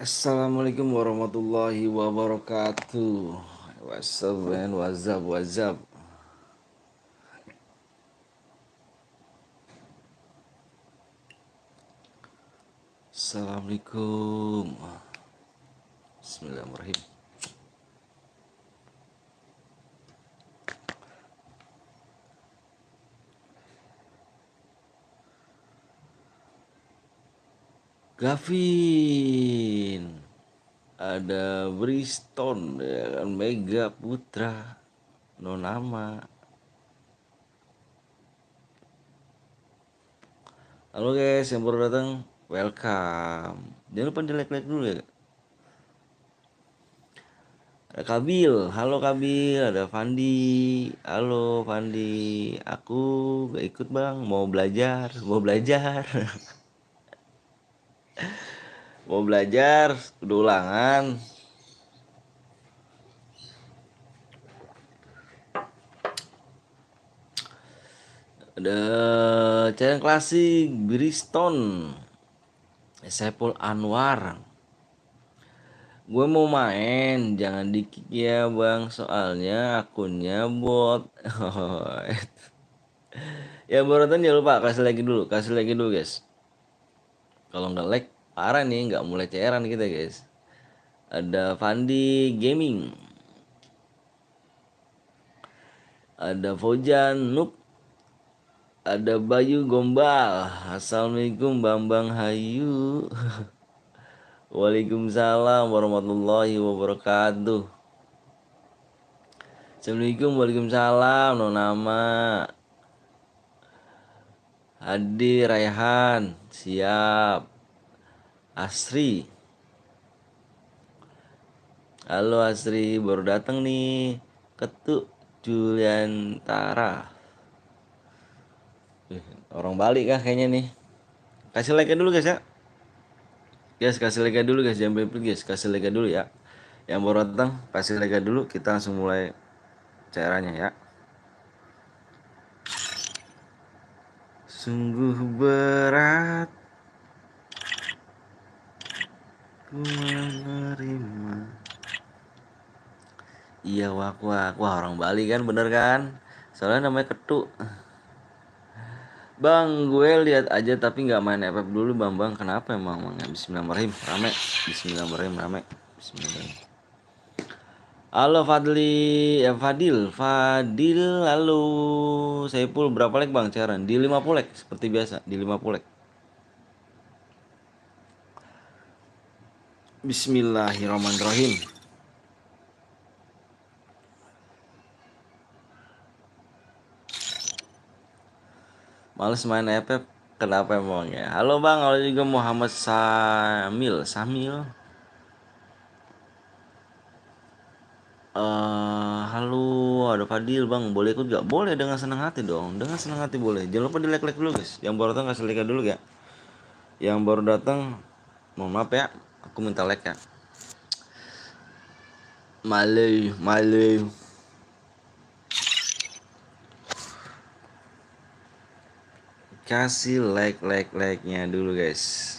Assalamualaikum warahmatullahi wabarakatuh. What's up man? What's up? What's up? Assalamualaikum. Bismillahirrahmanirrahim. Gavin, ada Briston, ya kan? Mega Putra, Nonama. Halo guys, yang baru datang, welcome. Jangan lupa di like dulu ya. Ada Kabil, halo Kabil, ada Fandi, halo Fandi. Aku gak ikut bang, mau belajar. Mau belajar, udah ulangan. Ada channel klasik, Briston, Saiful Anwar. Gue mau main, jangan di-kick ya bang, soalnya akunnya bot. Ya barusan jangan lupa kasih lagi dulu guys. Kalau nggak like, parah nih, nggak mulai cairan kita guys. Ada Fandi Gaming, ada Fojan Noob, ada Bayu Gombal. Assalamualaikum Bambang Hayu. Waalaikumsalam warahmatullahi wabarakatuh. Assalamualaikum, waalaikumsalam. Nonama, Hadi, Raihan, siap. Asri, halo Asri, baru datang nih. Ketuk Juliantara. Orang Bali kah kayaknya nih. Kasih like dulu guys ya. Guys, kasih like dulu guys, jangan berpikir guys, kasih like dulu ya. Yang baru datang, kasih like dulu, kita langsung mulai cairannya ya. Sungguh berat ku menerima. Iya wah orang Bali kan bener kan? Soalnya namanya Ketuk. Bang, gue lihat aja tapi nggak main FF dulu bang. Kenapa emang? Bismillahirrahmanirrahim, rame. Bismillahirrahmanirrahim, rame. Bismillahirrahmanirrahim. Halo Fadli, Fadil, halo. Saiful, berapa like bang cairan? Di 50 like, seperti biasa, di 50 like. Bismillahirrahmanirrahim. Males main FF, kenapa emang ya? Halo bang, halo juga Muhammad Samil. Halo, ada Fadil bang, boleh ikut gak? Boleh, dengan senang hati dong, dengan senang hati boleh. Jangan lupa di like dulu guys. Yang baru datang kasih like dulu ya. Yang baru datang, mohon maaf ya, aku minta like ya. Malu. Kasih like-nya dulu guys.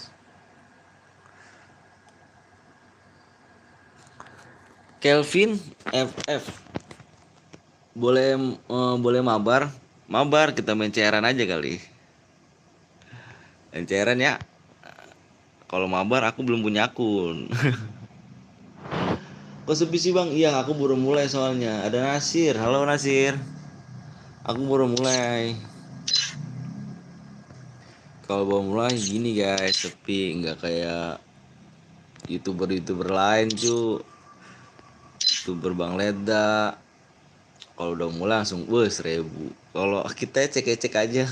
Kelvin FF, boleh mabar kita main cairan aja kali. Main cairan ya. Kalau mabar aku belum punya akun. Kok sepi sih bang? Iya aku baru mulai soalnya. Ada Nasir, halo Nasir. Aku baru mulai. Kalau baru mulai gini guys, sepi, nggak kayak youtuber lain cu. Youtuber Bang Leda, kalau udah mulai langsung 1000. Kalau kita ecek aja.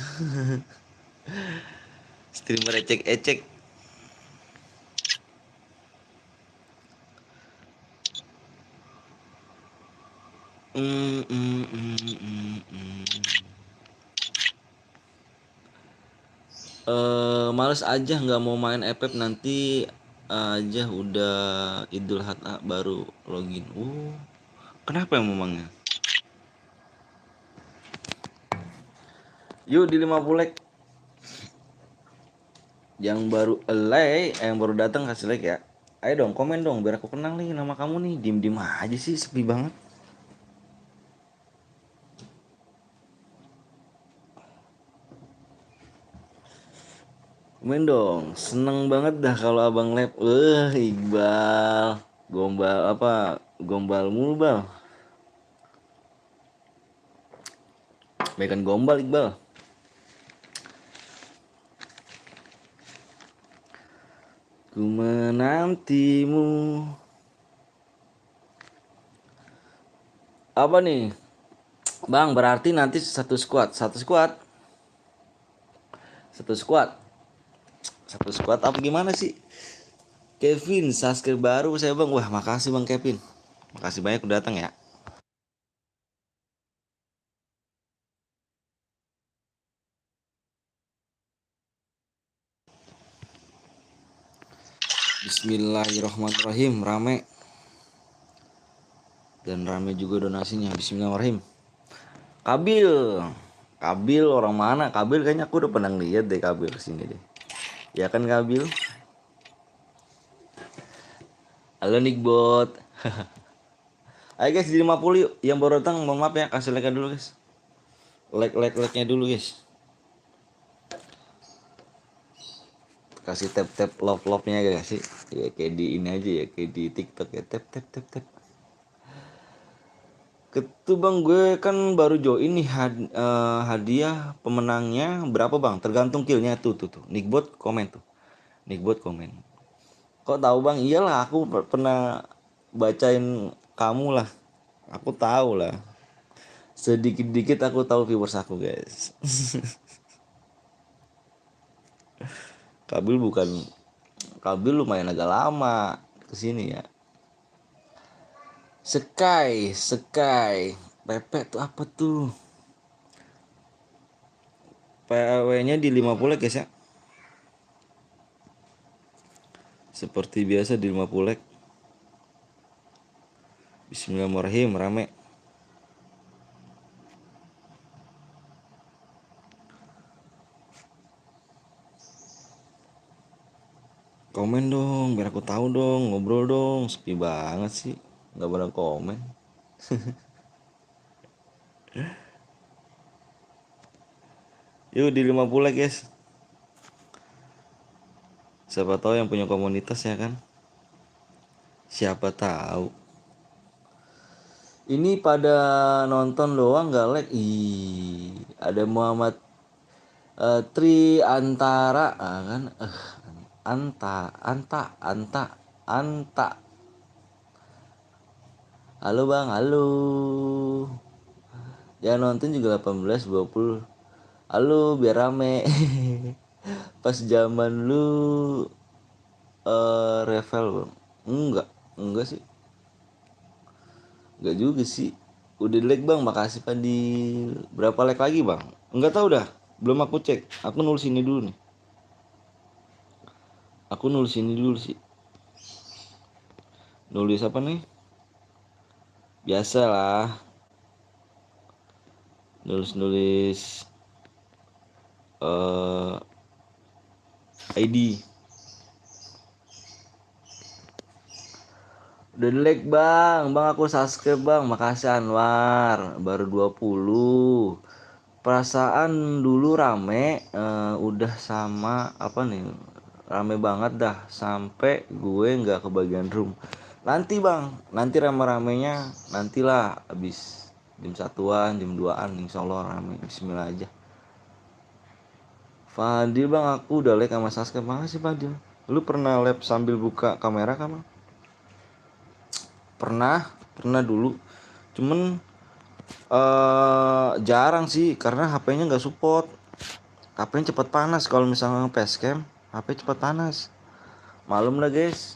Streamer ecek. Males aja nggak mau main FF, nanti aja udah Idul Adha baru login. Kenapa memangnya? Yuk di 50 like. Yang baru datang kasih like ya. Ayo dong komen dong biar aku kenal nih nama kamu nih. Diem-diem aja sih, sepi banget. Komen dong. Seneng banget dah kalau abang lab. Iqbal. Gombal apa? Gombal mulu bal. Baikan gombal Iqbal. Ku menantimu. Apa nih? Bang, berarti nanti satu squad. Satu squad. Satu squad. Satu squad apa gimana sih? Kevin, subscribe baru saya bang. Wah, makasih bang Kevin. Makasih banyak udah datang ya. Bismillahirrahmanirrahim. Rame. Dan rame juga donasinya. Bismillahirrahmanirrahim. Kabil. Kabil orang mana? Kabil kayaknya aku udah pernah lihat deh Kabil kesini deh. Ya kan Kabil? Halo Nickbot. Ayo guys di 50 yuk. Yang baru datang mohon maaf ya, kasih like dulu guys. Like-nya dulu guys. Kasih tap love-nya guys sih. Ya kayak di ini aja ya, kayak di TikTok ya. Tap. Ketu bang, gue kan baru join nih hadiah pemenangnya berapa bang? Tergantung killnya tuh. Nickbot komen tuh. Nickbot komen. Kok tahu bang? Iyalah aku pernah bacain kamu lah. Aku tahu lah. Sedikit-dikit aku tahu viewers aku guys. Kabil bukan, Kabil lumayan agak lama kesini ya. Sky. Pepe tuh apa tuh? PW-nya di 50 guys ya. Seperti biasa di 50. Bismillahirrahmanirrahim, rame. Komen dong, biar aku tahu dong, ngobrol dong. Sepi banget sih, nggak pada komen. Yuk di 50 guys. Siapa tahu yang punya komunitas ya kan? Siapa tahu. Ini pada nonton doang nggak like. Ada Muhammad Tri Antara kan? Anta. Halo bang, halo. Yang nonton juga 18 20. Halo, biar rame. Pas zaman lu revel bang. Enggak sih. Enggak juga sih. Udah like bang, makasih Padil. Berapa like lagi bang? Enggak tahu dah. Belum aku cek. Aku nulis ini dulu nih. Aku nulis ini dulu sih. Nulis apa nih? Biasa lah. Nulis ID. Udah like bang, aku subscribe bang, makasih Anwar, baru 20. Perasaan dulu rame, udah sama apa nih, rame banget dah, sampai gue nggak kebagian room. Nanti bang, nanti rame-ramenya, nantilah abis jam 1-an, jam 2-an, insya Allah rame, bismillah aja. Fadil bang, aku udah like sama subscribe, makasih Fadil. Lu pernah live sambil buka kamera kan bang? Pernah dulu, cuman jarang sih karena HP-nya nggak support. HP-nya cepat panas kalau misalnya facecam, HP cepat panas. Malum lah guys,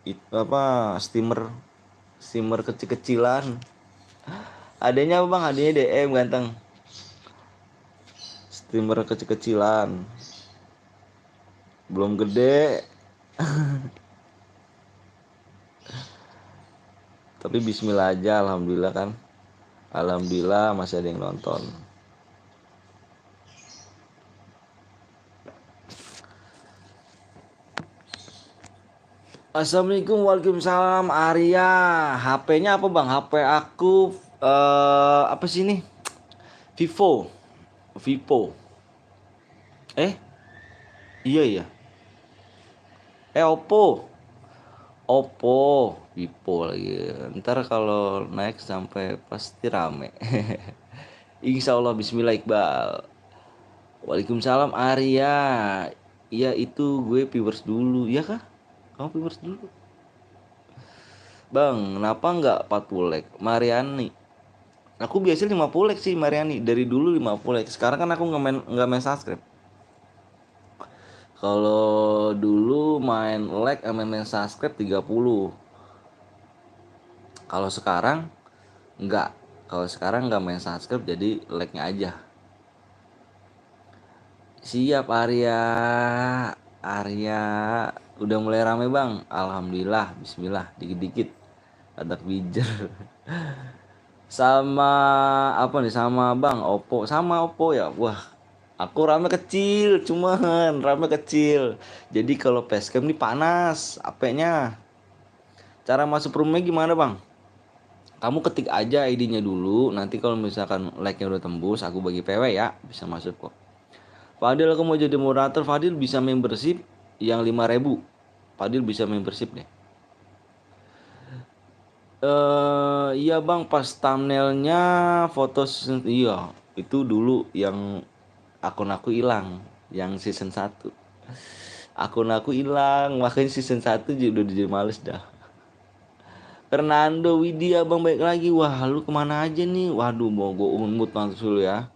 itu apa, steamer kecil-kecilan. Adanya apa bang? Adanya DM ganteng. Steamer kecil-kecilan, belum gede. Tapi bismillah aja, alhamdulillah kan. Alhamdulillah masih ada yang nonton. Assalamualaikum, waalaikumsalam Arya. HP-nya apa bang? HP aku apa sih ini? Vivo. Vivo. Eh, iya iya. Oppo. Oppo. Vivo lagi. Ntar kalau naik sampai pasti rame. Insya Allah, Bismillah Iqbal. Waalaikumsalam Arya. Iya itu gue viewers dulu, ya kah? Kamu viewers dulu. Bang, kenapa nggak 40 like? Mariani. Aku biasanya 50 like sih Mariani. Dari dulu 50 like. Sekarang kan aku nggak main subscribe. Kalau dulu main like sama main subscribe 30. Kalau sekarang nggak. Kalau sekarang nggak main subscribe jadi like-nya aja. Siap Arya. Arya udah mulai rame bang. Alhamdulillah. Bismillah. Dikit-dikit. Ada pijer. Sama apa nih, sama bang Oppo, sama Oppo ya. Wah, aku rame kecil, cuman rame kecil. Jadi kalau facecam nih panas HP-nya. Cara masuk roomnya gimana bang? Kamu ketik aja ID-nya dulu. Nanti kalau misalkan like-nya udah tembus, aku bagi PW ya, bisa masuk kok. Fadil, aku mau jadi moderator. Fadil bisa membership yang 5.000. Fadil bisa membership deh. Iya bang, pas thumbnailnya foto iya itu dulu yang akun aku hilang, yang season 1 akun aku hilang, makanya season 1 udah jadi males dah. Fernando Widya bang, baik lagi. Wah, lu kemana aja nih? Waduh, mau gue unmut langsung dulu ya.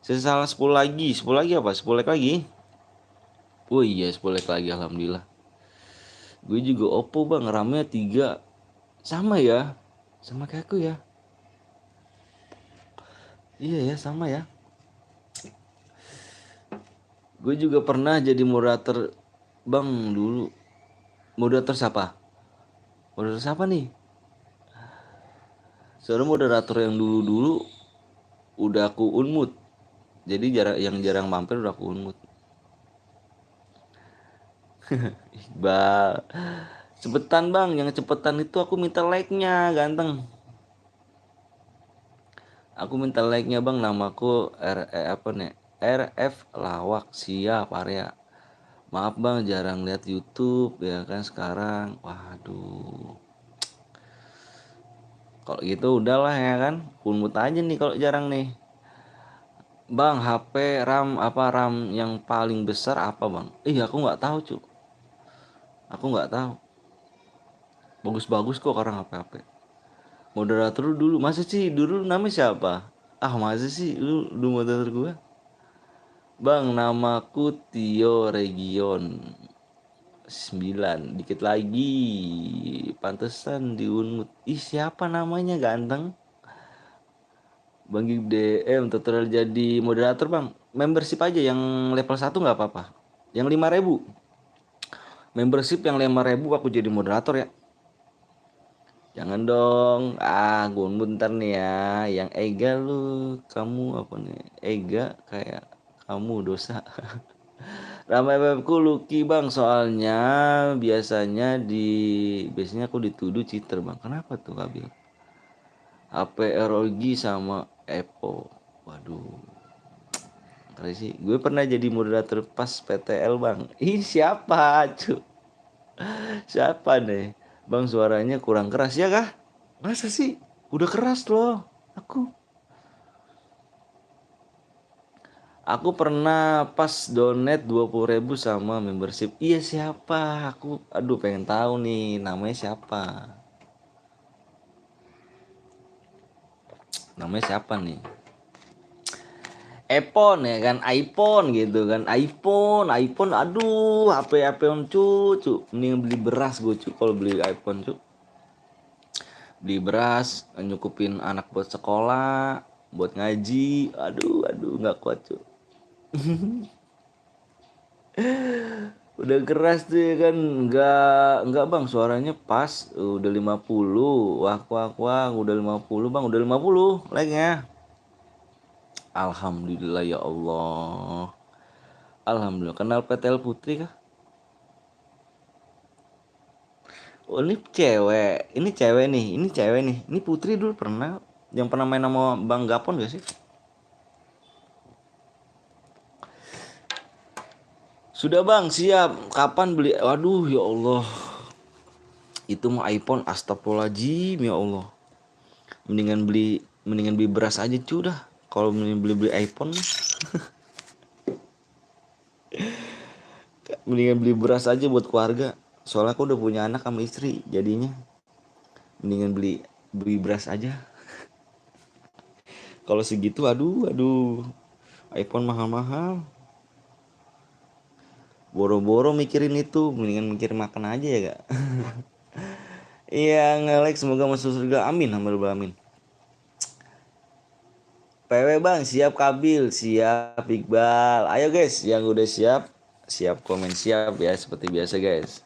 Saya salah 10 lagi. 10 lagi apa? 10 lagi. Oh iya, 10 lagi, alhamdulillah. Gue juga Oppo bang, ramenya 3. Sama ya, sama kayak aku ya. Iya ya, sama ya. Gue juga pernah jadi moderator bang dulu. Moderator siapa? Moderator siapa nih? Soalnya moderator yang dulu-dulu udah aku unmute. Jadi yang jarang mampir udah aku unmute. Iqbal. Cepetan bang, yang cepetan itu aku minta like-nya, ganteng. Aku minta like-nya bang, namaku apa nih? RF Lawak. Siap Arya. Maaf bang, jarang lihat YouTube ya kan sekarang. Waduh. Kalau gitu udahlah ya kan. Unmute aja nih kalau jarang nih. Bang, HP RAM apa, RAM yang paling besar apa bang? Aku nggak tahu cu. Aku nggak tahu. Bagus-bagus kok orang HP-HP. Moderator lu dulu, masa sih dulu namanya siapa? Ah masa sih lu dulu moderator gua? Bang, namaku Tio Region 9. Dikit lagi. Pantesan diunmut. Ih, siapa namanya ganteng? Bang DM tutorial jadi moderator bang. Membership aja yang level 1 nggak apa-apa. Yang 5.000. Membership yang 5.000 aku jadi moderator ya. Jangan dong. Gue bentar nih ya. Yang Ega lu, kamu apa nih? Ega kayak kamu dosa. Ramai webku Lucky bang, soalnya biasanya aku dituduh cheater bang. Kenapa tuh Kabil? HP ROG sama Apple. Waduh. Kali sih, gue pernah jadi moderator pas PTL bang. Ih siapa cu? Siapa nih? Bang suaranya kurang keras ya kah? Masa sih? Udah keras loh. Aku pernah pas donate 20.000 sama membership. Iya siapa? Aduh pengen tahu nih namanya siapa? Namanya siapa nih? iPhone ya kan, iPhone gitu kan, iPhone, aduh, HP iPhone cu, mending beli beras gue cu, kalau beli iPhone cu, beli beras, nyukupin anak buat sekolah, buat ngaji, aduh, nggak kuat cu. Udah keras tuh ya kan, nggak bang, suaranya pas, udah 50, wah, udah 50 bang, udah 50, like-nya. Alhamdulillah ya Allah. Alhamdulillah. Kenal PTL Putri kah? Oh, ini cewek nih. Ini Putri dulu pernah yang pernah main sama Bang Gapon gak sih? Sudah bang, siap. Kapan beli? Waduh, ya Allah. Itu mah iPhone, astagfirullahaladzim, ya Allah. Mendingan beli beras aja cu dah. Kalau beli iPhone, mendingan beli beras aja buat keluarga. Soalnya aku udah punya anak sama istri, jadinya mendingan beli beras aja. Kalau segitu, aduh, aduh, iPhone mahal-mahal. Boro-boro mikirin itu, mendingan mikir makan aja ya gak? Iya, nge-like, semoga masuk surga, amin, alhamdulillah, amin. PW bang, siap Kabil, siap Iqbal. Ayo guys, yang udah siap, siap komen siap ya, seperti biasa guys.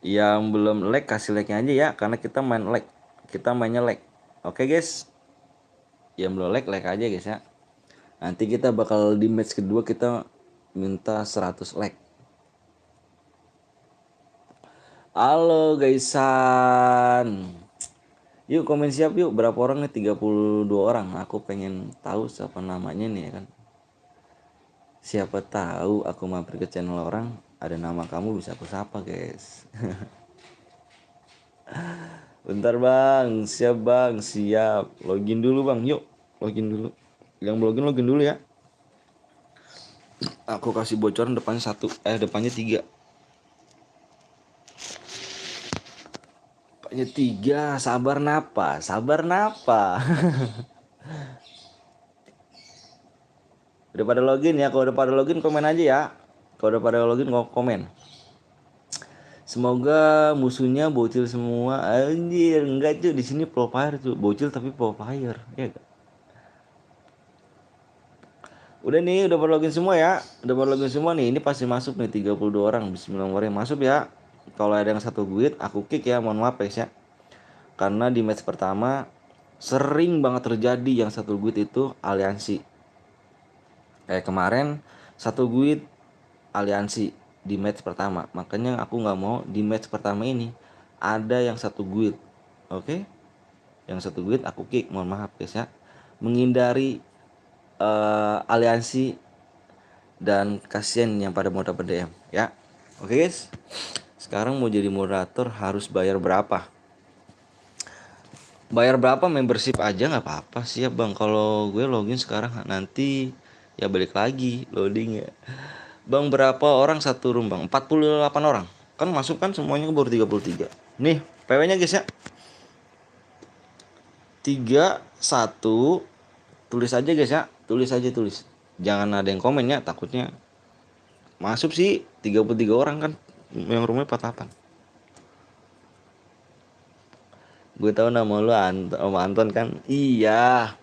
Yang belum like, kasih like-nya aja ya, karena kita main like. Kita mainnya like. Oke guys, yang belum like, like aja guys ya. Nanti kita bakal di match kedua kita minta 100 like. Halo guysan. Yuk komen siap yuk. Berapa orang nih? 32 orang. Aku pengen tahu siapa namanya nih ya kan. Siapa tahu aku mampir ke channel orang, ada nama kamu bisa aku sapa guys. Bentar bang, siap bang, siap. Login dulu bang, yuk. Login dulu. Yang login login dulu ya. Aku kasih bocoran depannya depannya 3. Depannya 3, sabar napa? Sabar napa? Udah pada login ya, kalau udah pada login komen aja ya. Kalau udah pada login komen. Semoga musuhnya bocil semua. Anjir, enggak cuy, di sini pro player cuy. Bocil tapi pro player. Ya gak? Udah nih, udah pada login semua ya. Udah pada login semua nih. Ini pasti masuk nih 32 orang. Bismillahirrahmanirrahim. Masuk ya. Kalau ada yang satu guide, aku kick ya. Mohon maaf guys ya. Karena di match pertama sering banget terjadi yang satu guide itu aliansi. Kemarin satu guide aliansi di match pertama. Makanya aku nggak mau di match pertama ini ada yang satu guide. Oke? Yang satu guide aku kick. Mohon maaf guys ya. Menghindari aliansi dan kasihan yang pada mau dapat DM ya. Oke guys. Sekarang mau jadi moderator harus bayar berapa? Bayar berapa membership aja nggak apa-apa sih ya bang. Kalau gue login sekarang nanti ya balik lagi loading ya. Bang berapa orang satu room bang? 48 orang. Kan masuk kan semuanya baru 33. Nih PW-nya guys ya. 31. Tulis aja guys ya. Tulis aja tulis. Jangan ada yang komen ya, takutnya masuk sih 33 orang kan. Yang roomnya 48. Gue tahu nama lu Om Anton kan. Iya.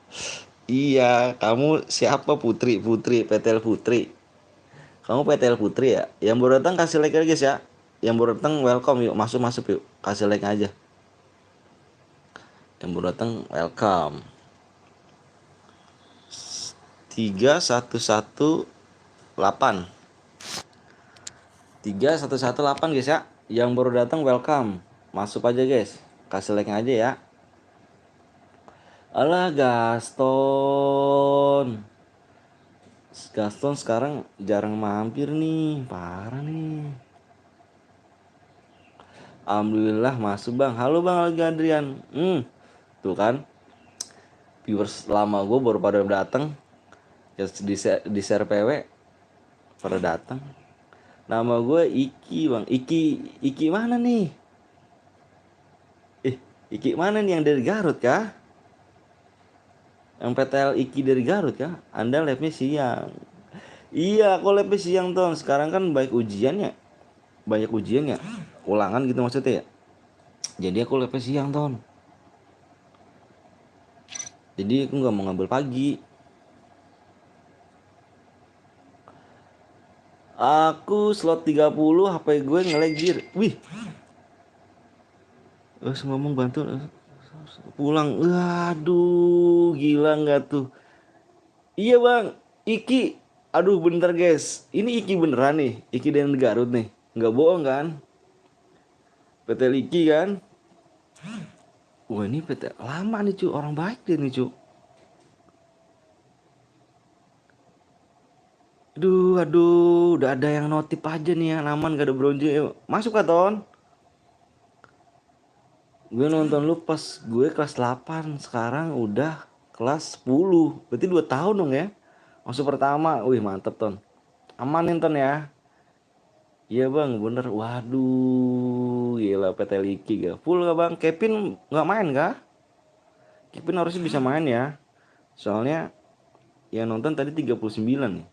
Iya, kamu siapa Putri? PTL Putri. Kamu PTL Putri ya? Yang baru datang kasih like aja guys ya. Yang baru datang welcome yuk, masuk yuk. Kasih like aja. Yang baru datang welcome. 3118. 3118 guys ya. Yang baru datang welcome. Masuk aja guys. Kasih like aja ya. Alah Gaston. Gaston sekarang jarang mampir nih, parah nih. Alhamdulillah masuk bang. Halo bang Alga Adrian. Tuh kan, viewers lama gue baru pada datang. Ya di share PW pada datang. Nama gue Iki bang. Iki mana nih? Iki mana nih yang dari Garut kah? Yang PTL Iki dari Garut kah? Anda live-nya siang. Iya, aku live siang Ton. Sekarang kan banyak ujian ya. Ulangan gitu maksudnya ya. Jadi aku live siang Ton. Jadi aku nggak mau ngambil pagi. Aku slot 30, HP gue nge-lag jir. Wih. Ngomong bantu pulang. Waduh, gila nggak tuh? Iya bang, Iki. Aduh bentar guys. Ini Iki beneran nih. Iki dari Garut nih. Nggak bohong kan? PT Liki kan. Wah ini PT lama nih cu, orang baik dia nih cu. Aduh, udah ada yang notif aja nih ya, aman gak ada bronze. Masuk kah Ton? Gue nonton lu pas gue kelas 8, sekarang udah kelas 10. Berarti 2 tahun dong ya. Masuk pertama. Wih, mantep Ton. Aman nih Ton ya. Iya bang, bener. Waduh, gila PT Liki gak? Full gak bang? Kevin gak main kah? Kevin harusnya bisa main ya. Soalnya yang nonton tadi 39 nih.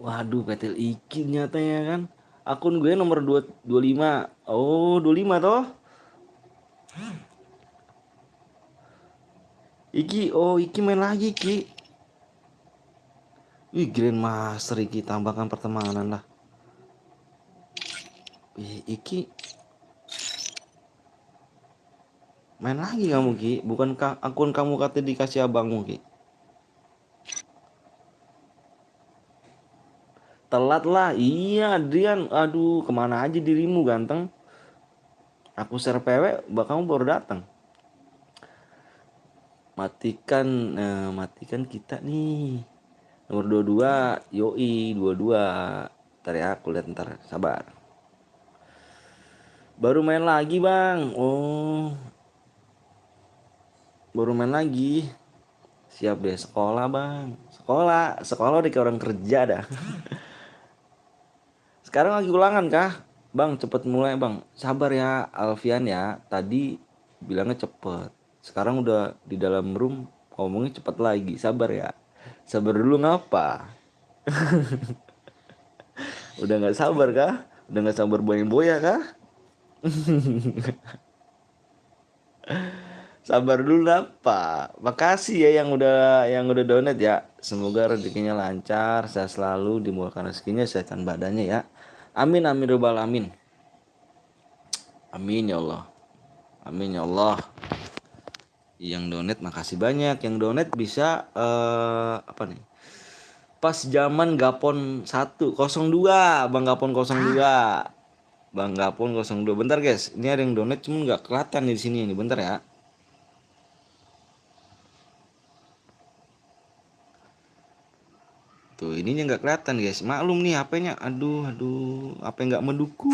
Waduh, PT Liki nyatanya kan. Akun gue nomor 225. Oh, 25 toh? Iki, oh Iki main lagi Ki. Wih, Grandmaster Iki, tambahkan pertemanan lah. Wih, Iki main lagi kamu Ki. Bukankah akun kamu katanya dikasih abangmu Ki? Telat lah. Iya Adrian. Aduh, kemana aja dirimu ganteng? Aku share PW, kamu baru datang. Matikan, matikan kita nih. Nomor 22, yoi 22. Ntar ya, aku lihat ntar. Sabar. Baru main lagi bang. Oh, baru main lagi. Siap deh sekolah bang. Sekolah udah kayak orang kerja dah. Sekarang lagi ulangan kah? Bang cepet mulai bang. Sabar ya Alfian ya. Tadi bilangnya cepet. Sekarang udah di dalam room ngomongnya cepet lagi. Sabar ya. Sabar dulu ngapa? Udah nggak sabar kah? Udah nggak sabar boya kah? Sabar dulu apa? Makasih ya yang udah donate ya. Semoga rezekinya lancar, sehat selalu, dimurahkan rezekinya, sehatkan badannya ya. Amin amin robbal amin. Amin ya Allah. Amin ya Allah. Yang donate makasih banyak. Yang donate bisa apa nih? Pas zaman Gapon 102, Bang Gapon 02. Bang Gapon 02. Bentar guys, ini ada yang donate cuman nggak kelihatan di sini ini. Bentar ya. Tuh ininya nggak kelihatan guys. Maklum nih HP-nya. Aduh, HP nggak mendukung.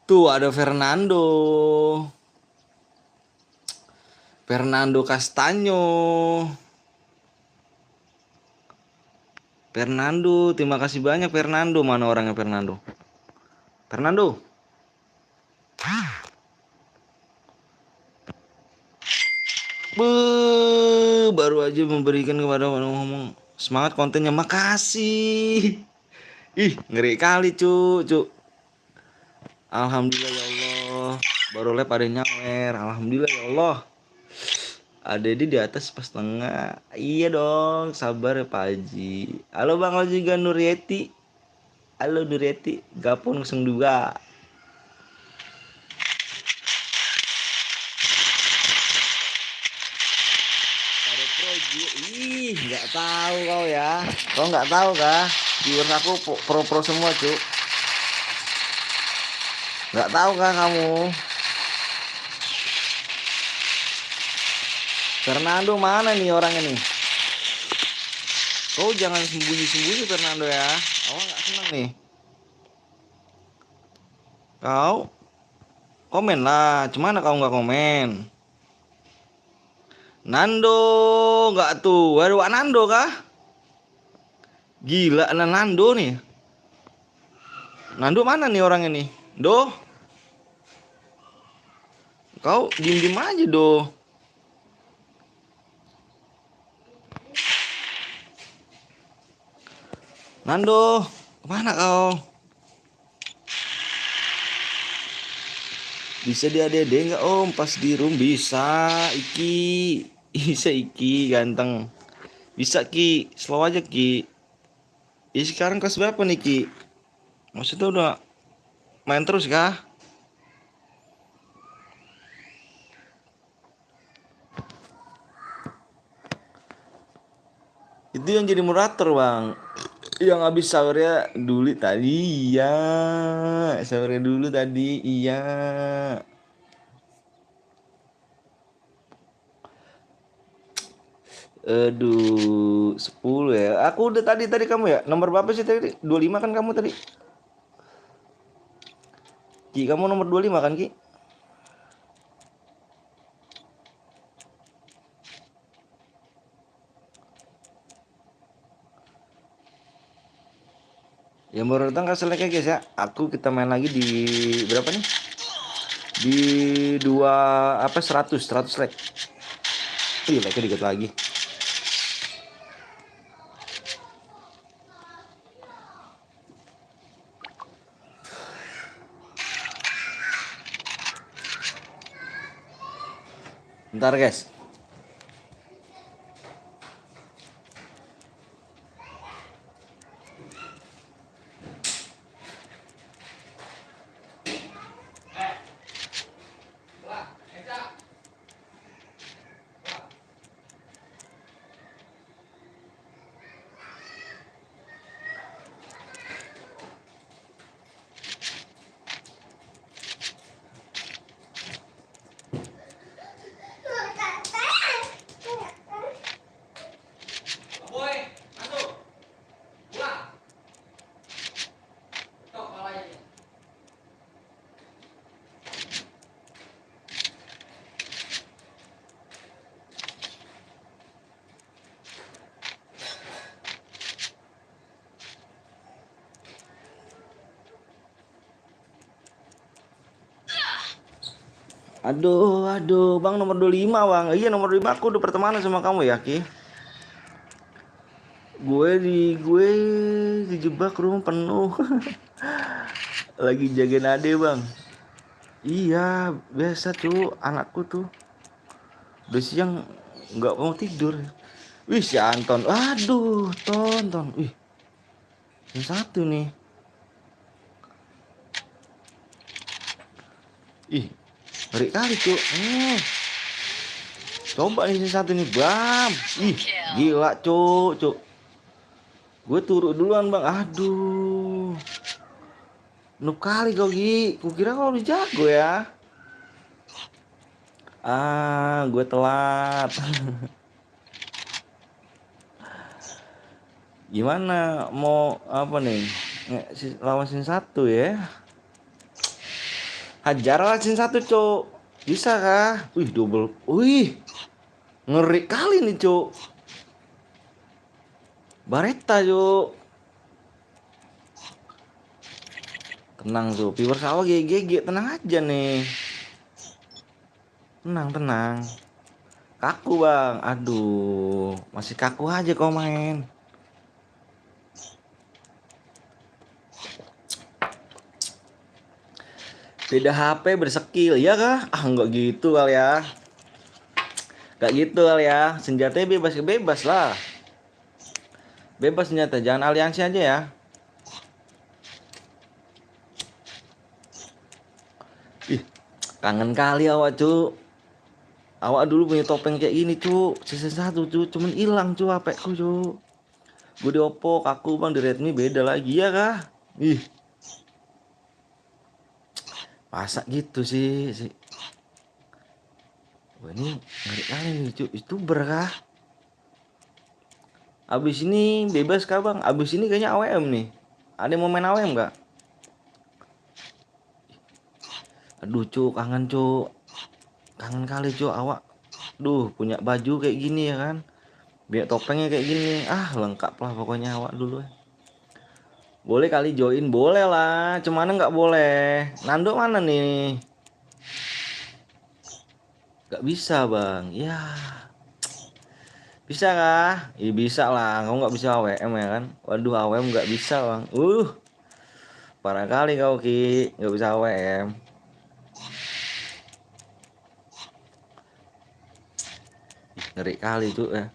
Tuh ada Fernando. Fernando Castanyo. Fernando, terima kasih banyak Fernando. Mana orangnya Fernando? Fernando. Baru aja memberikan kepada ngomong semangat kontennya. Makasih. Ih, ngeri kali cu. Alhamdulillah ya Allah. Baru lep ada yang nyawer. Alhamdulillah ya Allah. Ada di atas pas tengah. Iya dong, sabar ya Pak Haji. Halo Bang Haji Nurieti. Halo Nurieti, Gapon 02. Ada Proji. Ih, nggak tahu kau ya. Kau nggak tahu kah? Viewers aku pro semua, Cuk. Nggak tahu kah kamu? Fernando mana nih orangnya nih? Kau jangan sembunyi-sembunyi Fernando ya. Kau nggak senang nih. Kau komen lah. Cuman kau nggak komen? Nando nggak tuh? Waduh, Nando kah? Gila, Nando nih. Nando mana nih orangnya nih? Do, kau diem-diem aja do. Nando, kemana kau? Bisa diade-ade nggak om? Pas di room bisa. Iki, bisa Iki ganteng. Bisa Ki, slow aja Ki. Sekarang kelas berapa nih Ki? Maksudnya udah main terus kah? Itu yang jadi moderator bang. Yang habis sahurnya dulu tadi. Iya. Sahurnya dulu tadi. Iya. Aduh, 10 ya. Aku udah tadi kamu ya. Nomor berapa sih tadi? 25 kan kamu tadi? Ki, kamu nomor 25 kan, Ki? Yang baru datang kasih like ya guys ya. Kita main lagi di berapa nih? Di 100 like. Ih, like-nya dikit lagi. Bentar guys. Aduh, Bang nomor 25 Bang. Iya, nomor 25 aku udah pertemanan sama kamu ya, Ki. Gue dijebak rumah penuh. Lagi jagain ade, Bang. Iya, biasa tuh anakku tuh. Udah siang nggak mau tidur. Wih, si Anton. Aduh, tonton. Wih, yang satu nih. Ih, ngeri kali tuh. Coba nih satu nih, Bam. Ih, gila, cuk. Gue turun duluan, Bang. Aduh. Noob kali kau, Gi. Kukira kau udah jago ya. Gue telat. Gimana mau apa nih? Lawan sin satu ya. Hajar lah sin satu, cuk. Bisa kah? Wih, double. Wih. Ngeri kali nih, cuk. Bareta, cuk. Tenang, tuh. Viewer sawah GG, tenang aja nih. Tenang. Kaku, Bang. Aduh, masih kaku aja kau main. Beda HP berskill, ya kah? Enggak gitu kali ya. Enggak gitu kali ya. Senjatanya bebas lah. Bebas senjata, jangan aliansi aja ya. Ih, kangen kali awak, cu. Awak dulu punya topeng kayak gini, cu. Season 1, cu. Cuman hilang, cu, HPku, cu. Gue di Oppo, kaku Bang, di Redmi beda lagi ya kah? Ih. Masa gitu sih. Wah, ini ngeri kali nih, cu. YouTuber kah? Abis ini bebas kah, Bang? Abis ini kayaknya AWM nih. Ada yang mau main AWM nggak? Aduh, cu, kangen, cu. Kangen kali, cu, awak. Duh, punya baju kayak gini ya kan. Biar topengnya kayak gini. Lengkap lah pokoknya awak dulu. Boleh kali join, boleh lah. Cuman nggak boleh. Nando mana nih? Gak bisa, Bang. Ya. Bisa kah? Iya bisa lah. Kamu nggak bisa AWM ya kan? Waduh, AWM nggak bisa, Bang. Parah kali kau, Ki. Nggak bisa AWM. Ngeri kali tuh ya.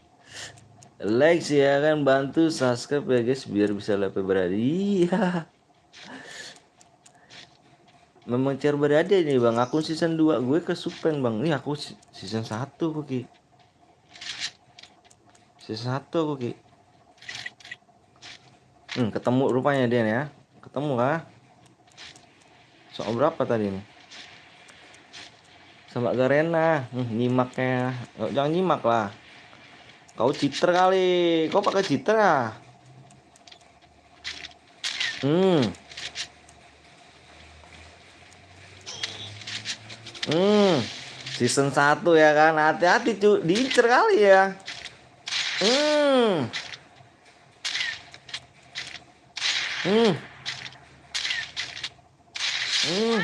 Like sih ya kan, bantu subscribe ya guys biar bisa lebih berada. Iya. Memang cara berada nih Bang. Aku season 2 gue ke Supen Bang. Nih aku season 1 kok, Ki. Season 1 aku, Ki. Ketemu rupanya dia ya. Ketemu kah? Soal berapa tadi nih? Sama Garena. Nyimaknya. Oh, jangan nyimak lah. Kau cheater kali. Kau pakai cheater ya? Hmm. Hmm. Season 1 ya kan. Hati-hati cu. Diincer kali ya. Hmm. Hmm. Hmm.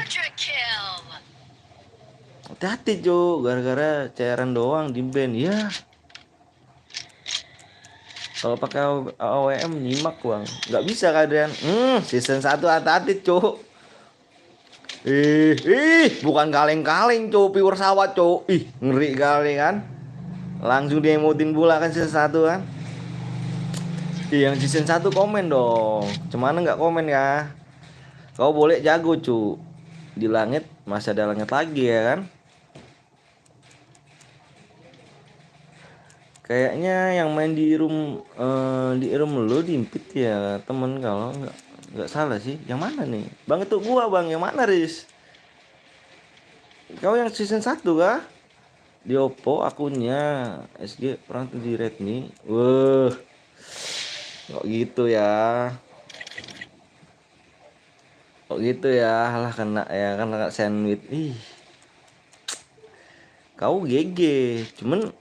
Hati-hati cu. Gara-gara cairan doang di band ya. Kalau pakai AWM nyimak bang. Nggak bisa kalian. Season 1 hati-hati cu. Bukan kaleng-kaleng cu. Pure sawat cu. Ngeri kali kan. Langsung dia emotin pula kan season 1 kan. Yang season 1 komen dong. Cuman nggak komen ya. Kau boleh jago cu. Di langit masih ada langit lagi ya kan. Kayaknya yang main di room lu diimpit ya temen, kalau nggak salah sih. Yang mana nih? Bang itu gua bang. Yang mana Riz? Kau yang season 1 kah? Di Oppo akunnya SG orang tuh di Redmi. Wah, kok gitu ya? Kok gitu ya? Alah kena ya, kena sandwich. Kau GG. Cuman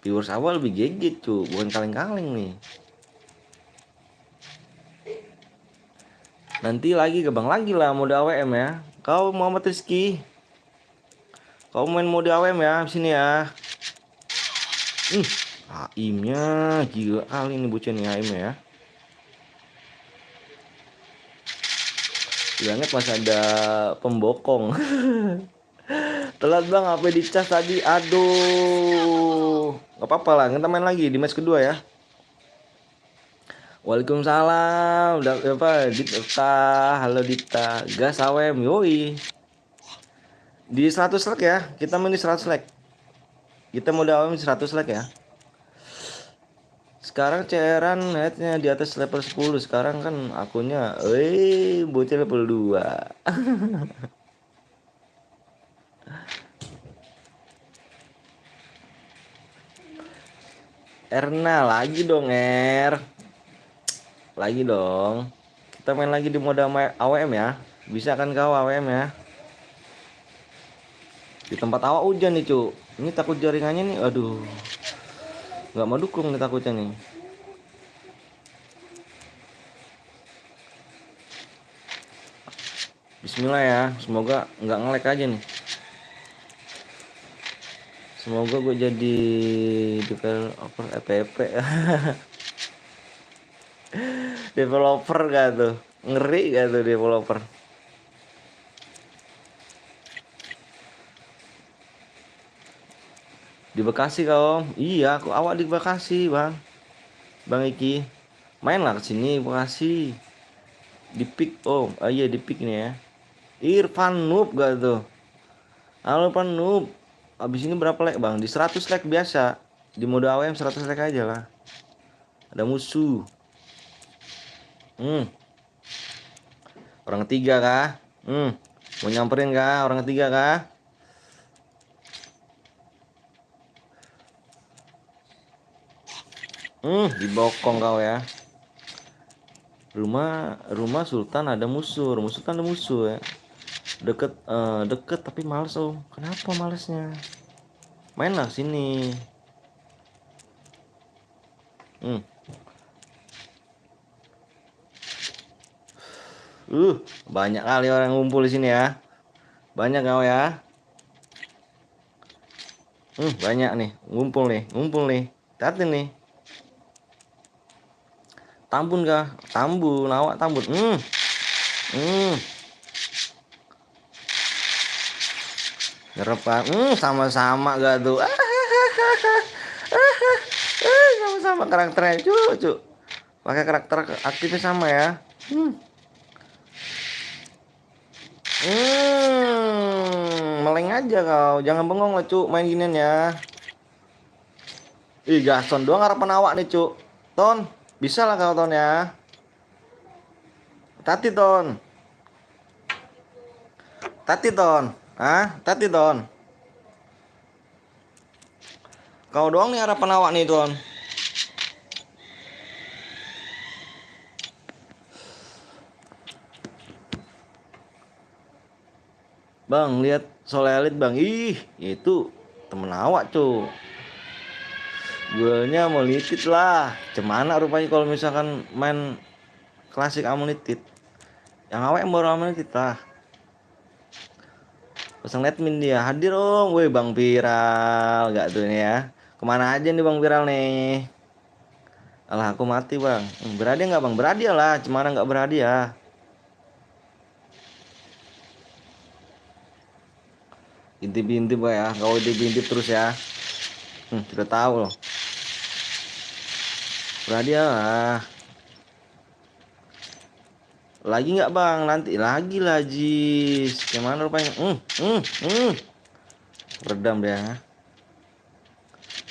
viewers awal lebih GG cu, bukan kaleng-kaleng nih. Nanti lagi ke bang lagi lah mode AWM ya. Kau Muhammad Rizky, kau main mode AWM ya sini ya. Aimnya gila kali ini bocah nih aimnya ya. Bilangnya pas ada pembokong. Telat bang, apa dicas tadi? Aduh, nggak apa-apa lah, kita main lagi di match kedua ya. Waalaikumsalam, udah apa? Dita, halo Dita, gas awem, yoi. Di 100 like ya, kita main di 100 like. Kita mau awem 100 like ya. Sekarang cairan headnya di atas level 10. Sekarang kan akunnya, bocah level 2. Erna lagi dong lagi dong. Kita main lagi di mode AWM ya. Bisa kan kau AWM ya? Di tempat awak hujan nih cu. Ini takut jaringannya nih. Aduh, nggak mau dukung nih takutnya nih. Bismillah ya. Semoga nggak nge-lag aja nih. Semoga gue jadi developer FPP. Developer gak tuh? Ngeri gak tuh developer? Di Bekasi kau? Iya, aku awak di Bekasi bang. Bang Iki, mainlah ke sini Bekasi. Di pick, iya di pick nih ya. Irfan Noob gak tuh? Halo Irfan Noob. Abis ini berapa like bang? Di 100 like biasa. Di mode AWM 100 like aja lah. Ada musuh. Orang ketiga kah? Mau nyamperin kah? Orang ketiga kah? Dibokong kau ya. Rumah Sultan ada musuh. Rumah Sultan ada musuh ya. Deket tapi males Kenapa malesnya? Mainlah sini. Banyak kali orang ngumpul di sini ya. Banyak kau ya. Banyak nih, ngumpul nih. Hati nih. Tambun kah? Tambun, awak tambun. Nyerep kan? Sama-sama gak tuh? Sama-sama karakternya, cu. Pakai karakter aktifnya sama ya. Meleng aja kau, jangan bengong lah cu, main ginian ya. Gason doang harapan awak nih cu. Ton, Bisa lah kau Ton ya. Tati Ton. Tati Ton. Tati Ton. Kau doang nih harapan awak nih Ton. Bang, lihat Solelit bang. Ih, itu temen awak cuy. Duelnya mau litit lah. Cemana rupanya kalau misalkan main klasik amunitit. Yang awak yang baru amunitit lah. Pasang admin dia. Hadir dong. Woi Bang Viral. Gak tuh ini ya. Kemana aja nih Bang Viral nih? Alah aku mati bang. Berhadiah nggak bang? Berhadiah lah. Cemana nggak berhadiah? Intip-intip ya. Kau intip-intip terus ya. Sudah tahu loh. Berhadiah lah. Lagi nggak bang? Nanti lagi lah Jis. Gimana rupanya? Redam dia.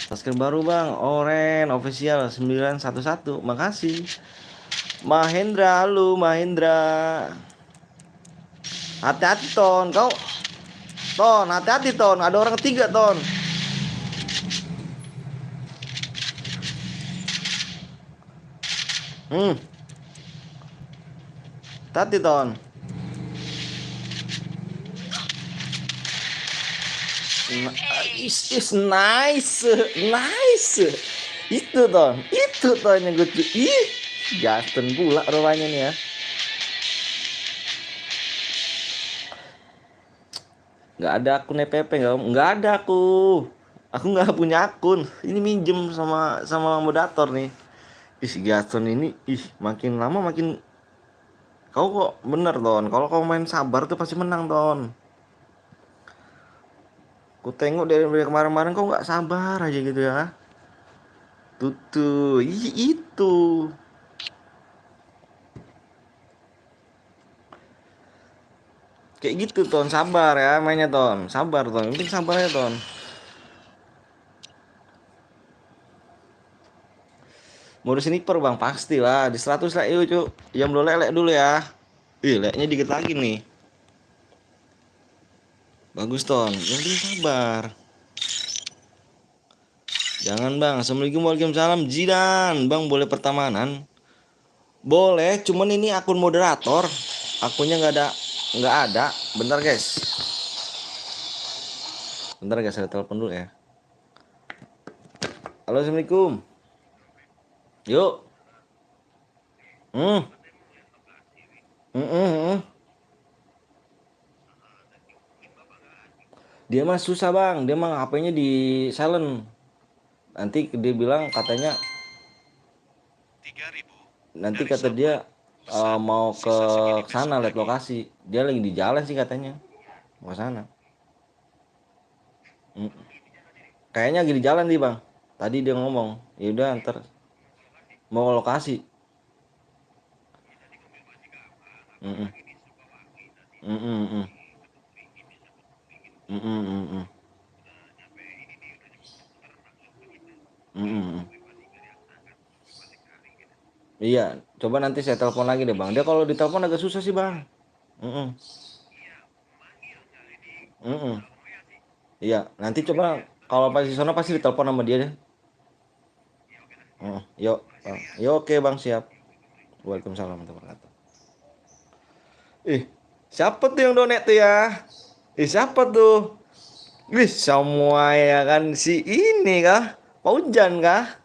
Subscribe baru bang. Oren official 911. Makasih. Mahendra, halo Mahendra. Hati-hati Ton. Kau Ton, hati-hati Ton. Ada orang ketiga Ton. Hati Ton. Is nice, nice. Itu Ton yang gue ih, Justin pula rupanya nih ya. Nggak ada akun EPP nggak ada aku nggak punya akun. Ini minjem sama moderator nih. Gaston ini makin lama makin kau kok bener Ton. Kalau kau main sabar tuh pasti menang Ton. Ku tengok dari kemarin-kemarin kau nggak sabar aja gitu ya. Tuh itu kayak gitu Ton. Sabar ya mainnya Ton. Sabar Ton. Yang penting sabar ya Ton. Modus sniper bang pastilah di 100 lah yuk cuk. Yang belum lelek dulu ya. Leknya dikit lagi nih. Bagus Ton. Yang penting sabar. Jangan bang. Assalamualaikum waalaikumsalam. Jidan bang boleh pertemanan? Boleh. Cuman ini akun moderator. Akunnya nggak ada. Bentar guys. Saya telepon dulu ya. Halo assalamualaikum. Yuk. Hmm. Dia mah susah bang. Dia mah HP-nya di silent. Nanti dia bilang katanya 3.000. Nanti kata dia mau ke sana lihat lokasi. Dia lagi di jalan sih katanya. Mau ke sana. Kayaknya lagi di jalan nih bang. Tadi dia ngomong. Ya udah ntar mau ke lokasi. Mm-mm. Mm-mm. Mm-mm. Mm-mm. Iya, coba nanti saya telepon lagi deh bang. Dia kalau ditelepon agak susah sih bang. Mm-mm. Mm-mm. Iya, nanti coba kalau pas di sana pasti ditelepon sama dia deh. Yuk, yuk oke bang siap. Waalaikumsalam warahmatullahi wabarakatuh. Siapa tuh yang donate tuh ya? Siapa tuh? Semua ya kan si ini kah? Paujan kah?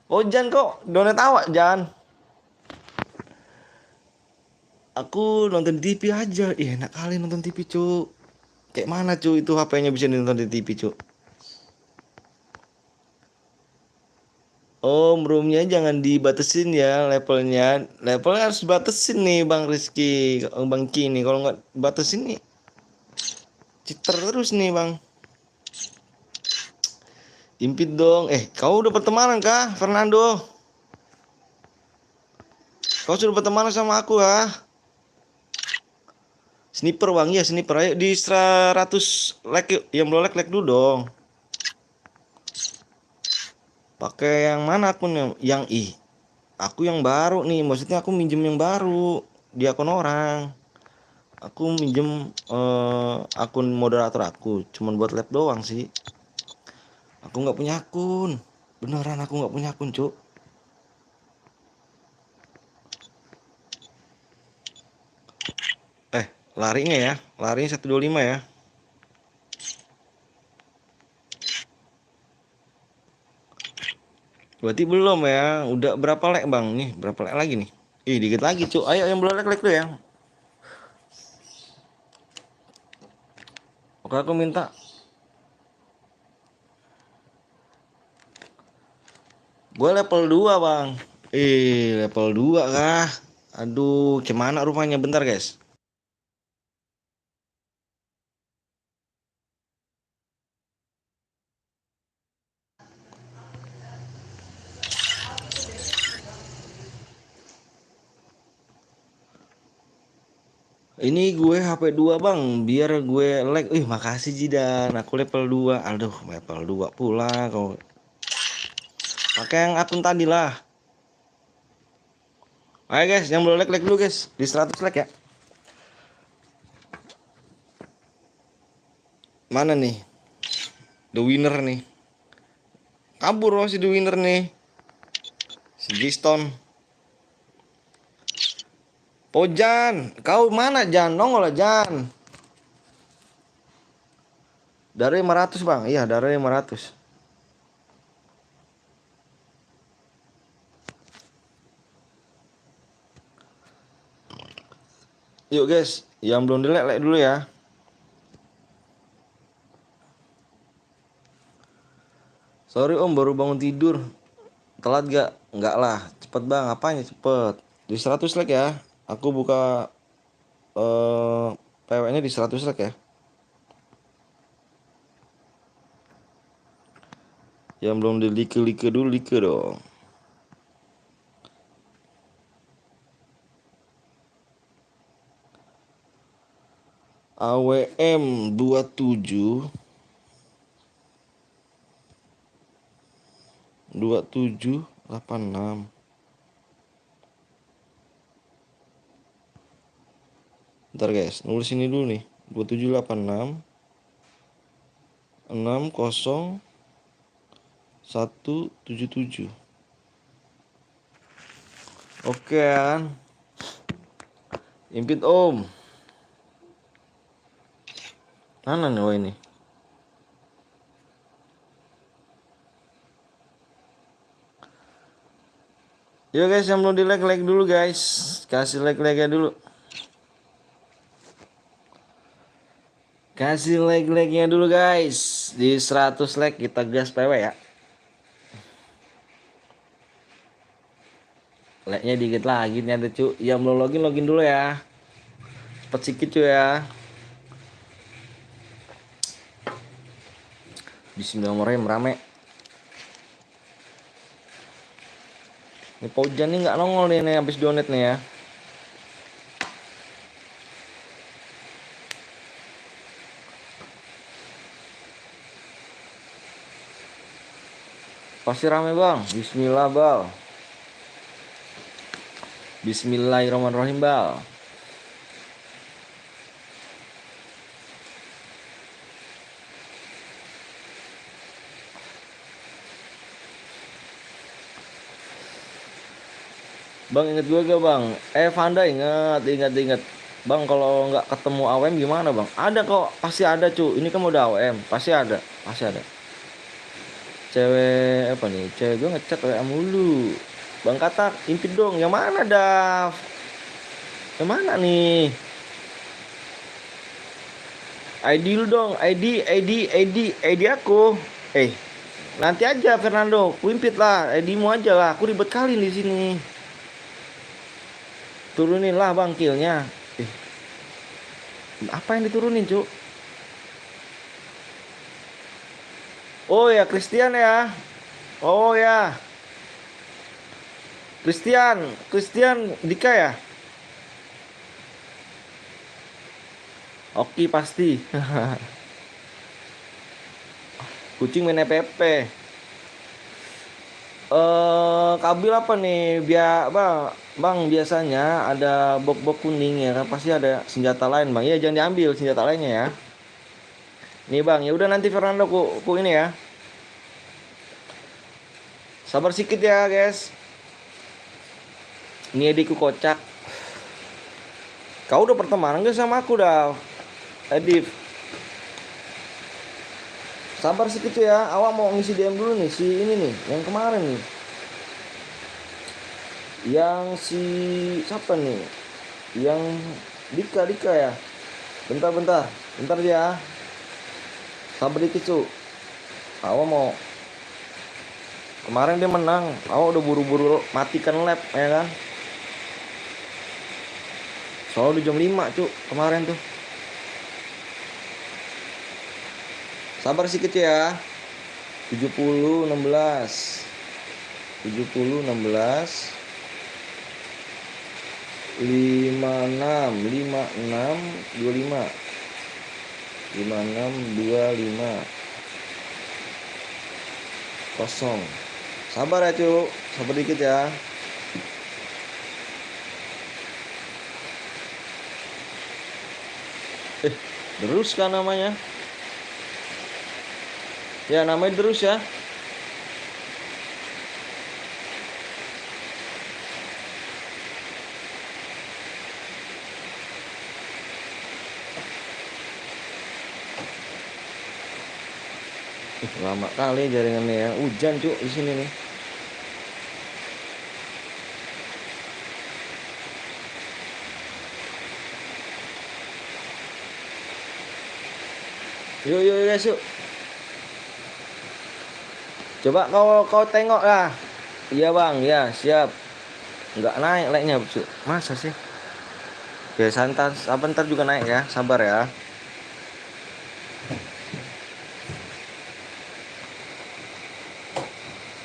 Paujan kok donate awak Jan? Aku nonton di TV aja. Enak kali nonton TV cu. Kayak mana cu itu HP-nya bisa nonton di TV cu? Roomnya jangan dibatasin ya levelnya. Levelnya harus dibatasin nih Bang Rizky, Bang Ki nih. Kalau nggak batasin nih, cheater terus nih Bang. Impit dong. Kau udah pertemanan kah, Fernando? Kau sudah berteman sama aku Sniper bang, ya sniper. Ayo di 100 like yuk. Yang belum like dulu dong. Pakai yang mana akunnya? Yang Aku yang baru nih, maksudnya aku minjem yang baru di akun orang. Aku minjem akun moderator aku, cuman buat lab doang sih. Aku nggak punya akun, beneran aku nggak punya akun cuk. Larinya ya, larinya 125 ya. Berarti belum ya. Udah berapa lek bang? Nih berapa lek lagi nih? Ih dikit lagi cuk. Ayo yang belum lek tuh ya. Oke aku minta. Gue level 2 bang. Level 2 kah? Aduh gimana rupanya, bentar guys. Ini gue HP 2 bang, biar gue lag. Makasih Jidan, aku level 2. Aduh level 2 pula kau. Pakai yang akun tadi lah. Ayo guys, yang belum lag dulu guys. Di 100 lag ya. Mana nih? The winner nih. Kabur masih the winner nih. Si Giston. Jan, kau mana Jan? Nongol lah Jan. Dari 500 bang, iya dari 500. Yuk guys, yang belum dilek dulu ya. Sorry om, baru bangun tidur. Telat gak? Enggak lah, cepet bang, apanya cepet. Di 100 like ya. Aku buka PW-nya di 100 like ya. Yang belum di like dulu, like dong. AWM 27 2786. Bentar guys, nulis ini dulu nih. 2786 60177. Oke kan. Impit om. Mana nih ini? Yo guys, yang belum di like dulu guys. Kasih like-nya dulu. Kasih like-nya dulu guys. Di 100 like kita gas PW ya. Like-nya dikit lagi nih ada cu. Yang belum login dulu ya. Cepet sikit cu ya. Bismillahirrahmanirrahim rame. Ini Pojan nih nggak nongol nih habis donate nih ya. Pasti rame bang. Bismillah bal. Bismillahirrahmanirrahim bal. Bang inget gue gak bang? Vanda inget. Bang kalau nggak ketemu AWM gimana bang? Ada kok, pasti ada cu. Ini kan udah AWM, pasti ada. Cewek apa nih? Cewek gue ngechat WA mulu. Bang Katak, impit dong. Yang mana Dav? Yang mana nih? ID lu dong, ID aku. Nanti aja Fernando, ku impit lah, ID-mu aja lah. Aku ribet kali di sini. Turunin lah bang killnya. Apa yang diturunin cuk? Oh ya Christian ya. Oh ya. Christian Dika ya. Oke pasti. Kucing main EPP. Kabil apa nih? Bang, biasanya ada box-box kuning ya kan, pasti ada senjata lain bang. Iya jangan diambil senjata lainnya ya. Nih bang, ya udah nanti Fernando ku ini ya. Sabar sedikit ya guys. Ini adikku kocak. Kau udah pertemanan gak sama aku dah, Edif? Sabar sedikit ya. Awak mau ngisi DM dulu nih si ini nih, yang kemarin nih. Yang si siapa nih? Yang Dika ya. Bentar ya. Sabar dikit cu. Awak mau kemarin dia menang. Awak udah buru-buru matikan lab ya kan. Soalnya udah jam 5 cu kemarin tuh. Sabar sedikit ya. 70 16 70 16 56 25 56 25 kosong. Sabar ya cu, sabar dikit ya. Terus kan namanya ya, namanya terus ya. Lama kali jaringannya ya. Hujan cu di sini nih. Yuk guys yuk. Coba kau tengok lah. Iya bang, ya siap. Nggak naik like-nya cu. Masa sih? Oke santai, ntar juga naik ya. Sabar ya.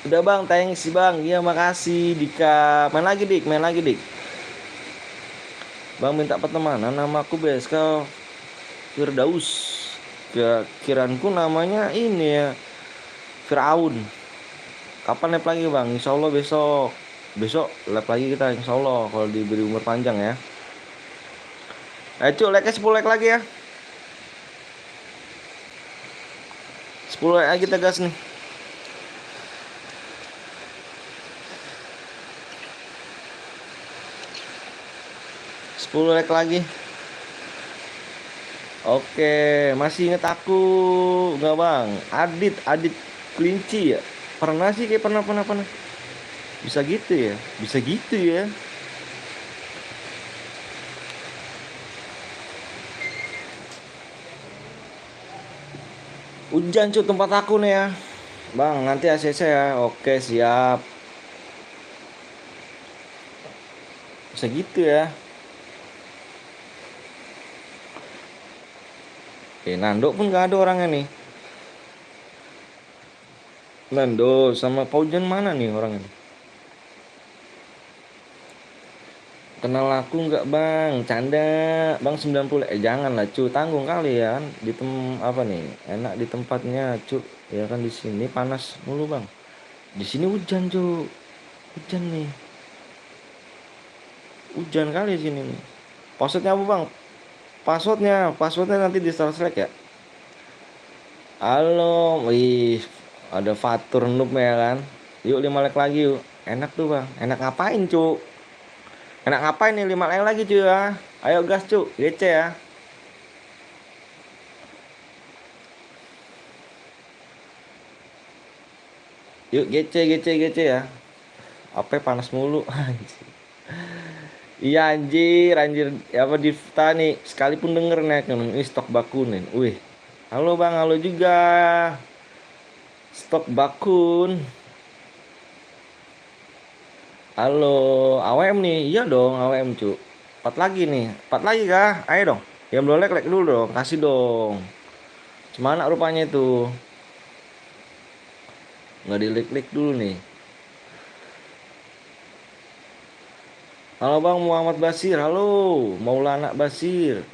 Udah bang, thanks sih bang. Iya makasih Dika. Main lagi dik. Bang minta pertemanan, nama aku BSK Firdaus. Ya kiranku namanya ini ya, Firaun. Kapan live lagi bang? Insya Allah besok live lagi kita insya Allah kalau diberi umur panjang ya. Ayo like 10 like lagi ya. 10 like kita gas nih. 10 like lagi. Oke, masih inget aku nggak bang? Adit kelinci ya. Pernah sih kayak pernah. Bisa gitu ya. Hujan cu tempat aku nih ya. Bang, nanti ACC ya. Oke, siap. Bisa gitu ya. Nando pun gak ada orangnya nih. Nando sama Paujan mana nih orangnya? Kenal aku nggak bang? Canda. Bang 90. Jangan lah cu, tanggung kali ya kan. Apa nih? Enak di tempatnya cu. Ya kan di sini panas mulu bang. Di sini hujan cu. Hujan nih. Hujan kali di sini nih. Passwordnya apa bang? Passwordnya nanti di Slack ya. Halo, wih, ada Fatur Noob ya kan. Yuk 5 like lagi yuk. Enak tuh bang. Enak ngapain cu? Enak ngapain nih 5 like lagi cu ya. Ayo gas cu, gece ya. Yuk gece ya. Apa panas mulu. Iya anjir apa Divta nih sekalipun denger nih ini stok bakun nih. Wih. Halo bang, halo juga. Stok bakun. Halo, AWM nih. Iya dong, AWM cu. 4 lagi nih. 4 lagi kah? Ayo dong. Yang belum like dulu dong. Kasih dong. Cemana rupanya itu? Nggak di like dulu nih. Halo bang Muhammad Basir. Halo Maulana Basir.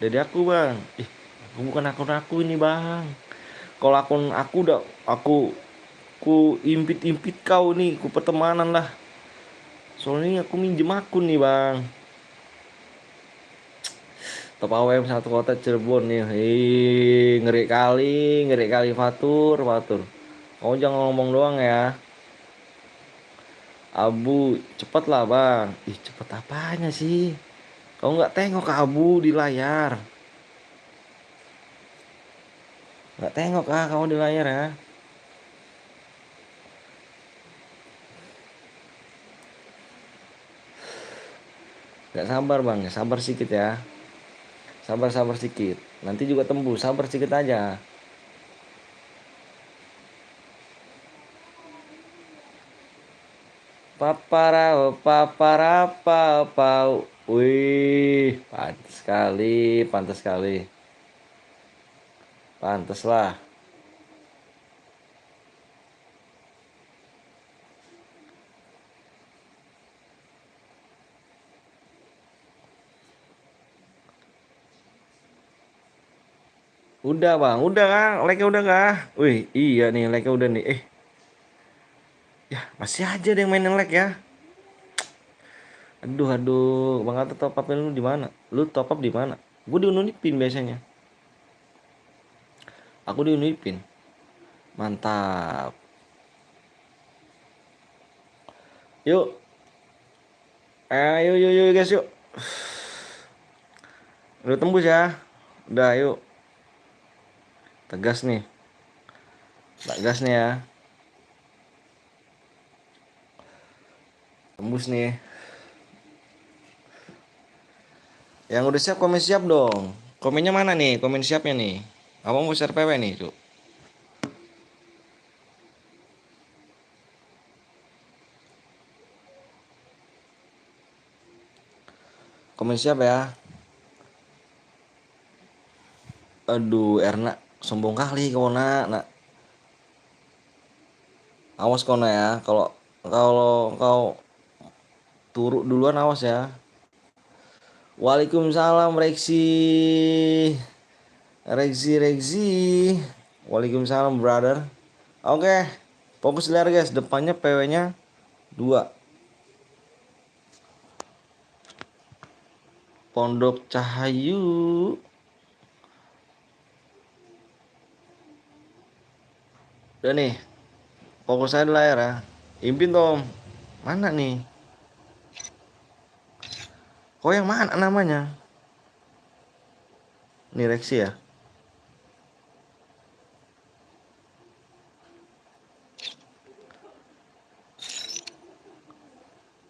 Dari aku bang. Bukan akun aku ini bang. Kalau akun aku ku impit kau nih, ku pertemanan lah. Soalnya aku minjem akun nih bang. Top AWM satu kota Cirebon nih. Ngeri kali Fatur. Kau jangan ngomong doang ya. Abu, cepet lah bang. Ih cepet apanya sih? Kau nggak tengok ke Abu di layar? Nggak tengok kamu di layar ya? Nggak sabar bang, ya sabar sedikit ya. Sabar sedikit. Nanti juga tembus, sabar sedikit aja. Paparapapau. Wih, pantas sekali, pantas sekali. Pantas lah. Udah bang, udah kah? Like-nya udah kah? Wih, iya nih like-nya udah nih. Ya masih aja ada yang mainin like ya. Aduh, Bang Ata top up lu di mana? Lu top up di mana? Gue di Unipin biasanya. Aku di Unipin. Mantap. Yuk, yuk guys yuk. Udah tembus ya. Udah yuk. Tegas nih. Tegas nih ya. Tembus nih. Yang udah siap komen siap dong. Komennya mana nih? Komen siapnya nih. Abang mau share PW nih, Cuk. Komen siap ya. Aduh, Erna sombong kali kau nak. Awas kau nak ya. Kalau kau turut duluan awas ya. Waalaikumsalam Reksi. Reksi. Waalaikumsalam brother. Oke. Fokus liar guys. Depannya PW-nya 2. Pondok Cahayu. Udah nih. Fokus saya di layar ya. Impin Tom. Mana nih? Kok yang mana namanya? Nih Reksi ya.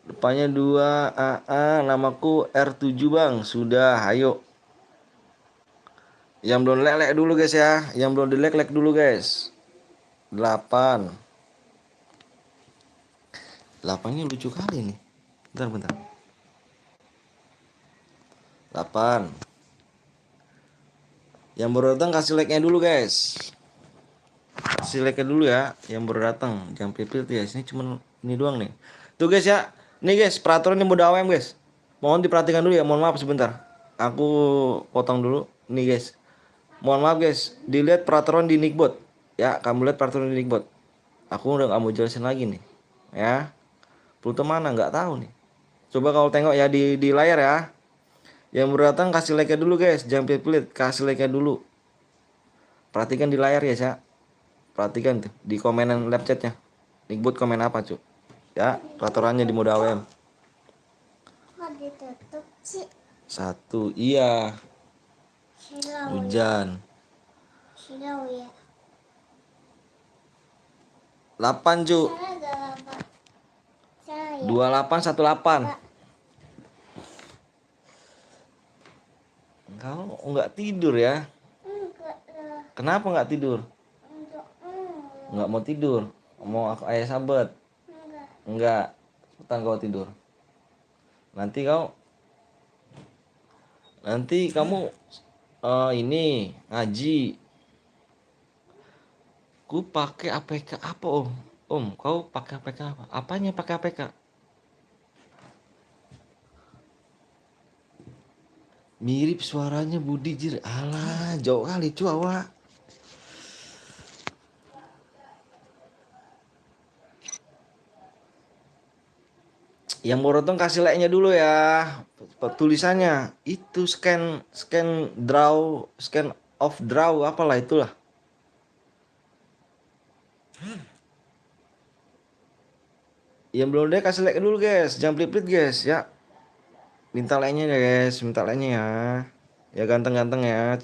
Depannya 2 AA, namaku R7 bang. Sudah, ayo. Yang belum lek dulu guys ya. Yang belum dilek dulu guys. 8. 8-nya lucu kali nih. Bentar. 8. Yang baru datang kasih like-nya dulu guys. Kasih like-nya dulu ya. Yang baru datang. Jangan pilih ya. Ini cuma ini doang nih. Tuh guys ya. Nih guys, peraturan yang udah AWM guys. Mohon diperhatikan dulu ya. Mohon maaf sebentar. Aku potong dulu. Nih guys. Mohon maaf guys. Dilihat peraturan di Nickbot. Ya, kamu lihat peraturan di Nickbot. Aku udah gak mau jelasin lagi nih. Ya. Pluto mana nggak tahu nih. Coba kalau tengok ya di layar ya. Yang baru datang kasih like-nya dulu guys. Jangan pilih-pilih. Kasih like-nya dulu. Perhatikan di layar ya, Cak. Perhatikan tuh di komenan live chatnya. Nickbot komen apa, Cuk? Ya, peraturannya di mode AWM. Kok ditutup sih? 1, iya. Silau Hujan. ya. 8, Cuk. Salah gak apa? Salah ya? 2818. Kau nggak tidur ya? Enggak lah. Kenapa nggak tidur? Nggak mau tidur. Mau aku ayah sahabat. Enggak. Cepetan kau tidur. Nanti kamu ini ngaji. Ku pakai APK apa om? Om, kau pakai APK apa? Apanya pakai APK? Mirip suaranya Budi Jir. Alah, jauh kali cu awak. Yang Borotong kasih like-nya dulu ya. Tulisannya itu scan scan draw, scan off draw apalah itulah. Yang belum deh kasih like dulu guys, jangan pelit-pelit guys ya. Minta like-nya ya guys, minta like-nya ya. Ya ganteng-ganteng ya.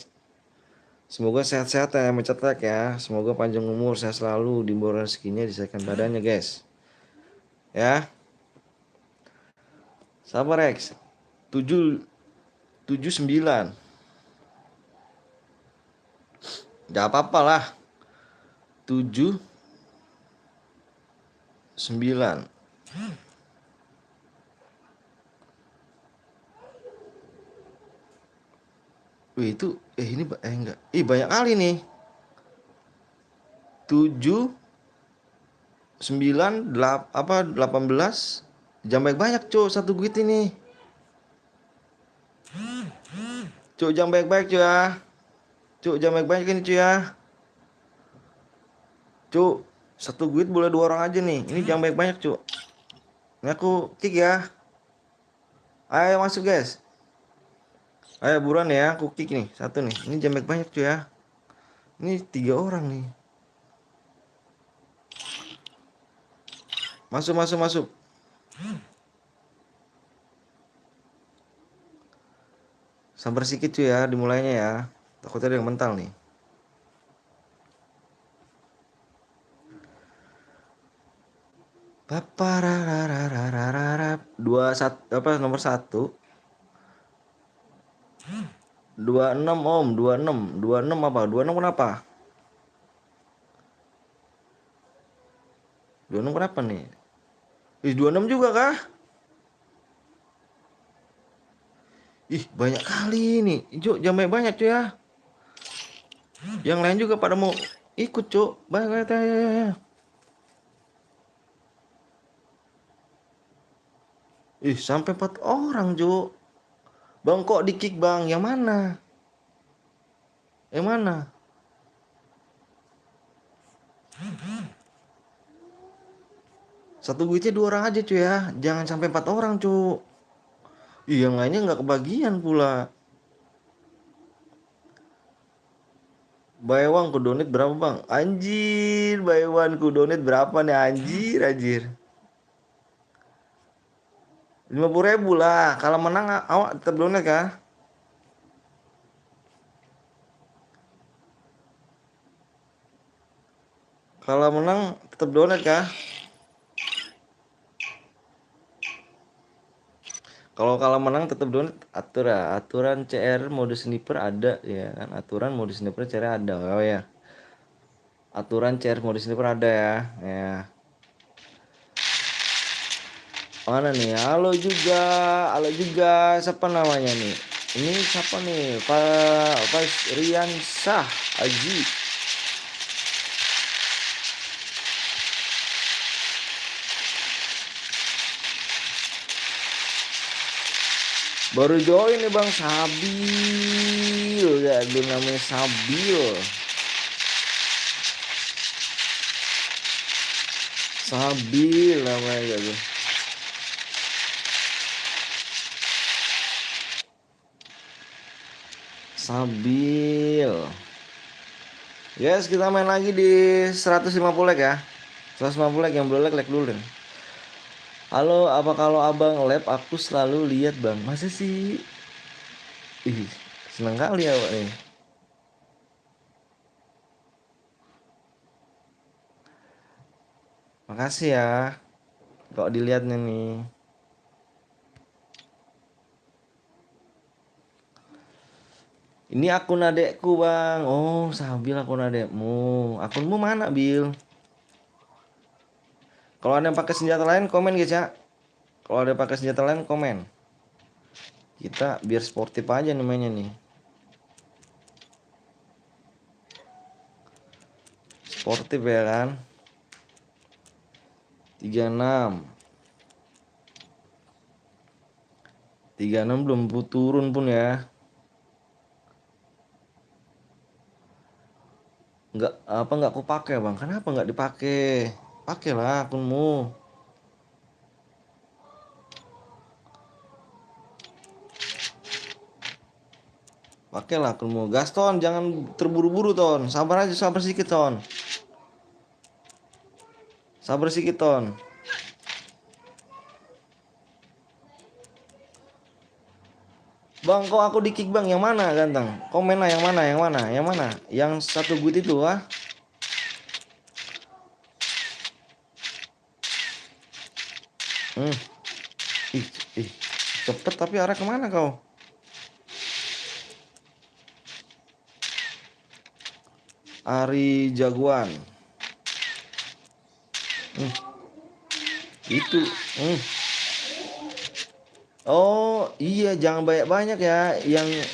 Semoga sehat-sehat ya, mencetak ya. Semoga panjang umur, sehat selalu, dimurahkan rezekinya, disayangkan badannya guys. Ya. Sabar Rex. 779. Gak apa-apa lah. 79. Wih itu ini enggak. Banyak kali nih. 7 9 18. Jam baik-banyak, Cuk, satu guit ini. Cuk, jam baik-baik, Cuk ya. Cuk, jam baik-baik ini, Cuk ya. Cuk, satu guit boleh 2 orang aja nih. Ini jam baik-banyak, Cuk. Ini aku kick ya. Ayo masuk, guys. Ayo buruan ya, aku kick nih. Satu nih. Ini jam baik-banyak, Cuk ya. Ini 3 orang nih. Masuk, masuk, masuk. Sabar sedikit cuy ya, dimulainya ya. Takutnya ada yang mental nih. Papararararararap. Nomor 1. 26 Om, 26. 26 apa? 26 kenapa? 26 kenapa nih? 26 juga kah? Banyak kali nih. Jamnya banyak cuy ya. Yang lain juga pada mau ikut cuy. Banyak ya. Sampai 4 orang cuy. Bang kok di kick bang? Yang mana? Yang mana? Satu guitnya 2 orang aja cuy ya. Jangan sampai 4 orang cuy. Yang lainnya nggak kebagian pula. Baywan ku donate berapa bang? Anjir, Baywan ku donate berapa nih anjir, anjir. 50.000 lah. Kalau menang awak tetap donate kah? Kalau menang tetap donate kah? Kalau menang tetap donate. Aturan CR mode sniper ada ya kan? Aturan mode sniper CR ada. Oh ya. Aturan CR mode sniper ada ya. Ya. Mana nih? Halo juga. Siapa namanya nih? Ini siapa nih? Pak Rian Sah Aji. Baru join nih bang, Sabil ya, dulu namanya Sabil. Sabil namanya gitu. Sabil. Guys, kita main lagi di 150 like ya. 150 like, yang belum like dulu deh. Halo, apa kalau abang lab aku selalu lihat bang. Masa sih? Seneng kali ya pak nih. Makasih ya. Kok dilihatnya nih. Ini akun adekku bang. Oh, Sabil akun adekmu. Akunmu mana Bil? Kalau ada yang pakai senjata lain komen guys ya. Kalau ada yang pakai senjata lain komen. Kita biar sportif aja namanya nih. Sportif ya kan. 36. 36 belum turun pun ya. Nggak aku pakai bang. Kenapa nggak dipakai? Pakailah akunmu. Pakailah akunmu. Gaston, jangan terburu-buru Ton. Sabar aja, sabar sedikit Ton. Sabar sedikit Ton. Bang, kok aku di kick bang? Yang mana ganteng? Komen lah yang mana? Yang mana? Yang mana? Yang satu guit itu ah? Ih, ih, cepet tapi arah kemana kau? Ari jagoan. Itu. Oh iya, jangan banyak-banyak ya. Yang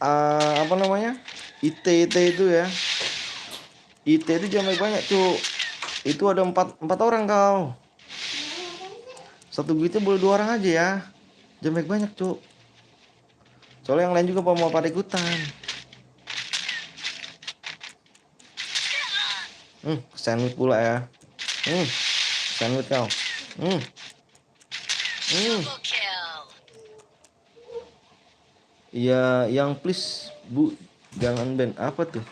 apa namanya? IT itu ya. IT itu jangan banyak cu. Itu ada empat orang kau. Satu guitnya boleh 2 orang aja ya. Jangan banyak cu. Soalnya yang lain juga mau pada ikutan. Sandwich pula ya. Sandwich kau. Iya, yang please Bu, jangan ban. Apa tuh?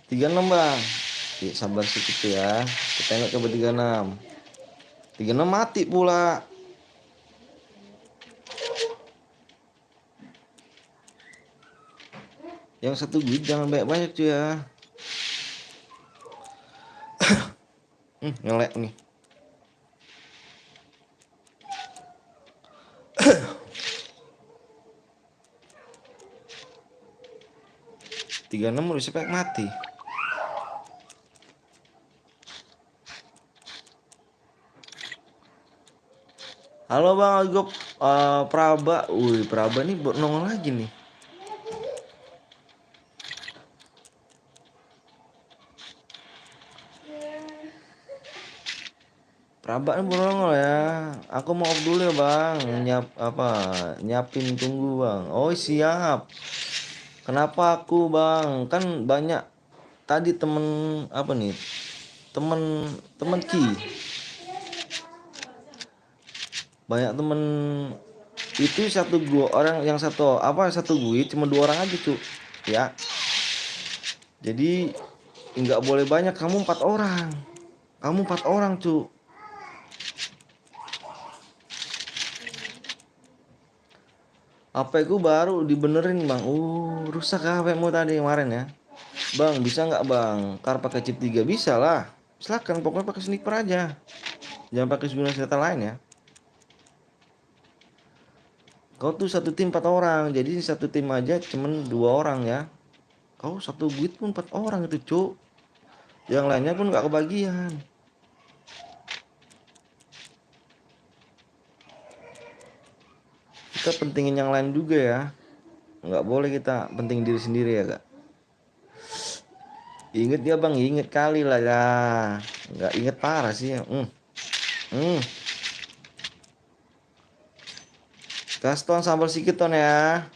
36 bang. Sabar sedikit ya. Kita tengok coba 36. 36 mati pula. Yang satu guit jangan banyak-banyak cuy ya. Ngelek nih. Tiga enam udah sampai mati. Halo bang Agop, Praba. Wih, Praba nih buat nongol lagi nih. Praba nih buat nongol ya. Aku mau off dulu ya bang. Nyiapin tunggu bang. Oh siap. Kenapa aku bang? Kan banyak tadi temen apa nih? Temen Ki. Banyak temen itu satu gua orang yang satu gue cuma 2 orang aja tuh ya. Jadi nggak boleh banyak, kamu 4 orang. Kamu 4 orang cu. HP ku baru dibenerin bang. Rusak HP-mu tadi kemarin ya. Bang bisa nggak bang? Kar pakai chip 3 bisa lah. Silakan, pokoknya pakai sniper aja. Jangan pakai senjata lain ya. Kau tuh satu tim 4 orang, jadi satu tim aja cuman 2 orang ya. Kau satu guit pun 4 orang itu cuk. Yang lainnya pun nggak kebagian. Kita pentingin yang lain juga ya. Nggak boleh kita penting diri sendiri ya kak. Ingat ya bang, inget kali lah ya. Nggak inget parah sih ya. Gas ton, sabar sedikit ton ya.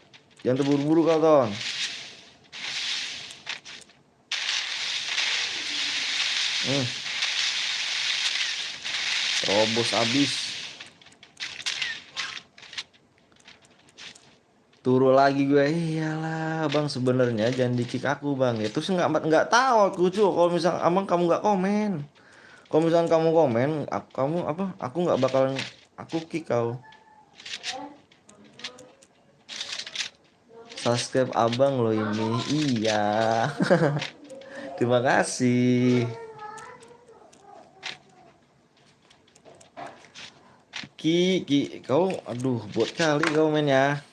Jangan terburu-buru kau ton. Terobos abis. Turun lagi gue. Iyalah bang, sebenarnya jangan di kick aku bang. Ya terus nggak tahu aku cuy. Kalau misal abang kamu nggak komen. Kalau misalkan kamu komen, aku nggak bakalan aku kick kau. Subscribe abang loh ini. Iya. Terima kasih. Ki, kau aduh buat kali kau main ya.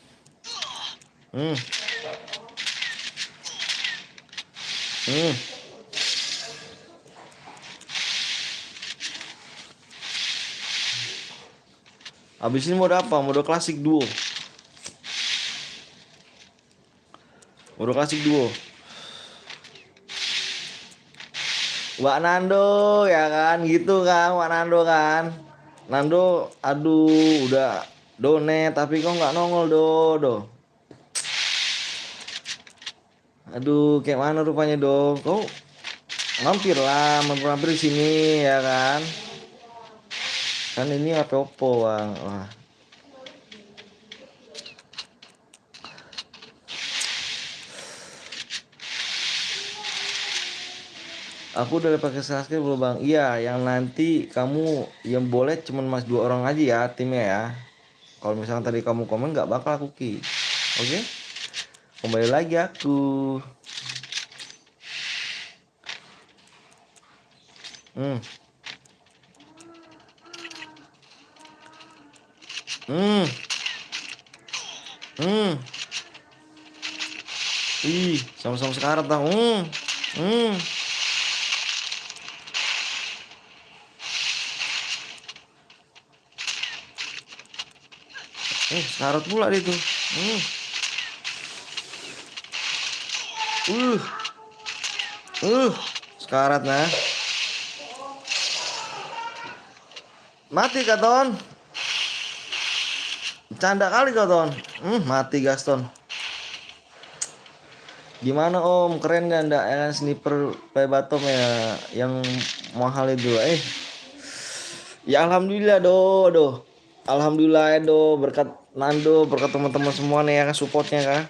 Habis ini mode apa? Mode klasik duo. Mode klasik duo. Wak Nando ya kan gitu kan, Wak Nando kan. Nando aduh udah donate tapi kok nggak nongol do. Aduh kayak mana rupanya do. Kau mampir di sini ya kan. Kan ini HP Oppo bang. Wah. Aku udah pakai subscribe belum bang? Iya, yang nanti kamu yang boleh cuman mas 2 orang aja ya timnya ya. Kalau misalnya tadi kamu komen nggak bakal aku kick. Oke? Kembali lagi aku. Hmm. Hmm. Hmm. Ih, sama-sama sekarat dah. Hmm. Hmm. Sekarat pula dia tuh. Hmm. Uh. Sekarat nah. Mati kah Ton? Canda kali kau Ton. Mati Gaston. Gimana Om? Keren gak ndak ya sniper play bottom ya yang mahal itu? Ya alhamdulillah do. Alhamdulillah ya do, berkat Nando, berkat teman-teman semua nih ya kan supportnya kan.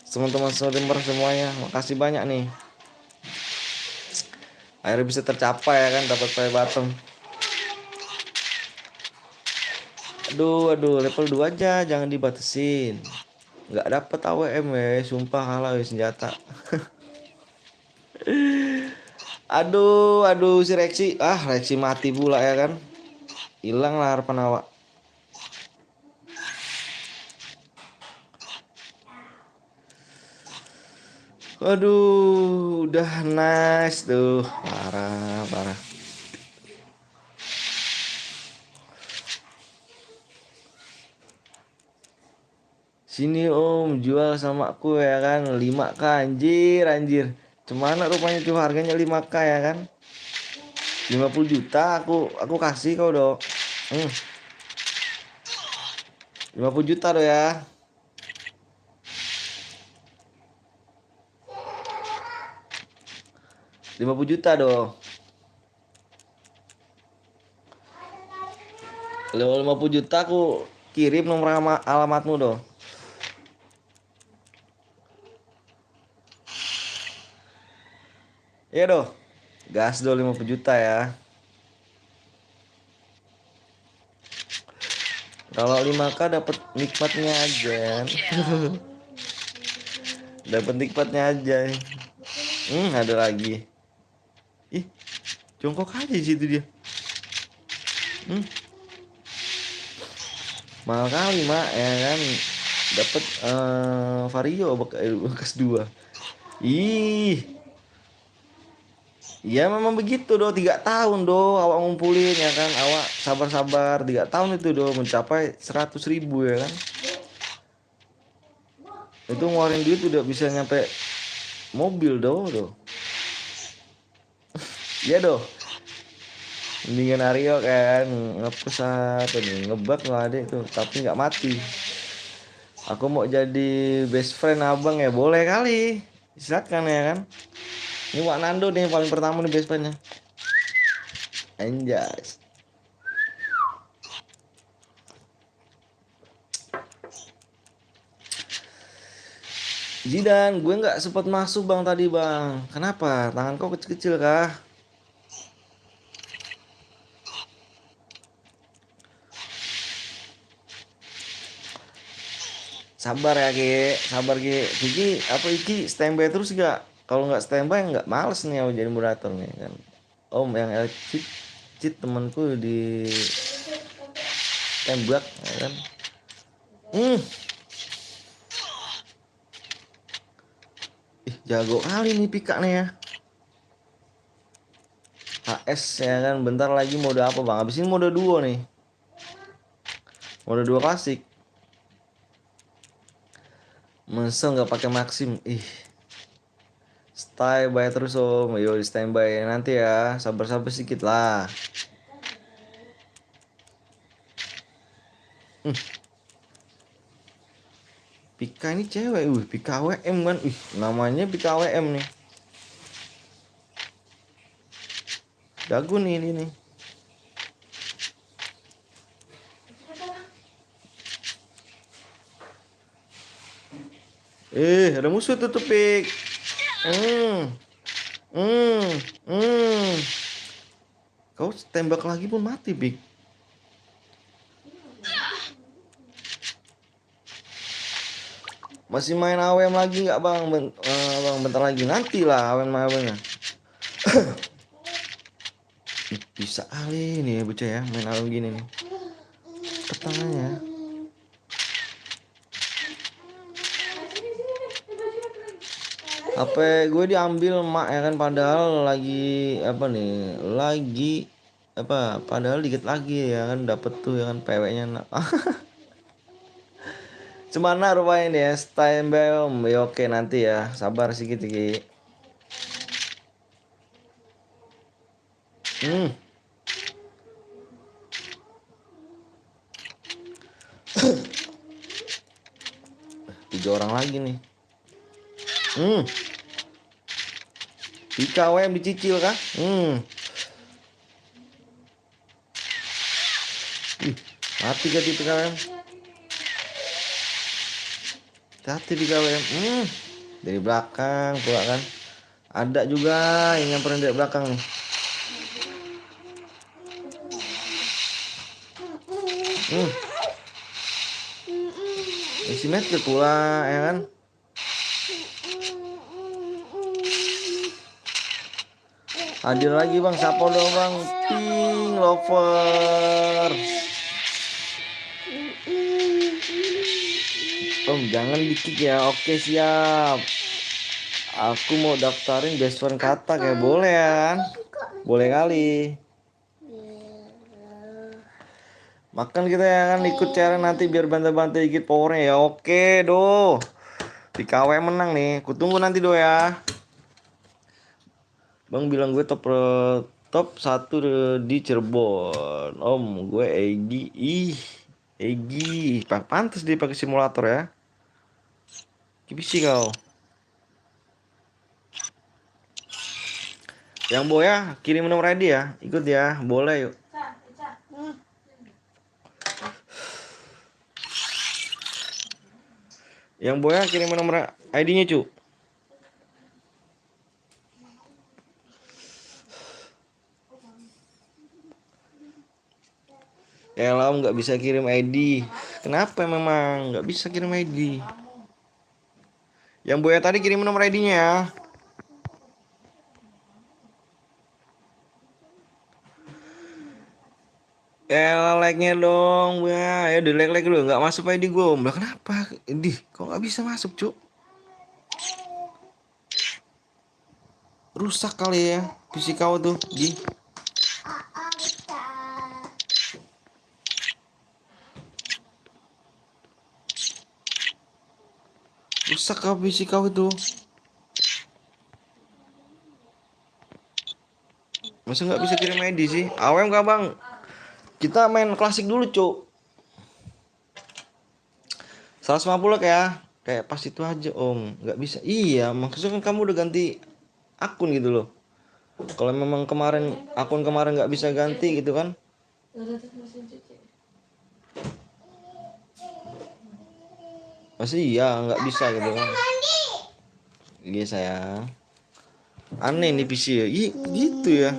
Teman-teman streamer semuanya, makasih banyak nih. Akhirnya bisa tercapai ya kan dapat play bottom. Aduh, level 2 aja, jangan dibatasin. Nggak dapet AWM ya, sumpah kalah ya senjata. Aduh si Rexi. Rexi mati pula ya kan. Hilang lah harapan awak. Waduh, udah nice tuh. Parah. Sini Om, jual sama aku ya kan. 5K anjir. Cemana rupanya tuh harganya 5K ya kan. 50 juta aku kasih kau dong. 50 juta doh ya. 50 juta doh. Kalau 50 juta aku kirim nomor alamatmu doh. Iya doh. Gas doh 50 juta ya. Kalau 5K dapat nikmatnya aja. Dapat nikmatnya aja. Ada lagi. Ih, jongkok aja di situ dia. Mahal kali mak ya kan. Dapat Vario bekas 2. Ih. Ya memang begitu do, 3 tahun do awak ngumpulin ya kan, awak sabar-sabar 3 tahun itu do mencapai 100.000 ya kan. Itu ngeluarin duit udah bisa nyampe mobil do. Iya do. Mendingan Aryo kan ngepus apa nih, ngebak nggak ada itu tapi nggak mati. Aku mau jadi best friend abang ya boleh kali, silakan ya kan. Ini Wak Nando nih paling pertama nih best friendnya. Anjas. Zidan, gue nggak sempat masuk bang tadi bang. Kenapa? Tangan kau kecil-kecil kah? Sabar ya Ki, sabar Ki. Kiki apa Iki standby terus gak? Kalau nggak standby nggak males nih aku jadi moderator nih kan. Om yang cheat temanku di tembak ya kan. Jago kali nih Pika nih ya. HS ya kan, bentar lagi mode apa bang? Abis ini mode 2 nih. Mode 2 klasik. Masa nggak pakai Maxim? Standby terus Om. Yo di standby nanti ya. Sabar-sabar sedikit lah. Pika ini cewek, Pika WM kan, namanya Pika WM nih. Dagu nih ini nih. Ada musuh tuh Pik. Hmm. Hmm. Hmm. Kau tembak lagi pun mati, Pik. Masih main AWM lagi nggak bang? Bang bentar lagi nanti lah AWM-nya. Bisa kali nih ya bocah ya main AWM gini nih. Tangannya. HP gue diambil emak ya kan padahal lagi apa nih? Lagi apa? Padahal dikit lagi ya kan dapet tuh ya kan PW-nya. Cemana rupanya nih ya standby om. Ya oke nanti ya sabar sedikit Ki. Hmm. 3 orang lagi nih. IKWM dicicil kah? Mati gak di PKWM? Hati di KWM. Dari belakang pula kan. Ada juga yang nyamperin dari belakang nih. Isi meter pula ya kan. Hadir lagi bang, siapa dong bang? Ping lover. Om jangan di-kick ya. Oke siap. Aku mau daftarin best friend kata kayak boleh ya kan? Boleh kali. Makan kita ya kan ikut cara nanti biar bantu-bantu dikit powernya ya. Oke doh. Di KW menang nih. Kutunggu nanti do ya. Bang bilang gue top 1 di Cirebon. Om, gue Egi. Egi. Pantes dia pakai simulator ya. Kipisi kau. Yang Boya kirim nomor ID ya. Ikut ya. Boleh yuk. Yang Boya kirim nomor ID-nya, cu. Ya lah nggak bisa kirim ID. Kenapa memang nggak bisa kirim ID? Yang Boya tadi kirim nomor ID-nya ya. Like-nya dong, ya di like dulu nggak masuk ID gue. Lah kenapa? Kok nggak bisa masuk, cuk? Rusak kali ya PC kau tuh, Gi. Rusak kau PC kau itu. Masa nggak bisa kirim ID sih? AWM nggak bang? Kita main klasik dulu, cuk. 150 kayak pas itu aja om. Nggak bisa. Iya, maksudnya kan kamu udah ganti akun gitu loh. Kalau memang akun kemarin nggak bisa ganti gitu kan? Masih iya nggak bisa gitu kan? Iya sayang. Aneh nih PC ya. Gitu ya.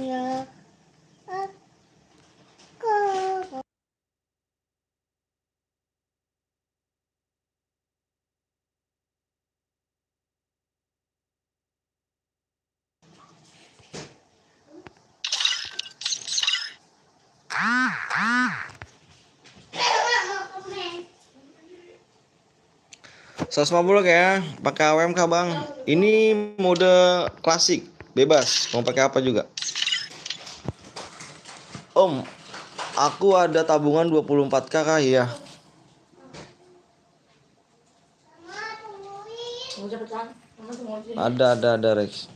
Seratus 150 kayak pakai AWM kah bang? Ini mode klasik, bebas. Mau pakai apa juga? Om, aku ada tabungan 24K kah ya? Ada Rex.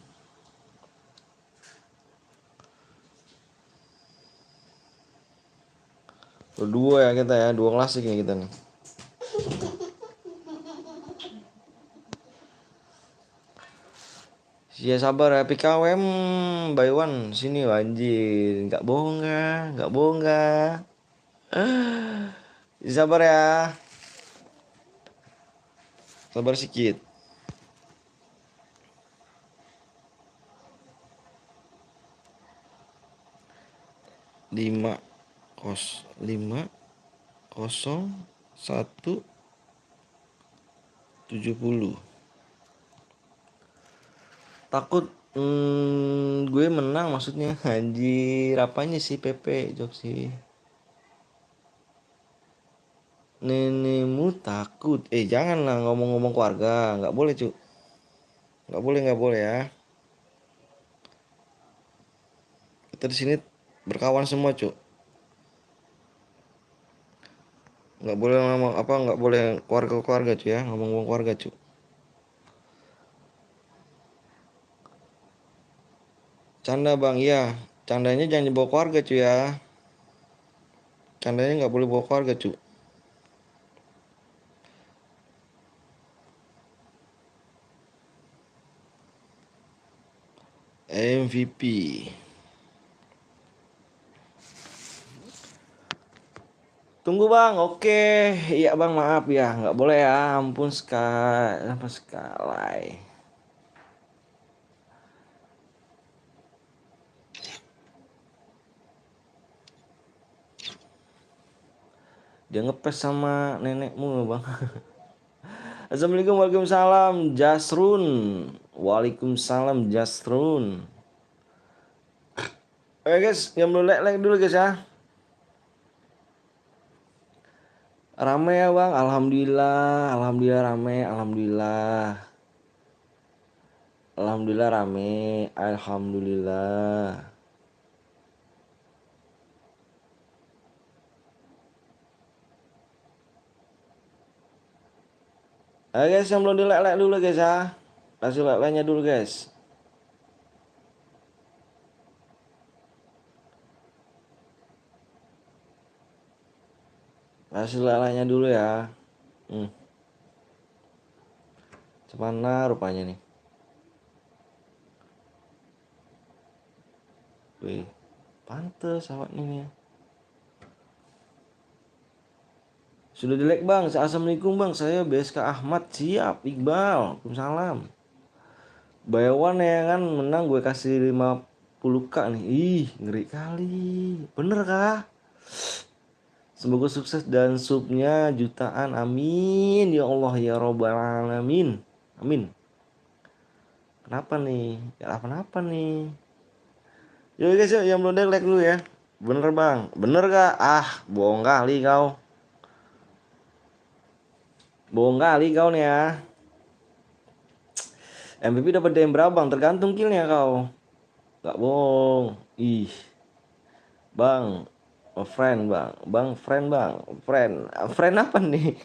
Berdua ya kita ya, 2 klasik nih kita nih. Ya sabar ya PKWM by one sini anjir, nggak bohong ya, nggak bohong ya. Sabar ya, sabar sedikit. 50170. Takut gue menang maksudnya. Anjir, apanya sih Pepe jok sih. Nenekmu takut. Janganlah ngomong-ngomong keluarga, nggak boleh cu. Nggak boleh ya. Kita di sini berkawan semua cu. Nggak boleh ngomong apa, nggak boleh keluarga cu ya, ngomong-ngomong keluarga cu. Canda bang, iya. Candanya jangan dibawa keluarga cu ya. Candanya nggak boleh bawa keluarga cu. MVP. Tunggu bang, oke. Iya bang, maaf ya, nggak boleh ya. Ampun sekali. Dia ngepes sama nenekmu bang. Assalamualaikum, waalaikumsalam Jasrun. Waalaikumsalam Jasrun. Oke guys, yang belum like dulu guys ya. Rame ya bang, alhamdulillah rame, alhamdulillah rame, alhamdulillah. Oke guys, yang belum di like dulu guys ya. Kasih like-nya dulu guys. Kasih like-nya dulu ya. Mana rupanya nih. Wih, pantes awaknya nih. Sudah di like bang. Assalamualaikum bang, saya BSK Ahmad. Siap Iqbal. Waalaikumsalam. Bayawan ya kan, menang gue kasih 50k nih. Ih, ngeri kali. Bener kah? Semoga sukses dan subnya jutaan. Amin ya Allah ya Rabbal alamin. Amin. Kenapa nih? Ya apa nih? Yuk guys, yuk yang belum like dulu ya. Bener bang, bener gak? Bohong kali kau. Bohong kali kau nih ya. MVP dapat DM berapa bang? Tergantung killnya kau. Gak bohong. Ih, bang, friend bang, friend apa nih?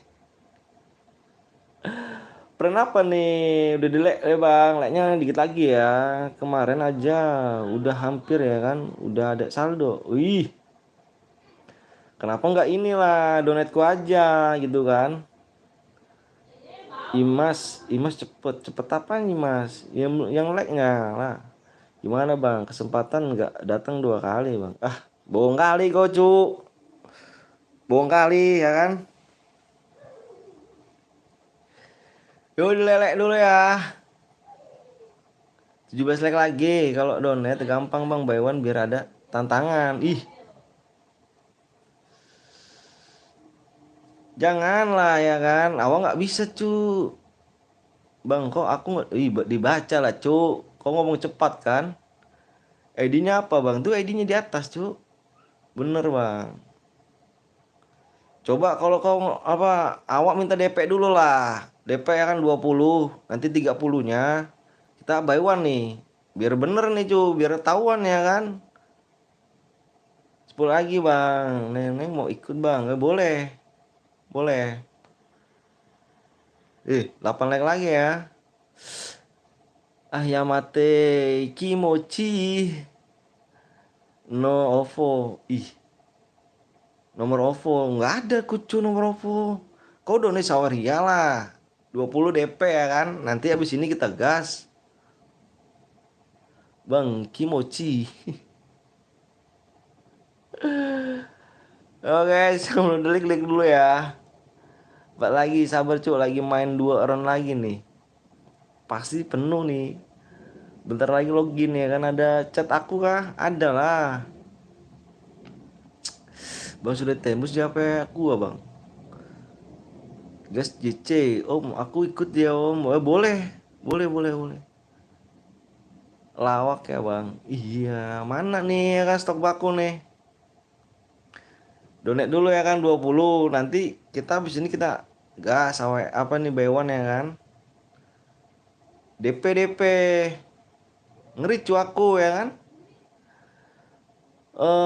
Friend apa nih? Udah di like ya bang, like-nya dikit lagi ya. Kemarin aja udah hampir ya kan, udah ada saldo. Wih, kenapa nggak inilah donatku aja gitu kan? Imas cepet apa nih mas? Yang like-nya lah. Gimana bang? Kesempatan nggak datang 2 kali bang? Bohong kali kau cu. Bohong kali ya kan? Yuk dilelek dulu ya. 17 like lagi. Kalau donate gampang bang, buy one biar ada tantangan. Ih, janganlah ya kan. Awak nggak bisa cu. Bang kok aku nggak dibaca lah cu. Kok ngomong cepat kan? ID-nya apa bang? Tuh ID-nya di atas cu. Bener bang. Coba kalau kau awak minta DP dulu lah. DP ya kan 20, nanti 30-nya kita buy one nih. Biar bener nih cu, biar tahuan ya kan. 10 lagi bang. Nenek mau ikut bang? Boleh. Boleh. 8 like lagi ya. Yamate Kimochi no OVO. Nomor OVO nggak ada kucu nomor OVO. Kau donate Sawaria lah. 20 DP ya kan. Nanti habis ini kita gas. Bang Kimochi. Oke, sebelum klik dulu ya. Pak lagi sabar cu, lagi main 2 round lagi nih. Pasti penuh nih. Bentar lagi login ya kan, ada chat aku kah? Ada lah. Bang sudah tembus di HP aku bang. Gas JC, om aku ikut ya om. Boleh, boleh. Lawak ya bang. Iya, mana nih ya kan stok baku nih. Donate dulu ya kan 20. Nanti kita habis ini kita gas apa nih buy one ya kan. DP. Ngeri cu aku ya kan.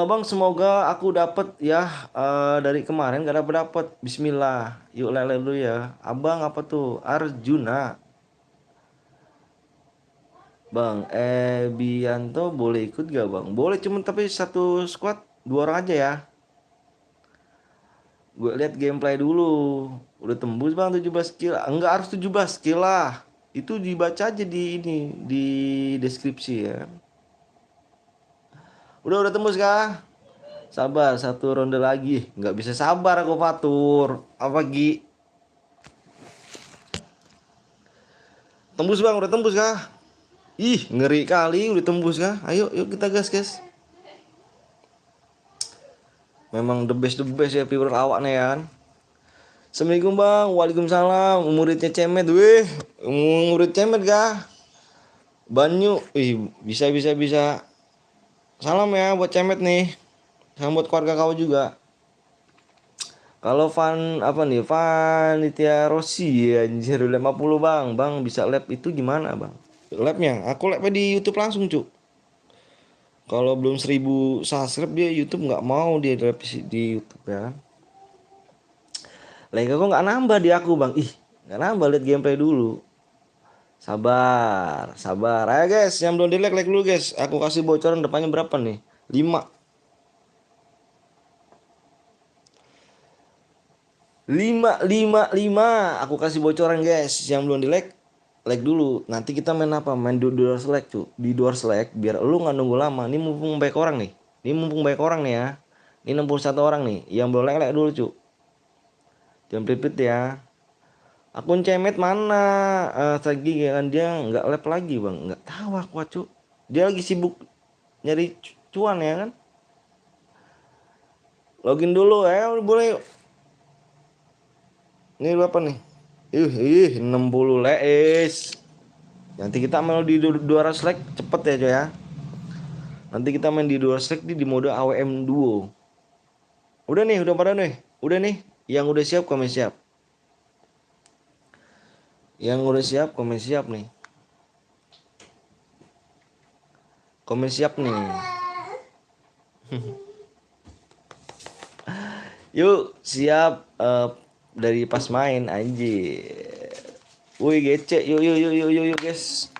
Bang semoga aku dapat ya, dari kemarin gak dapet. Bismillah. Yuk lele dulu ya. Abang apa tuh? Arjuna. Bang Bianto boleh ikut gak bang? Boleh, cuman tapi satu squad 2 orang aja ya. Gue lihat gameplay dulu. Udah tembus bang 17 kill. Enggak harus 17 kill lah. Itu dibaca aja di ini, di deskripsi ya. Udah tembus kah? Sabar, satu ronde lagi. Nggak bisa sabar aku Fatur. Apa Gi? Tembus bang, udah tembus kah? Ih, ngeri kali udah tembus kah? Ayo, yuk kita gas guys. Memang the best ya viewer awak nih ya kan. Assalamualaikum bang, waalaikumsalam. Muridnya cemet, weh. Murid cemet kah? Banyu, bisa. Salam ya buat cemet nih. Salam buat keluarga kau juga. Kalau apa nih? Vanitia Rossi ya, anjir 50 bang. Bang bisa lab itu gimana bang? Labnya, aku labnya di YouTube langsung cuk. Kalau belum 1000 subscribe dia YouTube nggak mau dia lab di YouTube ya kan. Like aku nggak nambah di aku bang. Ih, nggak nambah, lihat gameplay dulu. Sabar. Ayo guys, yang belum di like dulu guys. Aku kasih bocoran depannya berapa nih? 5. 5. Aku kasih bocoran guys. Yang belum di like dulu. Nanti kita main apa? Main di luar select tuh. Di luar select biar lu nggak nunggu lama. Ini mumpung banyak orang nih. Ya. Ini 61 orang nih. Yang belum like dulu cu. Jangan pipit ya. Akun cemet mana? Lagi kan dia nggak lab lagi bang. Nggak tahu aku cu. Dia lagi sibuk nyari cuan ya kan. Login dulu ya, boleh. Ini berapa nih? 60 lees. Nanti kita main di 200 like cepet ya coy ya. Nanti kita main di 200 like di mode AWM duo. Udah nih, udah pada nih. Udah nih, yang udah siap komen siap. Yang udah siap komen siap nih. Komen siap nih. Yuk, siap dari pas main anjir. Wih, gece. Yuk guys.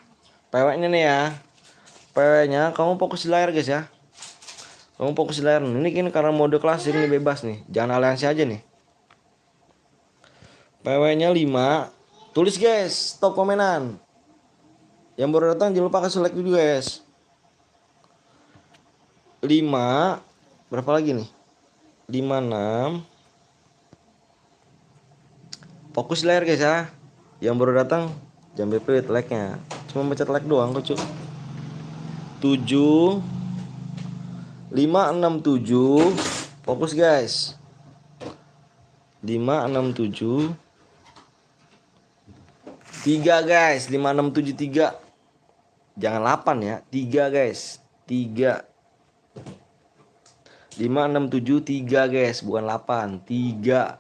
PW-nya nih ya. PW-nya kamu fokus di layar guys ya. Kamu fokus di layar. Ini kan karena mode klasik ini bebas nih. Jangan aliansi aja nih. PW-nya 5. Tulis guys, stop komenan. Yang baru datang jangan lupa kasih like dulu guys. 5. Berapa lagi nih? 56. Fokus layar guys ya. Yang baru datang jangan bepelit like-nya. Cuma mencet like doang kok cuy. 7 5 6 7. Fokus guys. 5 6 7. 3 guys. 5 6 7 3. Jangan 8 ya. 3 guys. 3 5 6 7 3 guys, bukan 8. 3.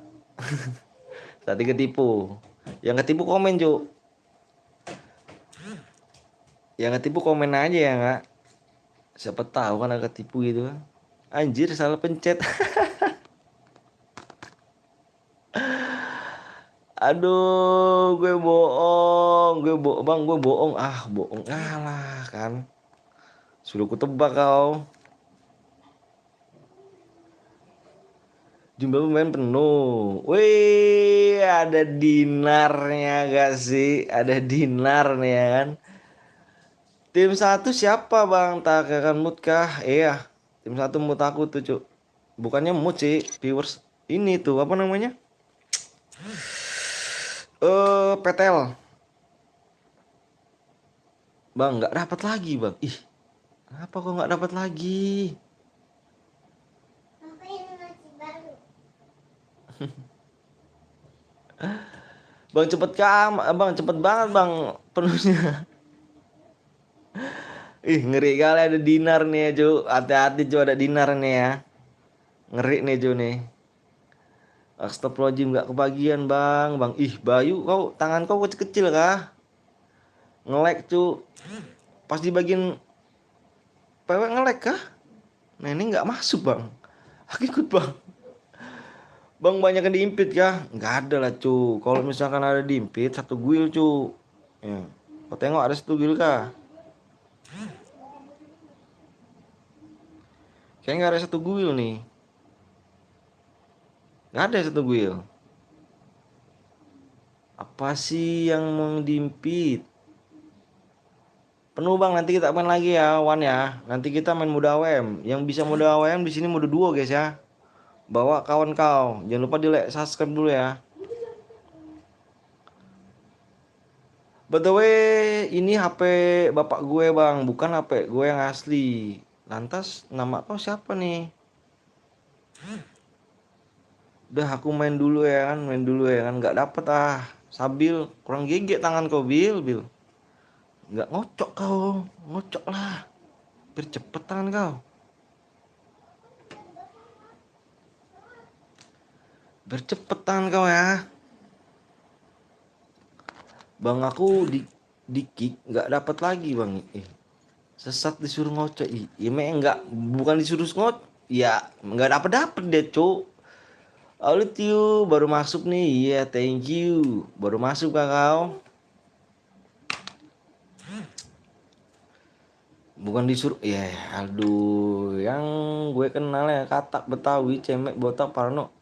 Tadi ketipu. Yang ketipu komen, Cuk. Yang ketipu komen aja ya, enggak. Siapa tahu kan ada ketipu gitu kan. Anjir, salah pencet. Aduh, gue bohong. Bang, gue bohong. Bohong. Alah kan. Sudah kutebak kau. Jumlah pemain penuh. Wih, ada dinarnya gak sih? Ada dinar nih ya kan. Tim 1 siapa bang? Tak akan mood kah? Iya. Tim 1 mood aku tuh cuk. Bukannya mood sih, viewers. Ini tuh apa namanya? Petel. Bang nggak dapat lagi bang. Ih, kenapa kok nggak dapat lagi? Bang cepet bang cepet banget bang penuhnya. Ih ngeri kali ada dinar nih ya cu. Hati-hati cu ada dinar nih ya. Ngeri nih cu nih. Astagfirullahaladzim gak kebagian bang. Bang ih Bayu kau tangan kau kecil-kecil kah? Ngelek cu. Pas di bagian pewek ngelek kah? Nah ini gak masuk bang. Aku ikut bang. Bang banyak yang diimpit kah? Nggak ada lah cu. Kalau misalkan ada diimpit satu guil cu. Ya. Kau tengok ada satu guil kah? Kayaknya nggak ada satu guil nih. Nggak ada satu guil. Apa sih yang mau diimpit? Penuh bang, nanti kita main lagi ya, Wan ya. Nanti kita main mode AWM. Yang bisa mode AWM di sini mode duo guys ya. Bawa kawan kau. Jangan lupa di like, subscribe dulu ya. By the way, ini HP bapak gue bang, bukan HP gue yang asli. Lantas nama kau siapa nih? Udah aku main dulu ya kan, nggak dapet Sabil, kurang gigit tangan kau Bil. Nggak ngocok kau, ngocok lah. Biar cepet tangan kau. Biar cepet tangan kau ya. Bang aku di kick nggak dapet lagi bang. Sesat disuruh ngocok. Ya nggak, bukan disuruh ngocok. Ya nggak dapet deh cuk. You baru masuk nih. Iya, thank you. Baru masuk kah kau? Bukan disuruh. Ya, aduh. Yang gue kenal ya katak Betawi, cemek botak parno.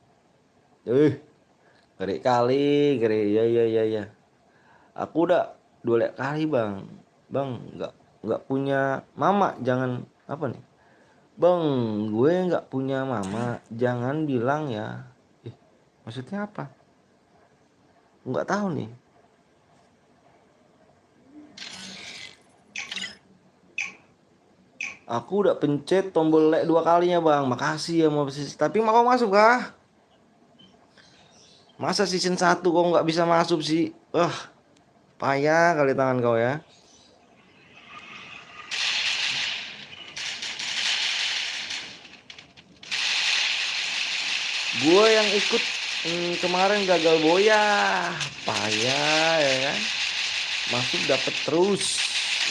Gede kali, gede. Ya. Aku udah 2 kali bang. Bang, nggak punya mama. Jangan apa nih? Bang, gue nggak punya mama. Jangan bilang ya. Maksudnya apa? Nggak tahu nih. Aku udah pencet tombol like 2 kalinya bang. Makasih ya mau tapi mau masuk kah? Masa season 1 kok nggak bisa masuk sih? Payah kali tangan kau ya. Gue yang ikut kemarin gagal boya. Payah ya kan. Masuk dapat terus.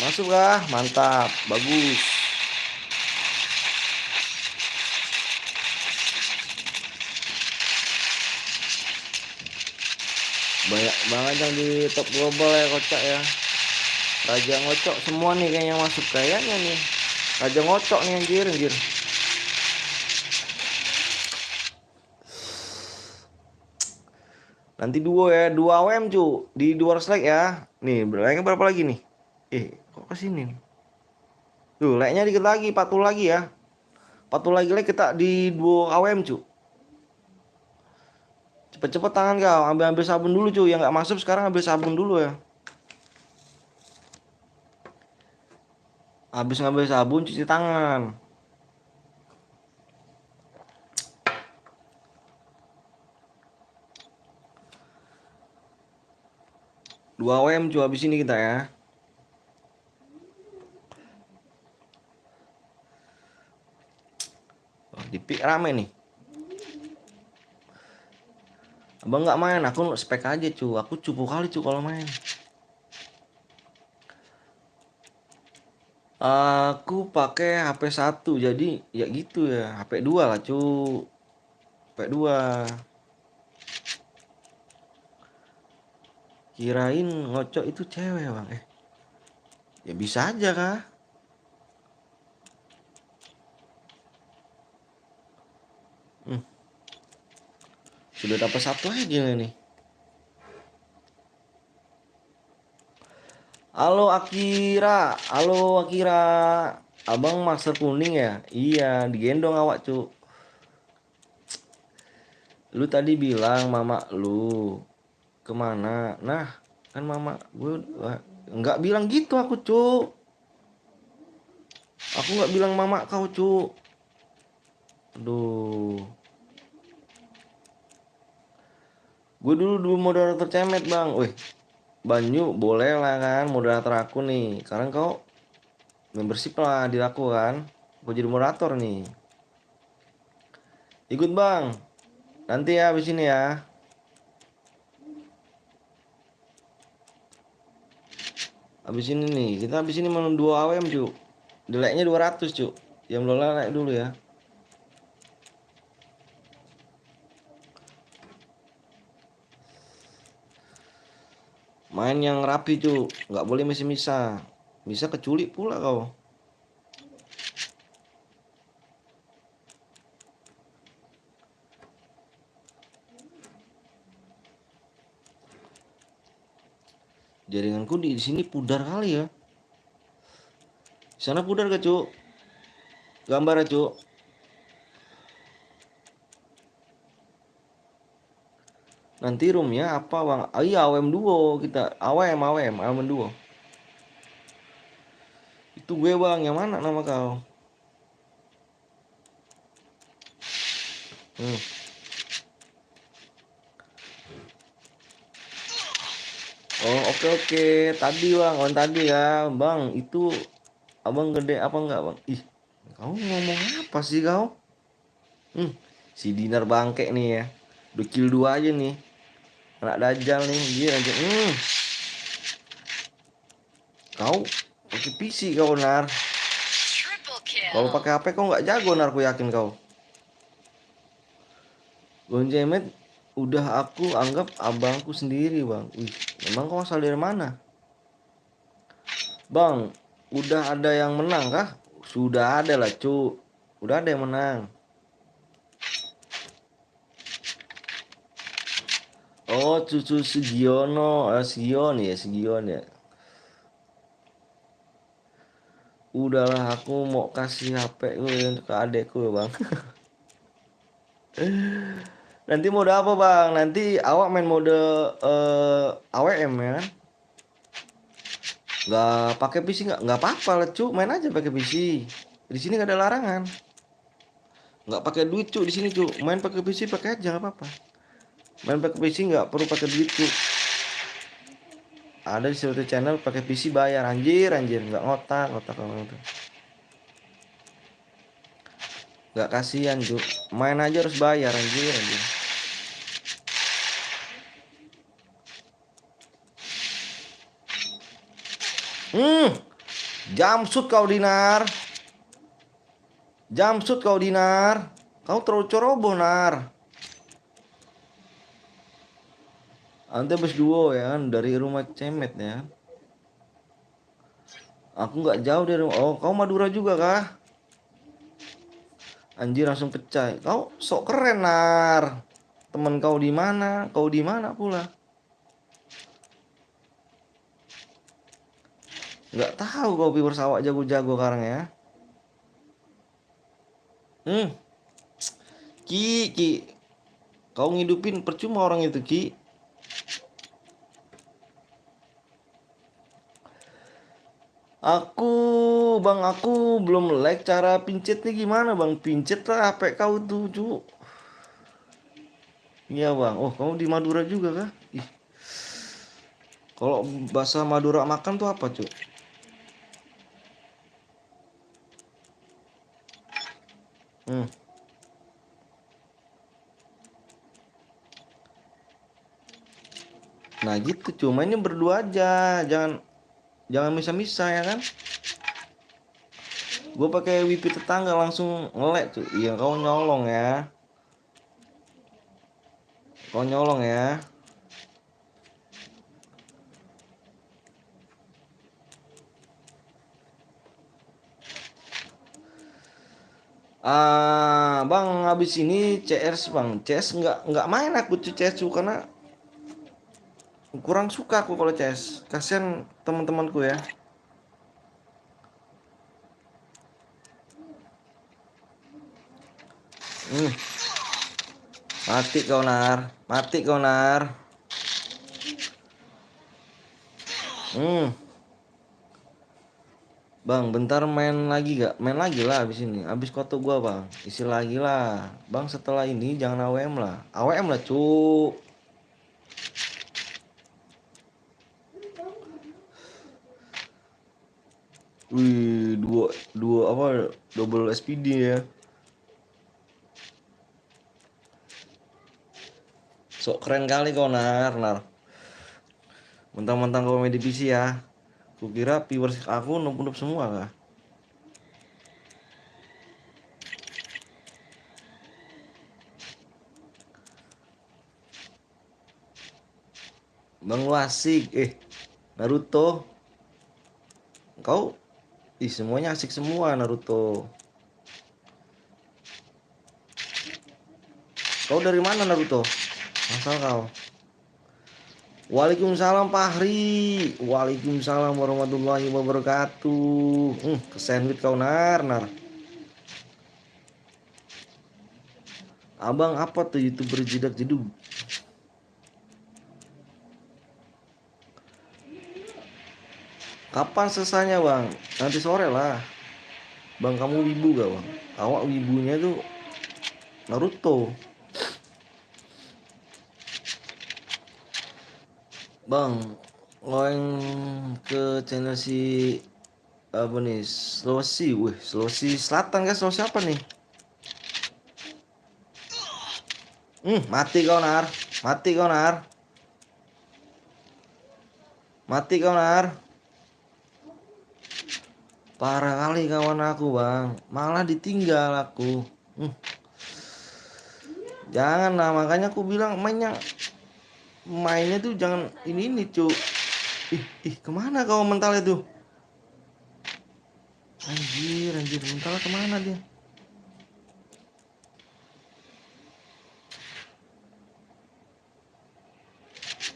Masuk kah? Mantap, bagus. Banyak banget yang di top global ya kocak ya. Raja ngocok semua nih kayaknya masuk kayaknya nih. Raja ngocok nih anjir. Nanti duo ya, 2 WM cu. Di 200 like ya. Nih, berapa lagi nih? Kok kesini nih? Tuh, like-nya dikit lagi, 40 lagi ya. 40 lagi like kita di 2 AWM cu. Cepet-cepet tangan kau, ambil sabun dulu cu. Yang nggak masuk sekarang ambil sabun dulu ya. Habis ngambil sabun cuci tangan. Dua WM cu habis ini kita ya. Di pick rame nih. Abang nggak main, aku spek aja cu. Aku cupu kali cu kalau main. Aku pakai HP 1 jadi ya gitu ya. HP 2 lah cu. HP 2. Kirain ngocok itu cewek bang. Ya bisa aja kah? Sudah dapat 1 aja nih. Halo Akira. Abang master kuning ya? Iya, digendong awak cu. Lu tadi bilang mama lu kemana? Nah, kan mama gue nggak bilang gitu aku cu. Aku nggak bilang mama kau cu. Aduh. Gue dulu moderator cemet bang. Wih, Banyu boleh lah kan moderator aku nih. Sekarang kau membership lah di aku kan. Gue jadi moderator nih. Ikut bang. Nanti ya abis ini ya. Abis ini nih. Kita abis ini menang 2 AWM cu. Deleknya 200 cu. Yang belum naik dulu ya. Main yang rapi cu. Nggak boleh misa-misa. Bisa keculik pula kau. Jaringanku di sini pudar kali ya. Di sana pudar gak cu? Gambar ya cu. Nanti roomnya apa bang? Oh iya AWM duo kita. AWM duo. Itu gue bang. Yang mana nama kau? Oh oke. Tadi bang. Tadi ya bang. Itu abang gede apa enggak bang? Ih, kau ngomong apa sih kau? Si Dinar bangke nih ya. Udah kill 2 aja nih. Anak dajal nih. Dia aja. Kau pakai PC kau nar. Kalau pakai HP kau nggak jago nar, aku yakin kau. Gonjemet udah aku anggap abangku sendiri bang. Wih, emang kau asal dari mana? Bang, udah ada yang menang kah? Sudah ada lah cu. Udah ada yang menang. Oh cucu Sugiono, Sion ya. Udahlah aku mau kasih HP gue ke adekku ya bang. Nanti mode apa bang? Nanti awak main mode AWM ya kan? Nggak pakai PC nggak apa-apa lah cu, main aja pakai PC. Di sini nggak ada larangan. Nggak pakai duit cu di sini cu, main pakai PC pakai aja nggak apa-apa. Main pakai PC nggak perlu pakai duit cu. Ada di suatu channel pakai PC bayar anjir nggak ngotak orang itu. Nggak kasihan cu, main aja harus bayar anjir. Jumpsuit kau Dinar. Jumpsuit kau Dinar. Kau terlalu ceroboh Nar. Ante bus duo ya kan dari rumah cemet ya. Aku nggak jauh dari rumah. Oh, kau Madura juga kah? Anjir langsung pecah. Kau sok keren Nar. Temen kau di mana? Kau di mana pula? Nggak tahu kau viewers awak jago-jago sekarang ya. Ki. Kau ngidupin percuma orang itu Ki. Aku belum like cara pincetnya gimana bang. Pincet lah HP kau tuh cu. Iya bang. Oh kamu di Madura juga kah? Ih. Kalau bahasa Madura makan tuh apa cu? Nah gitu cuma ini berdua aja. Jangan misa-misa ya kan. Gue pakai wifi tetangga langsung ngelek tuh. Iya kau nyolong ya. Bang habis ini CS bang. CS nggak main aku tuh CS tuh karena kurang suka aku kalau CS. Kasian teman-temanku ya. Mati kau nar. Bang, bentar main lagi gak? Main lagi lah abis ini. Abis koto gua bang. Isi lagi lah. Bang setelah ini jangan AWM lah. AWM lah cu. Wih, dua apa? Double SPD ya. Sok keren kali kau Nar. Mentang-mentang kau main di PC ya. Kukira viewers aku nup semua kah? Bang lu asik. Naruto. Kau semuanya asik semua Naruto. Kau dari mana Naruto? Asal kau. Waalaikumsalam Fahri. Waalaikumsalam warahmatullahi wabarakatuh. Kesandwich kau Nar. Abang apa tuh YouTuber jedak jedug? Kapan selesainya bang? Nanti sore lah. Bang kamu wibu gak bang? Awak wibunya tuh Naruto. Bang, loeng ke channel si apa nih? Sulawesi Selatan kan? Sulawesi apa nih? Mati kau Nar. Parah kali kawan aku bang. Malah ditinggal aku. Jangan lah, makanya aku bilang mainnya tuh jangan ini cu. Kemana kau mental itu? Anjir mental kemana dia?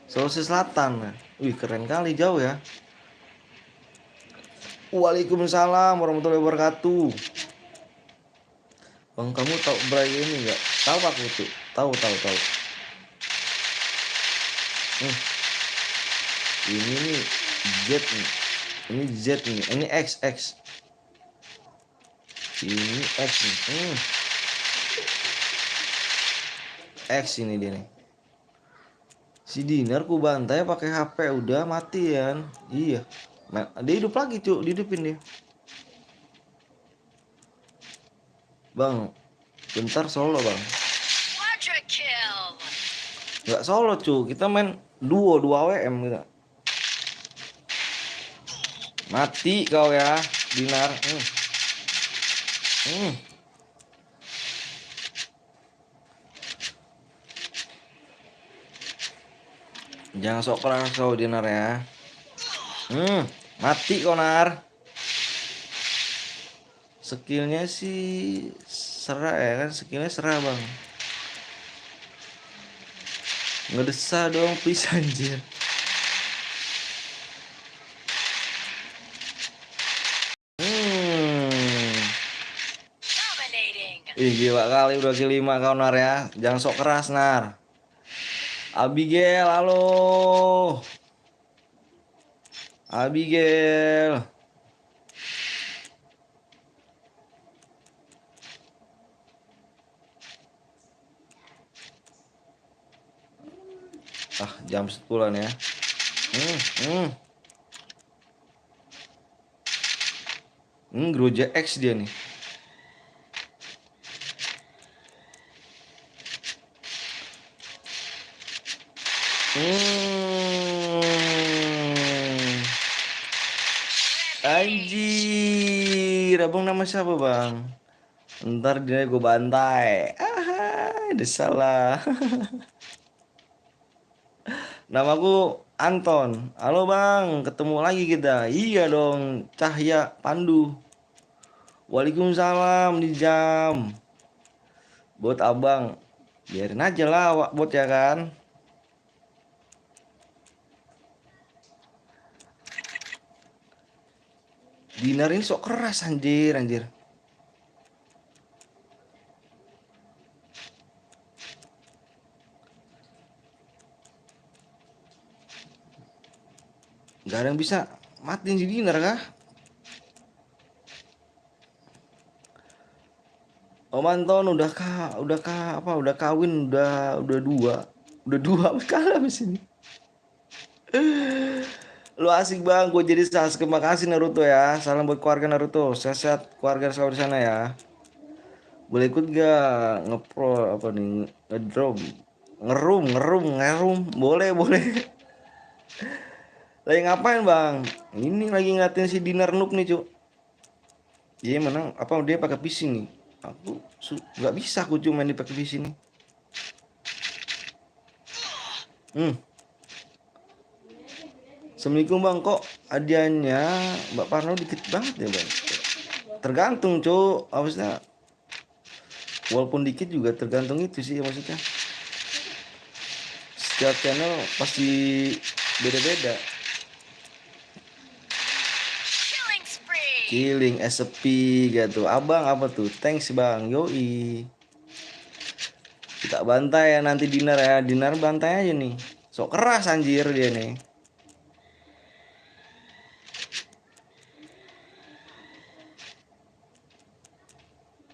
Sulawesi Selatan. Wih keren kali, jauh ya. Waalaikumsalam warahmatullahi wabarakatuh. Bang kamu tahu Bray ini nggak? Tahu aku tuh. Tahu. Ini nih Z nih. Ini Z nih. Ini X. Ini X nih. X ini dia nih. Si Dinar ku bantai pakai HP udah mati ya. Iya. Dia hidup lagi cu, dihidupin dia. Bang, bentar solo bang. Nggak solo cu, kita main duo 2 WM gitu. Mati kau ya, Dinar. Jangan sok keras kau Dinar ya. Mati kau Nar. Skillnya sih serah ya kan, skillnya serah bang. Ngedesa dong please anjir. Gila kali udah kill 5 kau Nar ya. Jangan sok keras Nar. Abigail, halo. Abigail. Jam 10-an ya. Groja X dia nih. Anjir, abang nama siapa bang? Ntar dia gue bantai. Udah salah. Namaku Anton. Halo bang, ketemu lagi kita. Iya dong, Cahya Pandu. Waalaikumsalam di jam. Buat abang, biarin aja lah bot ya kan. Dinar ini sok keras anjir. Gak ada yang bisa matiin si Dinar kah? Om Anton udah kawin udah dua kali abis ini. Lu asik bang, gue jadi Sasuke. Makasih Naruto ya. Salam buat keluarga Naruto. Sehat-sehat keluarga selalu di sana ya. Boleh ikut gak ngepro apa nih ngedrom ngerum boleh boleh. Lagi ngapain bang? Ini lagi ngeliatin si Dinar Noob nih cuk. Dia menang apa dia pakai PC nih? Aku nggak bisa aku cuma main di pakai PC nih. Hmm. Assalamualaikum bang, kok hadiahnya Mbak Parno dikit banget ya bang? Tergantung cuk, maksudnya walaupun dikit juga tergantung itu sih maksudnya. Setiap channel pasti beda-beda. Killing SCP gitu. Abang apa tuh? Thanks bang. Yoi. Kita bantai ya nanti Dinar ya. Dinar bantai aja nih. Sok keras anjir dia nih.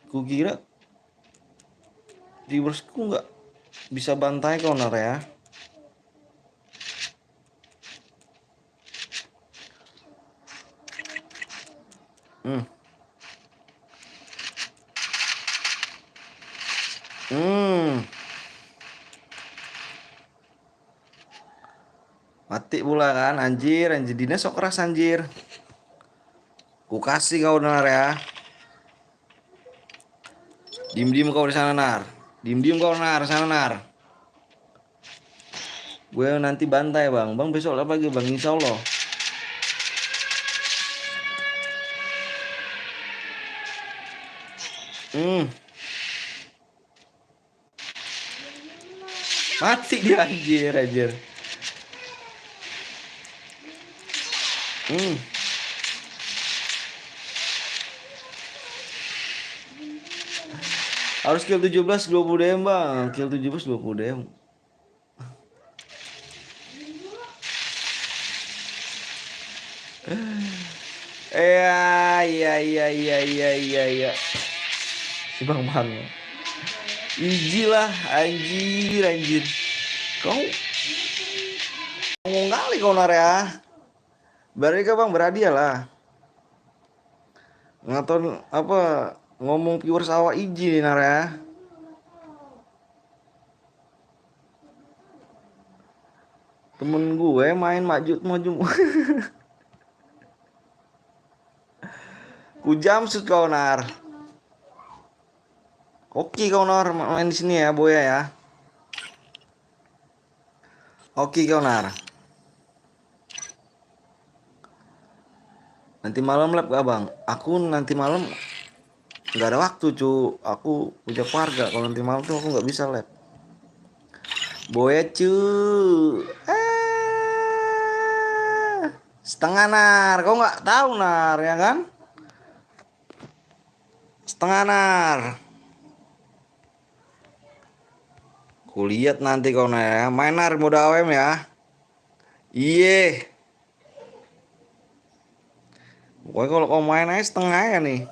Ku kira viewersku nggak bisa bantai corner ya. Hmm. Hmm. Mati pula kan anjir. Anjir Dinar sok keras anjir. Ku kasih kau Nar ya. Dim-dim kau di sana Nar. Dim-dim kau Nar, sana Nar. Gue nanti bantai bang. Bang besok apa lagi bang? Insya Allah. Hmm. Mati dia anjir anjir. Hmm. Harus kill 17 20 DM bang. Kill 17 20 DM. Iya. Si bang bang. Iji lah anjir. Kau ngomong kali kau Nar ya. Berarti kan bang berhadiah lah. Ngaton apa ngomong viewers awak Iji nih Nar ya. Temen gue main maju. Ku jamsut kau Nar. Oke kau Nar main di sini ya Boya ya. Oke kau Nar. Nanti malam lab gak bang? Aku nanti malam nggak ada waktu cu. Aku punya keluarga. Kalau nanti malam tuh aku nggak bisa lab. Boya cu. Setengah Nar. Kau nggak tahu Nar ya kan? Setengah Nar. Kulihat nanti kau Nar ya. Main Nar mode AWM ya. Iye. Pokoknya kalau kau main aja setengah ya nih.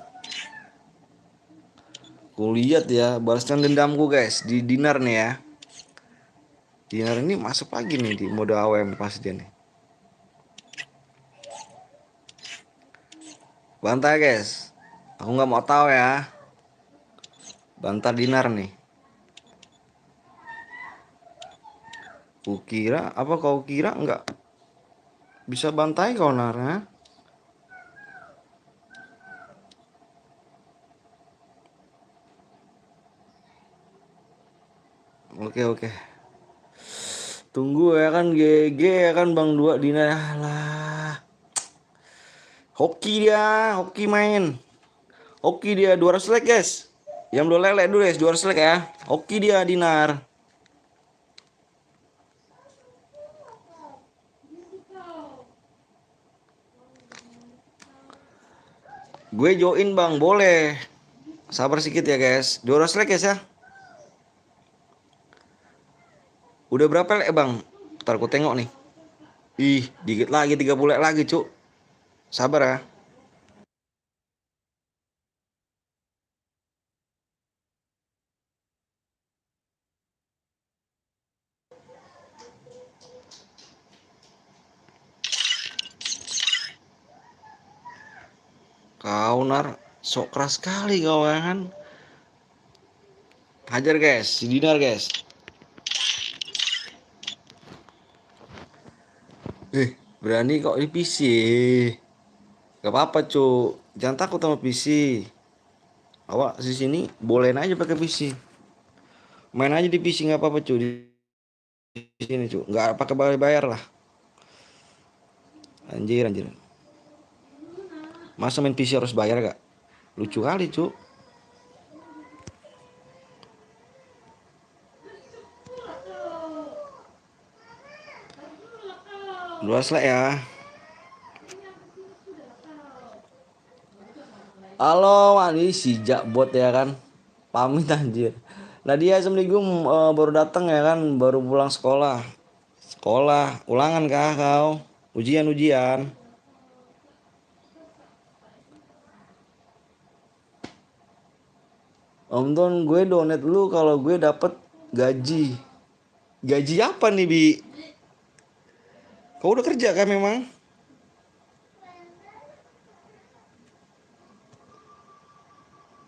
Kulihat ya balaskan dendamku guys di Dinar nih ya. Dinar ini masuk lagi nih di mode AWM pasti dia nih. Bantai guys. Aku nggak mau tahu ya. Bantar Dinar nih. Kukira apa kau kira nggak bisa bantai kau Nar ya? Oke. Tunggu ya kan GG ya kan Bang Dua Dinar lah. Hoki main. Hoki dia 200 like guys. Yang belum lele dulu guys 200 like ya. Hoki dia Dinar. Gue join bang boleh. Sabar sedikit ya guys. 200 like guys ya. Udah berapa like bang? Ntar aku tengok nih. Ih dikit lagi 30 like lagi cuk. Sabar ya. Kau Nar, sok keras sekali kau ya kan. Hajar guys, si Dinar guys. Berani kok di PC. Gak apa-apa cu, jangan takut sama PC. Awak di sini bolehin aja pakai PC. Main aja di PC nggak apa-apa cu di sini cu, nggak pakai bayar lah. Anjir anjir. Masa main PC harus bayar gak? Lucu kali cu. Luas lah ya. Halo, ini si Jakbot ya kan. Pamit anjir. Nadia assalamualaikum, baru datang ya kan, baru pulang sekolah. Sekolah, ulangan kah kau? Ujian. Om Ton, gue donate lu kalau gue dapet gaji. Gaji apa nih, Bi? Kau udah kerja kan memang?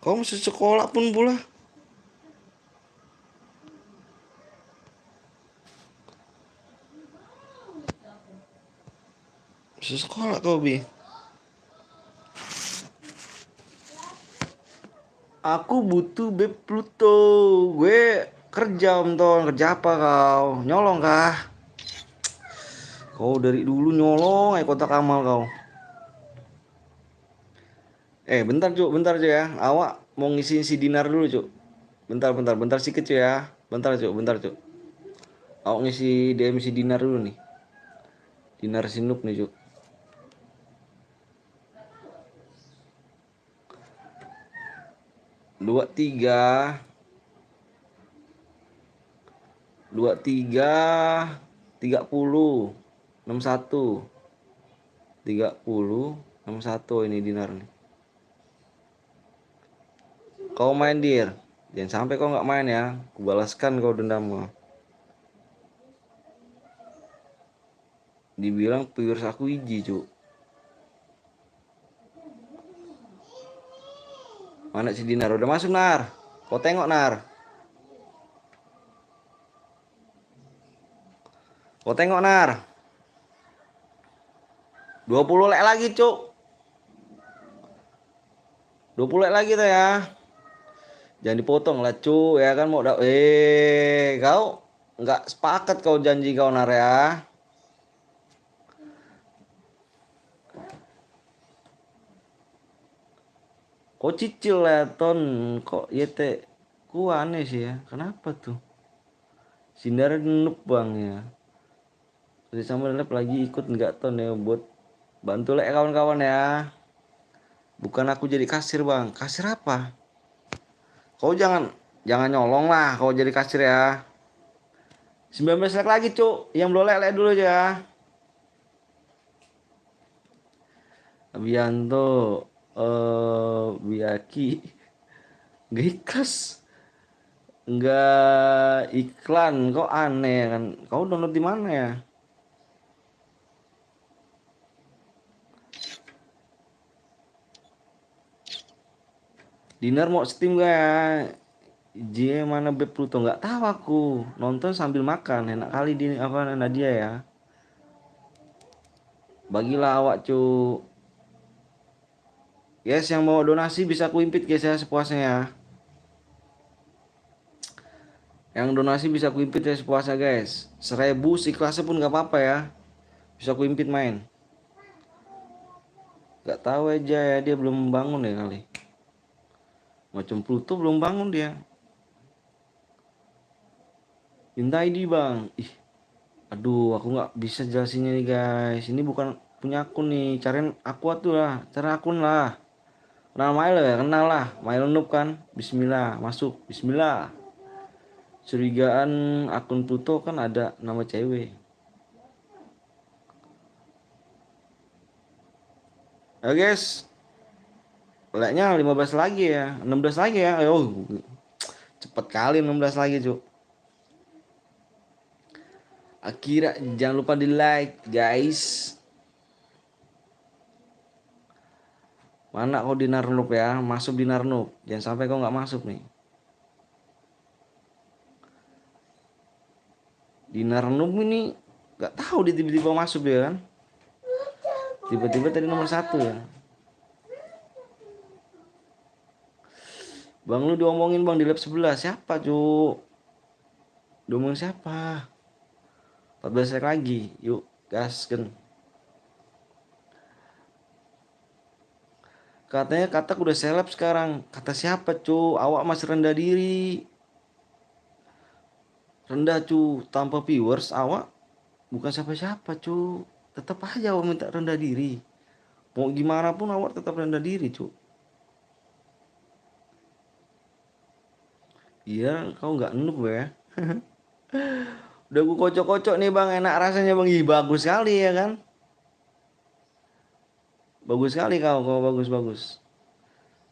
Kau masih sekolah pun pula. Masih sekolah kau, Bi. Aku butuh beb Pluto. Gue kerja Om Ton. Kerja apa kau? Nyolong kah? Kau dari dulu nyolong kotak amal kau. Bentar cu ya. Awak mau ngisi si Dinar dulu cu. Bentar sikit cu ya. Bentar cu. Awak ngisi DM si Dinar dulu nih. Dinar Sinup nih cu. Dua tiga 30 61 61 ini Dinar nih. Kau main Dir. Jangan sampai kau nggak main ya. Kubalaskan kau dendammu. Dibilang viewers aku iji cu. Mana si Dinar? Udah masuk Nar. Kau tengok Nar. Kau tengok Nar. 20 lek lagi cuk. 20 lek lagi tuh ya. Jangan dipotong lah cu ya kan mau kau nggak sepakat kau janji kau Nar ya. Kok cicil ya Ton. Kok YT ku aneh sih ya. Kenapa tuh? Sindar noob bang ya. Terus sama lab lagi ikut nggak Ton ya buat bantu lek kawan-kawan ya. Bukan aku jadi kasir bang. Kasir apa? Kau jangan nyolong lah kau jadi kasir ya. 19 lek lagi cuk. Yang belum lek dulu aja. Abianto Biaki nggak ikhlas, nggak iklan. Kok aneh kan? Kau download di mana ya? Dinar mau Steam gak ya? J mana beb Pluto nggak tahu aku. Nonton sambil makan enak kali di apa Nadia ya. Bagilah awak cu. Guys yang mau donasi bisa aku impit guys ya sepuasnya ya. Yang donasi bisa aku impit ya sepuasnya guys. 1000 ikhlasnya pun nggak apa-apa ya. Bisa aku impit main. Gak tahu aja ya dia belum bangun ya kali. Macam Pluto belum bangun dia. Minta ID bang. Aduh aku nggak bisa jelasinnya nih guys. Ini bukan punya akun nih. Cariin aku tuh lah. Cara akun lah. Kenal Mail ya? Kenal lah. Mail noob kan. Bismillah masuk. Bismillah. Curigaan akun Pluto kan ada nama cewek. Ya guys. Leknya 15 lagi ya. 16 lagi ya. Cepet kali 16 lagi cu. Akira jangan lupa di like guys. Mana kau Dinar Noob ya? Masuk Dinar Noob. Jangan sampai kau nggak masuk nih. Dinar Noob ini nggak tahu dia tiba-tiba masuk dia kan. Tiba-tiba tadi nomor 1 ya. Bang lu diomongin bang di lab 11. Siapa cu? Diomongin siapa? 14 detik lagi. Yuk gasken. Katanya Katak udah seleb sekarang. Kata siapa cu? Awak masih rendah diri. Rendah cu. Tanpa viewers awak bukan siapa-siapa cu. Tetap aja awak minta rendah diri. Mau gimana pun awak tetap rendah diri cu. Iya kau nggak noob ya. Udah gue kocok-kocok nih bang. Enak rasanya bang. Ih bagus sekali ya kan. Bagus sekali kau bagus-bagus.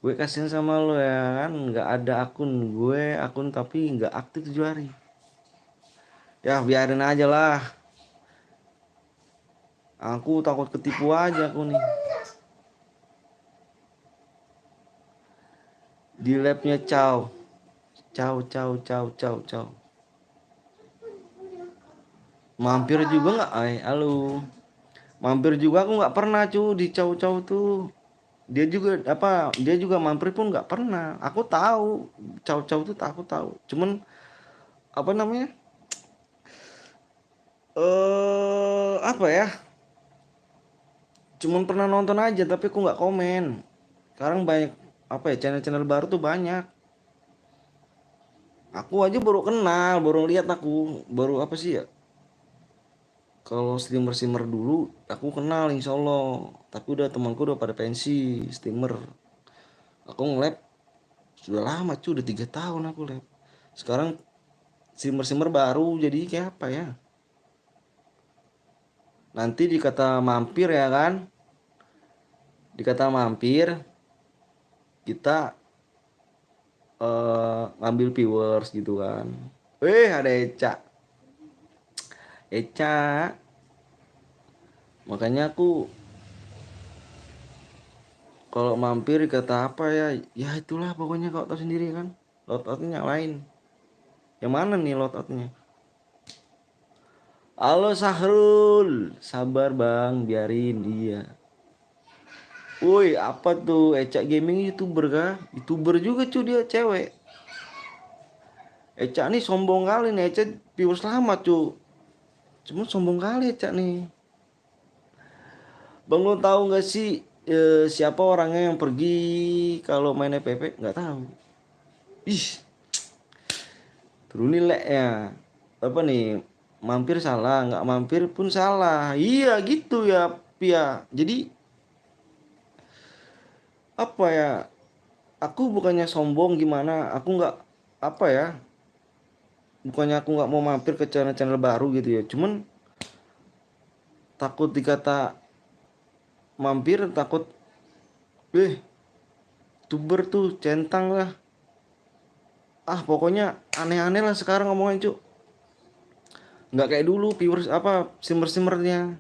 Gue kasihan sama lo ya kan. Nggak ada akun gue. Akun tapi nggak aktif 7 hari. Ya biarin aja lah. Aku takut ketipu aja aku nih. Di labnya Chow. Chow. Mampir juga nggak? Halo. Mampir juga aku nggak pernah cu di Chow tuh. Dia juga apa? Dia juga mampir pun nggak pernah. Aku tahu Chow tuh aku tahu. Cuman apa namanya? Apa ya? Cuman pernah nonton aja tapi aku nggak komen. Sekarang banyak apa ya channel-channel baru tuh banyak. Aku aja baru kenal, baru lihat aku, baru apa sih ya? Kalau streamer dulu aku kenal insya Allah. Tapi udah temanku udah pada pensi streamer. Aku nge-lab sudah lama cuy, udah 3 tahun aku lab. Sekarang streamer baru jadi kayak apa ya? Nanti dikata mampir ya kan? Dikata mampir kita ngambil viewers gitu kan. Ada Eca. Makanya aku kalau mampir kata apa ya? Ya itulah pokoknya kau tahu sendiri kan. Loadoutnya lain. Yang mana nih loadoutnya? Halo Sahrul. Sabar bang, biarin dia. Woi, apa tuh? Eca Gaming YouTuber kah? YouTuber juga cuy dia cewek. Eca nih sombong kali nih. Eca viewers lama cuy. Cuma sombong kali Eca nih. Bang lo tahu nggak sih siapa orangnya yang pergi kalau main FPP? Nggak tahu. Ih, turunin lek ya. Apa nih? Mampir salah, nggak mampir pun salah. Iya gitu ya, Pia. Jadi apa ya? Aku bukannya sombong gimana? Aku nggak apa ya? Bukannya aku nggak mau mampir ke channel-channel baru gitu ya. Cuman takut dikata mampir, takut tuber tuh centang lah. Pokoknya aneh-aneh lah sekarang ngomongin cuk. Nggak kayak dulu viewers apa simmer-simmernya.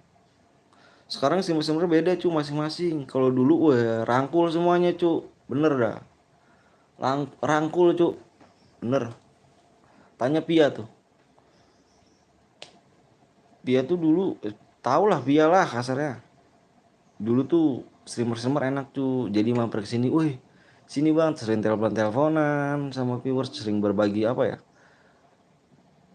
Sekarang simmer-simmer beda cu masing-masing. Kalau dulu rangkul semuanya cu. Bener dah. Rangkul cu. Bener. Tanya Pia tuh. Pia tuh dulu tau lah Pia lah kasarnya. Dulu tuh streamer enak cu. Jadi mampir ke sini, wih sini bang, sering teleponan sama viewers, sering berbagi apa ya?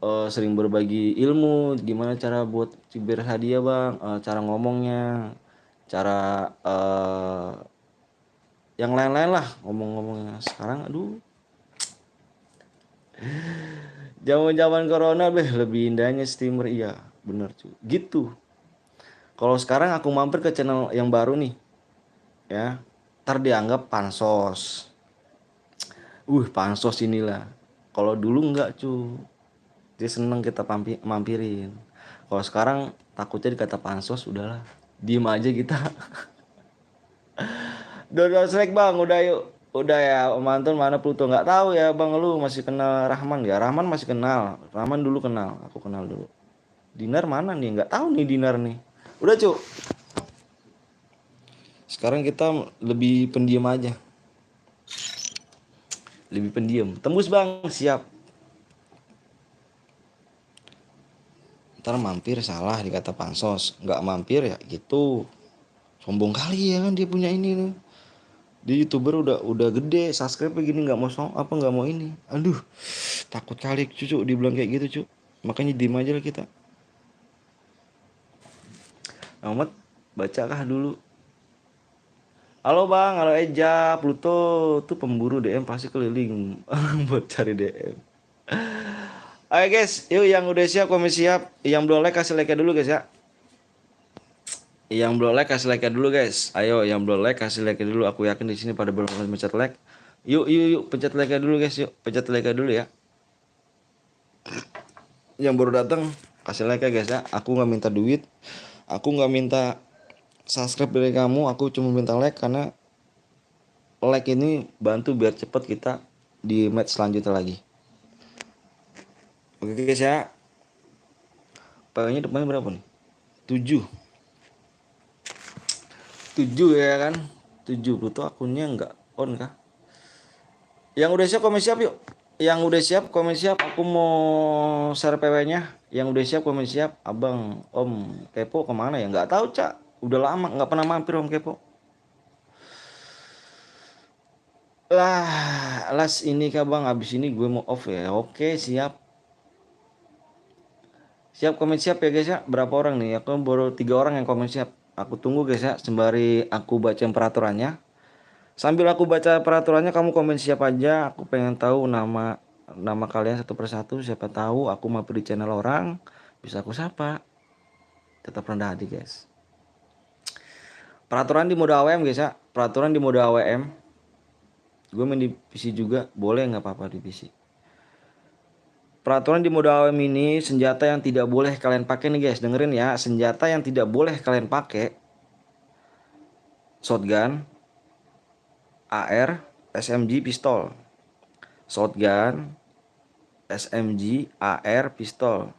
Sering berbagi ilmu gimana cara buat cibir hadiah bang, cara ngomongnya, cara yang lain-lain lah ngomong-ngomongnya. Sekarang aduh, zaman corona lebih indahnya streamer. Iya bener cuy gitu. Kalau sekarang aku mampir ke channel yang baru nih ya, ntar dianggap pansos. Pansos inilah. Kalau dulu enggak cuy, dia seneng kita mampirin. Kalau sekarang takutnya dikata pansos, udahlah diem aja kita. Udah selek bang, udah yuk. Udah ya Om Anton, mana Pluto nggak tahu ya bang. Lu masih kenal Rahman ya? Rahman masih kenal. Rahman dulu kenal, aku kenal dulu. Dinar mana nih? Nggak tahu nih Dinar nih. Udah cu. Sekarang kita lebih pendiam aja. Lebih pendiam. Tembus bang, siap. Ntar mampir salah dikata pansos. Nggak mampir ya gitu. Sombong kali ya kan dia punya ini nih. Dia YouTuber udah gede, subscribe gini nggak mau nggak mau ini. Aduh, takut kali cucu dibilang kayak gitu cu. Makanya diem aja lah kita. Ahmad, bacakah dulu? Halo bang, halo Eja, Pluto tuh pemburu DM pasti keliling buat cari DM. Ayo guys, yuk yang udah siap komen siap, yang belum like kasih like dulu guys ya. Yang belum like kasih like dulu guys. Ayo yang belum like kasih like dulu. Aku yakin di sini pada belum pencet like. Yuk pencet like dulu guys, yuk pencet like dulu ya. Yang baru datang kasih like guys ya. Aku nggak minta duit, aku nggak minta subscribe dari kamu, aku cuma minta like karena like ini bantu biar cepet kita di match selanjutnya lagi. Oke guys ya. PO-nya depannya berapa nih? 7 ya kan? 7 Pluto akunnya nggak on kah? Yang udah siap komen siap yuk. Yang udah siap komen siap. Aku mau share PW-nya. Yang udah siap komen siap. Abang Om Kepo kemana ya? Nggak tahu cak. Udah lama nggak pernah mampir Om Kepo. Lah, las ini kah bang? Abis ini gue mau off ya. Oke siap. Siap komen siap ya guys ya. Berapa orang nih? Aku baru 3 orang yang komen siap. Aku tunggu guys ya. Sembari aku baca peraturannya. Sambil aku baca peraturannya kamu komen siap aja. Aku pengen tahu nama kalian satu persatu. Siapa tahu aku mampir di channel orang bisa aku sapa. Tetap rendah hati guys. Peraturan di mode AWM guys ya. Peraturan di mode AWM. Gue main di PC juga. Boleh nggak apa-apa di PC. Peraturan di mode AWM ini senjata yang tidak boleh kalian pakai nih guys. Dengerin ya. Senjata yang tidak boleh kalian pakai. Shotgun, AR, SMG, pistol. Shotgun, SMG, AR, pistol.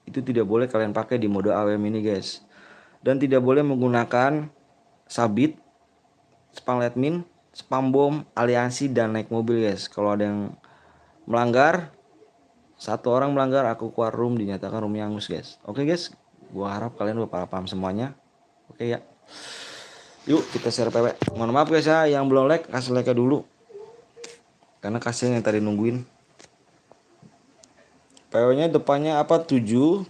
Itu tidak boleh kalian pakai di mode AWM ini guys. Dan tidak boleh menggunakan sabit, spam min, spam bom, aliansi, dan naik mobil guys. Kalau ada yang melanggar, satu orang melanggar, aku keluar room, dinyatakan roomnya hangus guys. Oke guys, gua harap kalian udah paham semuanya. Oke ya. Yuk kita share PW. Mohon maaf guys ya, yang belum like kasih like dulu. Karena kasihan yang tadi nungguin. PW-nya depannya apa? 73.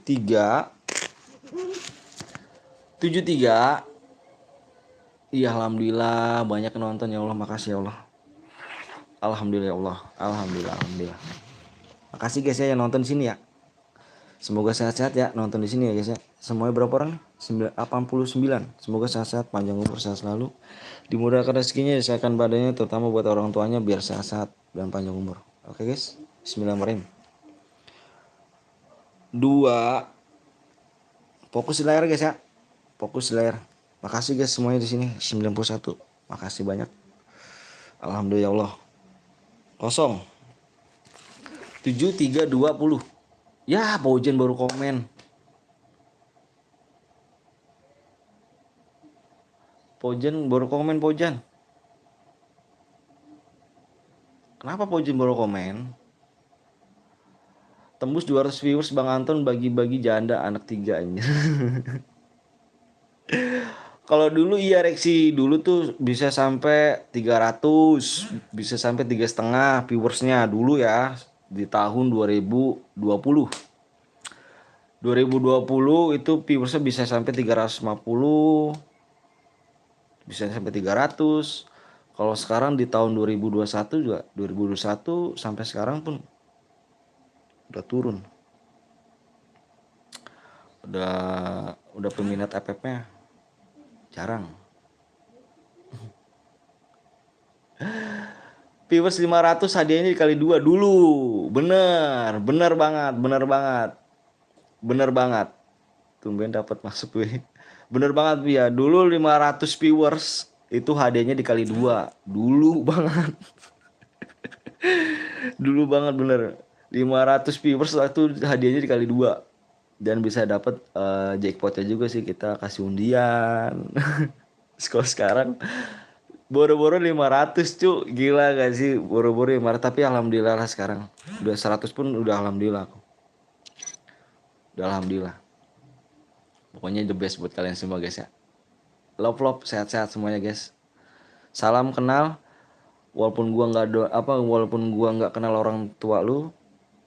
Iya alhamdulillah banyak nonton ya Allah, makasih ya Allah. Alhamdulillah ya Allah. Alhamdulillah. Makasih guys ya yang nonton di sini ya. Semoga sehat-sehat ya nonton di sini ya guys ya. Semuanya berapa orang? 89. Semoga sehat-sehat, panjang umur, sehat selalu. Dimudahkan rezekinya, disayangkan badannya, terutama buat orang tuanya biar sehat-sehat dan panjang umur. Oke guys. Bismillahirrahmanirrahim. 2. Fokus di layar guys ya. Fokus di layar. Makasih guys semuanya di sini 91. Makasih banyak. Alhamdulillah ya Allah. Kosong. 7320. Ya, Pojen baru komen. Pojen. Kenapa Pojen baru komen? Tembus 200 viewers Bang Anton bagi-bagi janda anak 3 anjir. Kalau dulu iya Reksi, dulu tuh bisa sampai 300, bisa sampai 3,5 viewersnya dulu ya di tahun 2020. 2020 itu viewersnya bisa sampai 350, bisa sampai 300. Kalau sekarang di tahun 2021 juga 2021 sampai sekarang pun udah turun. Udah peminat FF-nya jarang. Viewers 500 hadiahnya dikali 2 dulu. Bener banget. Tumben dapat masuk gue. Bener banget ya. Dulu 500 viewers itu hadiahnya dikali 2. Dulu banget. Dulu banget bener. 500 viewers itu hadiahnya dikali 2. Dan bisa dapat jackpotnya juga sih, kita kasih undian. Kalau sekarang boro-boro 500 cu. Gila gak sih? Boro-boro 500. Tapi alhamdulillah lah sekarang. Udah 100 pun udah alhamdulillah aku. Udah alhamdulillah. Pokoknya the best buat kalian semua guys ya. Love, sehat-sehat semuanya guys. Salam kenal. Walaupun gua nggak kenal orang tua lu,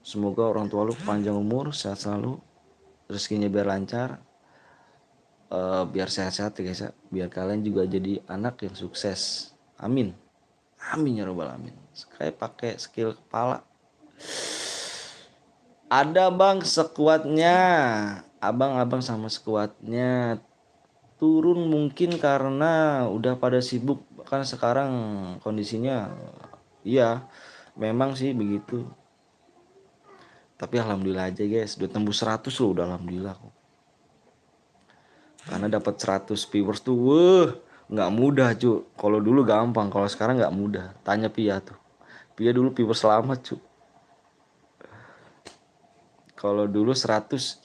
semoga orang tua lu panjang umur, sehat selalu, rezekinya biar lancar, biar sehat-sehat ya guys ya. Biar kalian juga jadi anak yang sukses. Amin. Amin ya robbal alamin. Kayak pakai skill kepala. Ada bang sekuatnya. Abang-abang sama sekuatnya turun mungkin karena udah pada sibuk kan sekarang kondisinya. Iya, memang sih begitu. Tapi alhamdulillah aja guys, udah tembus 100 loh, udah alhamdulillah kok. Karena dapat 100 viewers tuh, nggak mudah cu. Kalau dulu gampang, kalau sekarang nggak mudah. Tanya Pia tuh. Pia dulu viewers lama cu. Kalau dulu 100,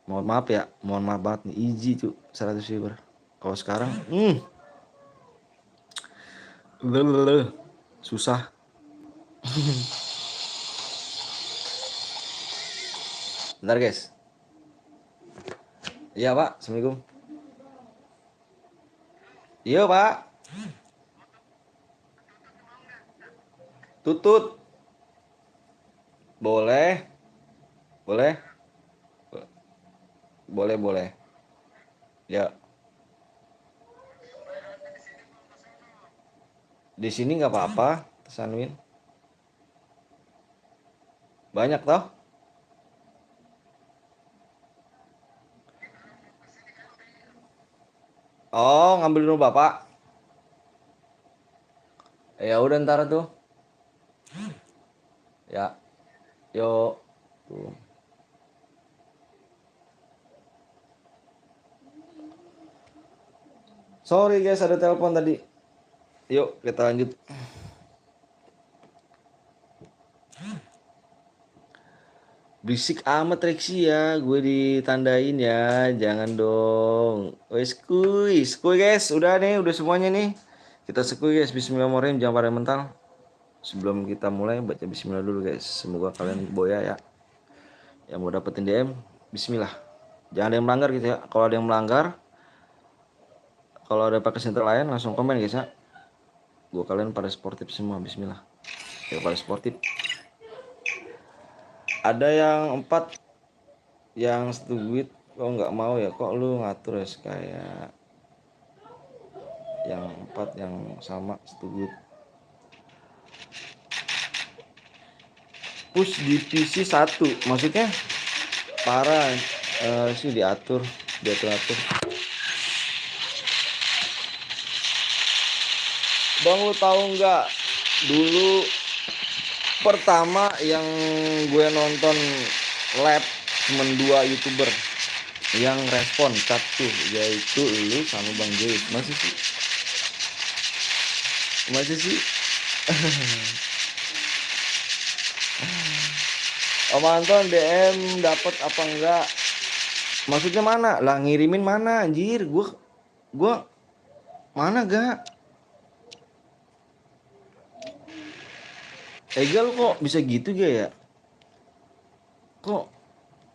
mohon maaf ya, mohon maaf banget nih, easy cu, 100 viewer. Kalau sekarang, susah. Bentar guys. Iya pak, assalamualaikum. Iya pak. Tutut. Boleh. Boleh. Boleh, boleh. Ya. Di sini nggak apa-apa, Sanwin. Banyak toh? Oh, ngambil dulu bapak. Ya udah ntar tuh. Ya, yuk. Tuh. Sorry guys, ada telepon tadi. Yuk, kita lanjut. Berisik amat Rexi ya, gue ditandain ya, jangan dong. Wes skuy guys, udah nih, udah semuanya nih. Kita skuy guys, bismillahirrahmanirrahim, jangan pada mental. Sebelum kita mulai baca bismillah dulu guys. Semoga kalian boya ya. Yang mau dapetin DM, bismillah. Jangan ada yang melanggar gitu ya. Kalau ada yang melanggar, kalau ada pakai center lain langsung komen guys ya. Gue kalian pada sportif semua, bismillah. Ya pada sportif. Ada yang 4 yang setuju kok nggak mau ya, kok lu ngatur ya kayak yang 4 yang sama setuju. Push di PC 1 maksudnya parah sih diatur. Bang lu tahu nggak dulu pertama yang gue nonton live cuma 2 youtuber yang respon satu, yaitu lu sama Bang Joy. Masih sih Om Anton DM dapat apa enggak? Maksudnya mana? Lah ngirimin mana anjir? Gua mana gak? Egal kok bisa gitu gak ya? Kok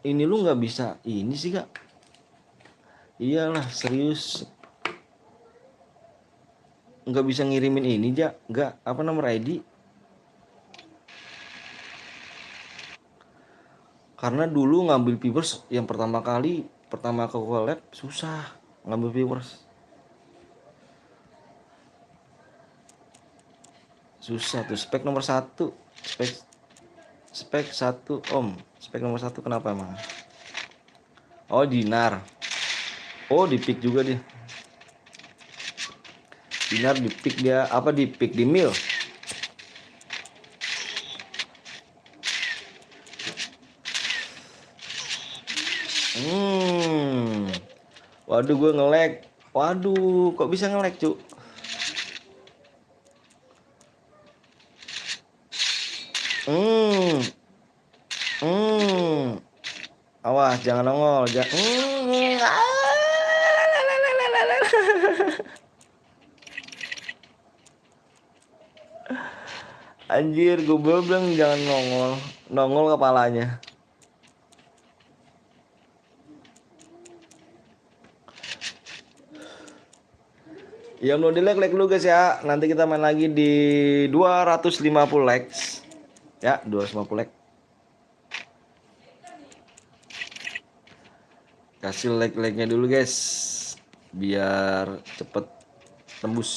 ini lu nggak bisa ini sih gak? Iyalah serius. Nggak bisa ngirimin ini ja? Nggak, apa nomor ID? Karena dulu ngambil viewers yang pertama ke collab susah ngambil viewers. Susah tuh. Spek nomor 1. Spek 1 om. Spek nomor 1 kenapa emang? Oh dinar. Oh di pick juga dia. Dinar di pick dia. Apa di pick di mil? Waduh gue nge-lag. Waduh kok bisa nge-lag cu? Awas jangan nongol. Anjir, gue bilang jangan nongol. Nongol kepalanya. Yang belum di like dulu guys ya. Nanti kita main lagi di 250 likes. Ya, 250 like. Kasih like-nya dulu guys. Biar cepet tembus.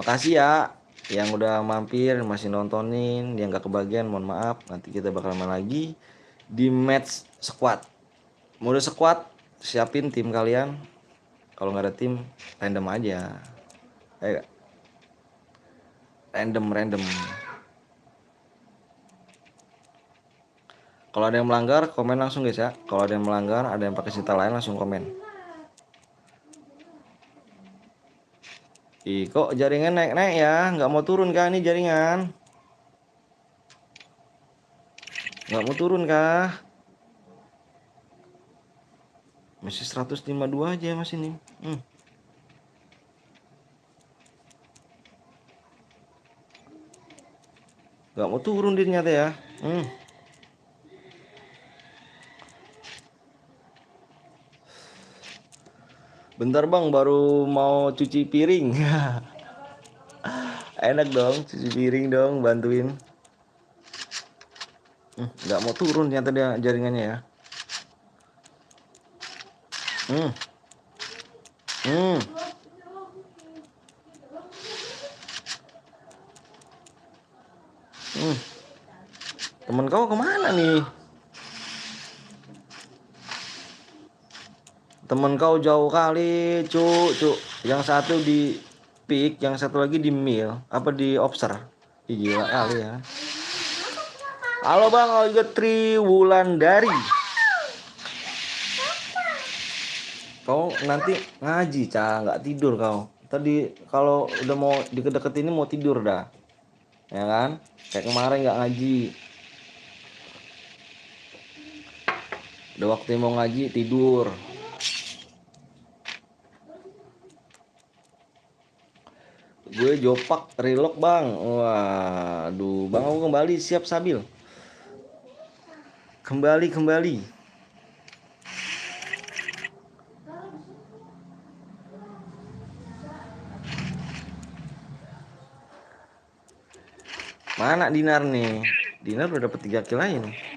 Makasih ya yang udah mampir, masih nontonin, yang gak kebagian mohon maaf. Nanti kita bakal main lagi di match squad. Mode squad, siapin tim kalian. Kalau nggak ada tim, random aja. Ayo. Random. Kalau ada yang melanggar, komen langsung guys ya. Kalau ada yang melanggar, ada yang pakai senjata lain, langsung komen. Ih, kok jaringan naik-naik ya? Nggak mau turun kah ini jaringan? Nggak mau turun kah? Masih 152 aja mas ini. Nggak mau turun dia ternyata ya. Bentar bang, baru mau cuci piring. Enak dong, cuci piring dong, bantuin. Nggak mau turun ternyata dia jaringannya ya. Temen kau kemana nih? Temen kau jauh kali, cuk. Yang satu di pick, yang satu lagi di mill, apa di obser. Ih, gila kali ya. Halo bang, Olga Tri Wulandari. Kau nanti ngaji, nggak tidur kau. Tadi kalau udah mau deket-deket ini mau tidur dah, ya kan? Kayak kemarin nggak ngaji. Udah waktunya mau ngaji tidur. Gue Jopak Relok bang. Waduh, bang aku kembali siap Sabil. Kembali. Mana Dinar nih? Dinar udah dapet 3 kill aja nih.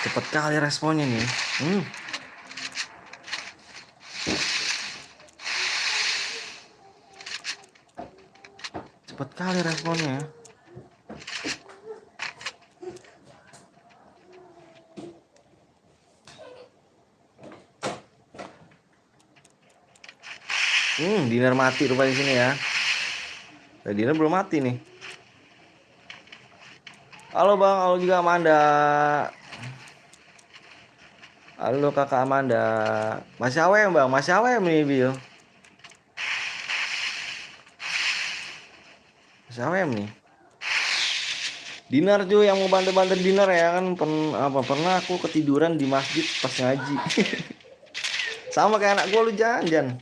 Cepet kali responnya nih. Cepet kali responnya. Dinar mati rupanya di sini ya. Dinar belum mati nih. Halo bang, halo juga Amanda. Halo kakak Amanda. Masih awem bang, masih awem nih Bil. Masih awem nih. Dinar cuy yang mau bantu-bantu Dinar ya kan. Pernah aku ketiduran di masjid pas ngaji. Sama kayak anak gue lu Jan.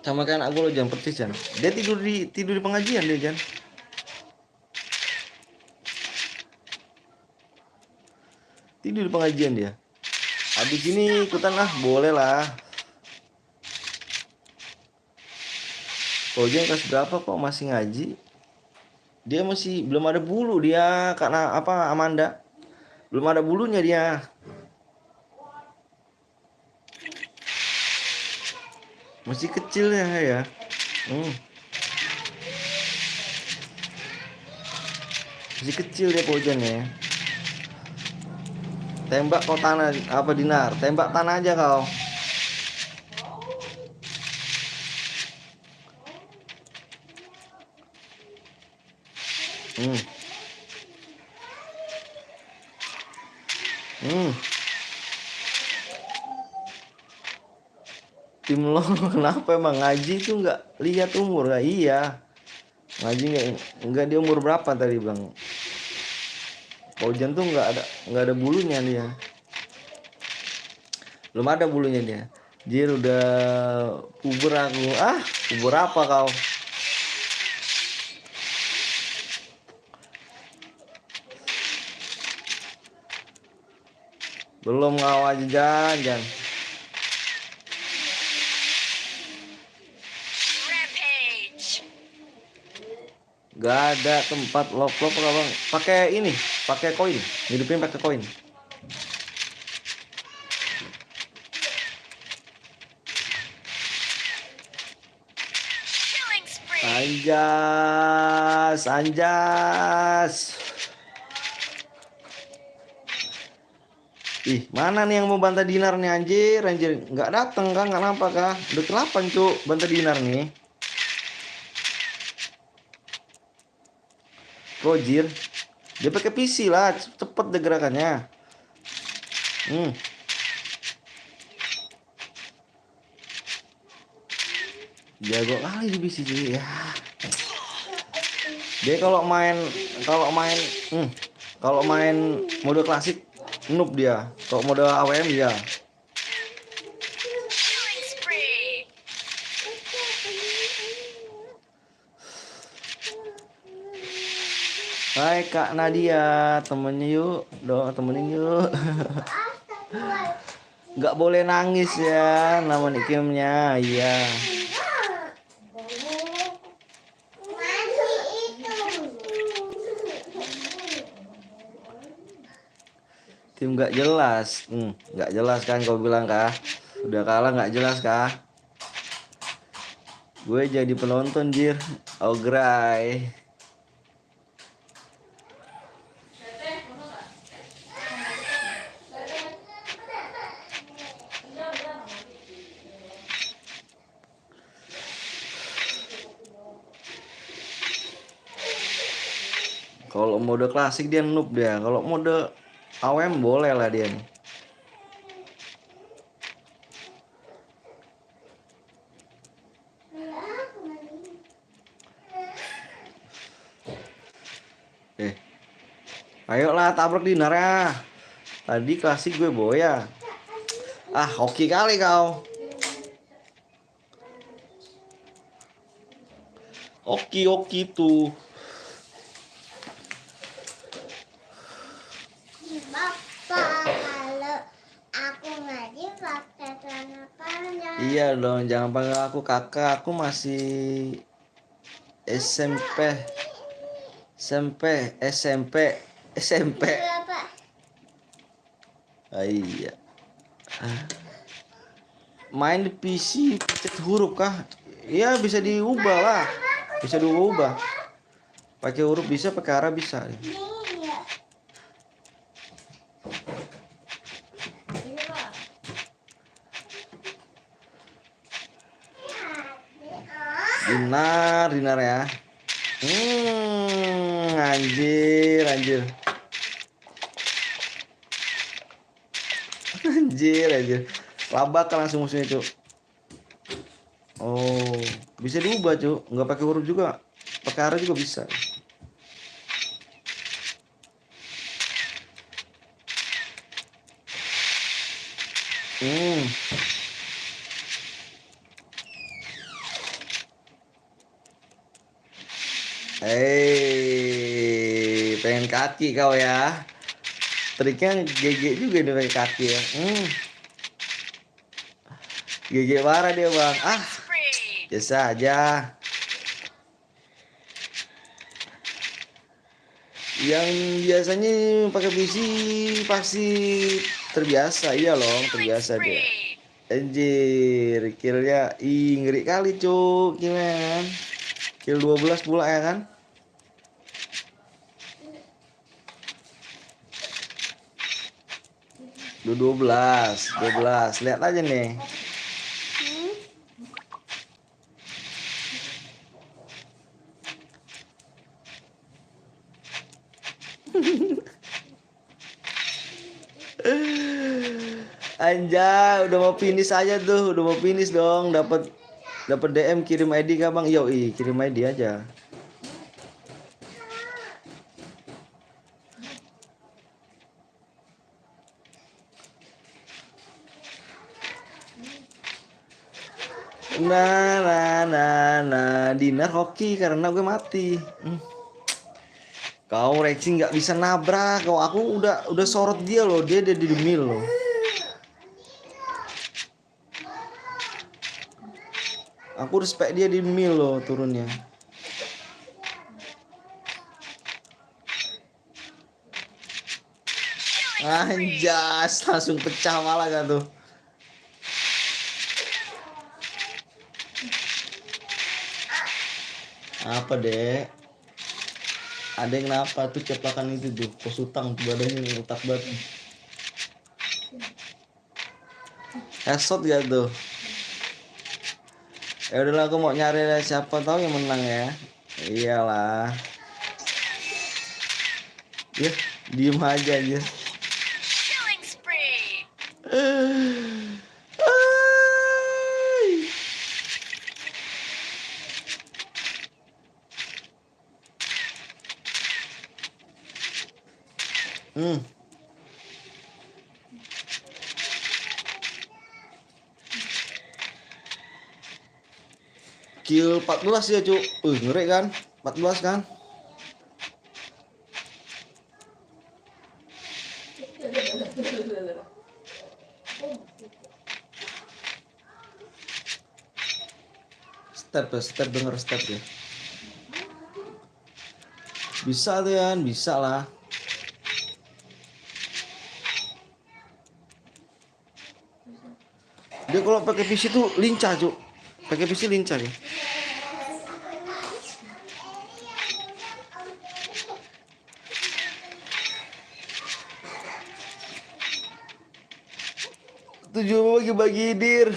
Sama kayak anak gue lu Jan, persis Jan. Dia tidur di pengajian dia Jan. Tidur di pengajian dia. Habis ini ikutan lah, boleh lah. Jan kelas berapa kok masih ngaji? Dia masih belum ada bulu dia karena apa Amanda? Belum ada bulunya dia. Masih kecil ya. Masih kecil dia Jan ya. Tembak kau tanah apa Dinar? Tembak tanah aja kau. Tim lo kenapa emang ngaji tuh nggak lihat umur? Nggak, iya. Ngaji nggak dia umur berapa tadi bang? Ojan tuh nggak ada bulunya dia. Belum ada bulunya dia. Jir udah puber aku. Puber apa kau? Belum kau aja jangan. Gak ada tempat lock bang. Pakai ini, pakai koin. Hidupin pakai koin. Anjas. Ih, mana nih yang mau bantai dinar nih anjir. Nggak datang kah? Nggak nampak kah? Udah ke-8 cuk bantai dinar nih. Rojir. Dia pakai PC lah, cepet deh gerakannya. Jago kali di PC sih ya. Dia kalau main mode klasik noob dia. Kalau mode AWM ya. Hai Kak Nadia, temennya yuk, temenin yuk. Nggak boleh nangis ya, nama nickname-nya, iya. Tim nggak jelas, nggak jelas kan kau bilang kah? Udah kalah nggak jelas kah? Gue jadi penonton jir, ogray. Kalau mode klasik dia noob dia. Kalau mode AWM boleh lah dia nih. Ayolah tabrak dinar ya. Tadi klasik gue boya. Hoki kali kau. Oki tuh. Bapak, kalau aku ngaji pakai celana panjang. Iya dong, jangan panggil aku kakak. Aku masih SMP. Berapa? Iya. Main di PC pencet huruf kah? Iya bisa diubah lah. Bisa diubah. Pakai huruf bisa, pakai arah bisa. Dinar ya. Anjir. Anjir. Labak kan langsung musuhnya itu. Oh, bisa diubah cuy. Nggak pakai huruf juga. Pakai arah juga bisa. Pengen kaki kau ya. Triknya GG juga nih pakai kaki ya. GG parah dia bang. Biasa aja. Yang biasanya pakai PC pasti terbiasa. Iya loh, terbiasa dia. Anjir, killnya ngeri kali cuk. Gimana? Kill 12 pula ya kan? Udah 12. Lihat aja nih. Anjay, udah mau finish aja tuh, udah mau finish dong. Dapat dapat DM kirim ID kah bang? Yoi, kirim ID aja. Nah, Dinar hoki karena gue mati. Kau Rexy nggak bisa nabrak. Kau aku udah sorot dia loh, dia di demil loh. Aku respect dia di mil loh turunnya. Anjas, langsung pecah malah kan tuh. Apa dek? Ada yang kenapa tuh ceplakan itu tuh? Pos utang tuh badannya otak banget. Headshot gak tuh? Ya udahlah aku mau nyari siapa tahu yang menang ya. Iyalah. Ya, diem aja aja. Killing spree. Hmm. Kill 14 ya, Cuk. Ngeri kan? 14 kan? Step denger step ya. Bisa tuh ya, bisa lah. Dia kalau pakai PC tuh lincah, Cuk. Pakai PC lincah dia. Tujuh bagi-bagi dir.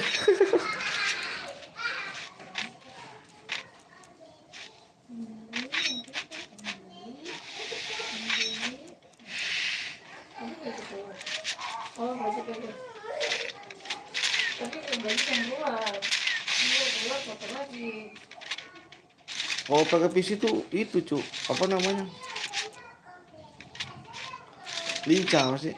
Oh, baju baju. Tapi baju yang keluar. Ini keluar kotor lagi. Kalau pakai PC tuh itu, Cuk. Apa namanya? Lincah sih.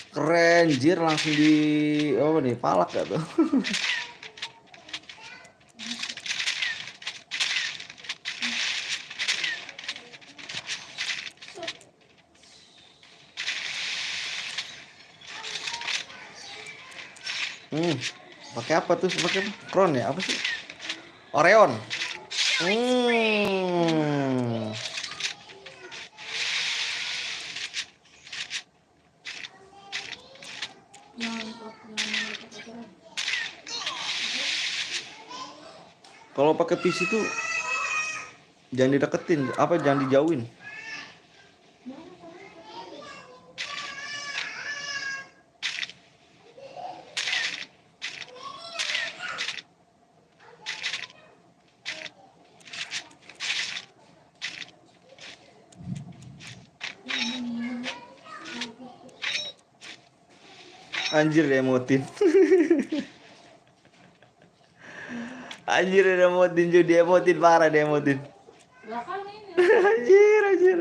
Keren, jir langsung di oh nih palak gak tuh? Pakai apa tuh? Pakai apa? Crown ya? Apa sih? Oreon. Hmm. Kalau pakai PC tuh jangan dideketin, apa jangan dijauhin. Anjir dia emotin. Anjir dia emotin, dia emotin parah dia emotin. Belakang ini. Anjir.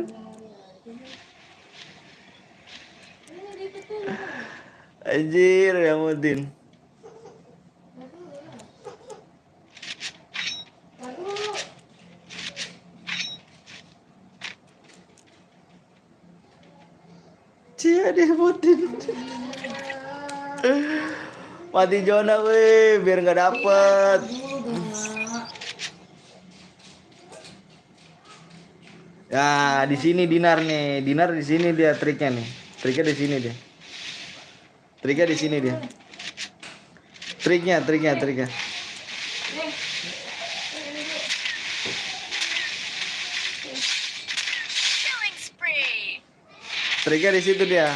Ini diikutin. Anjir dia emotin. Aduh. Cia dia emotin. Mati zona weh, biar nggak dapet. Ya, di sini Dinar nih. Dinar di sini dia triknya nih. Triknya di sini dia. Triknya di sini dia. Triknya. Killing spree. Triknya di situ dia.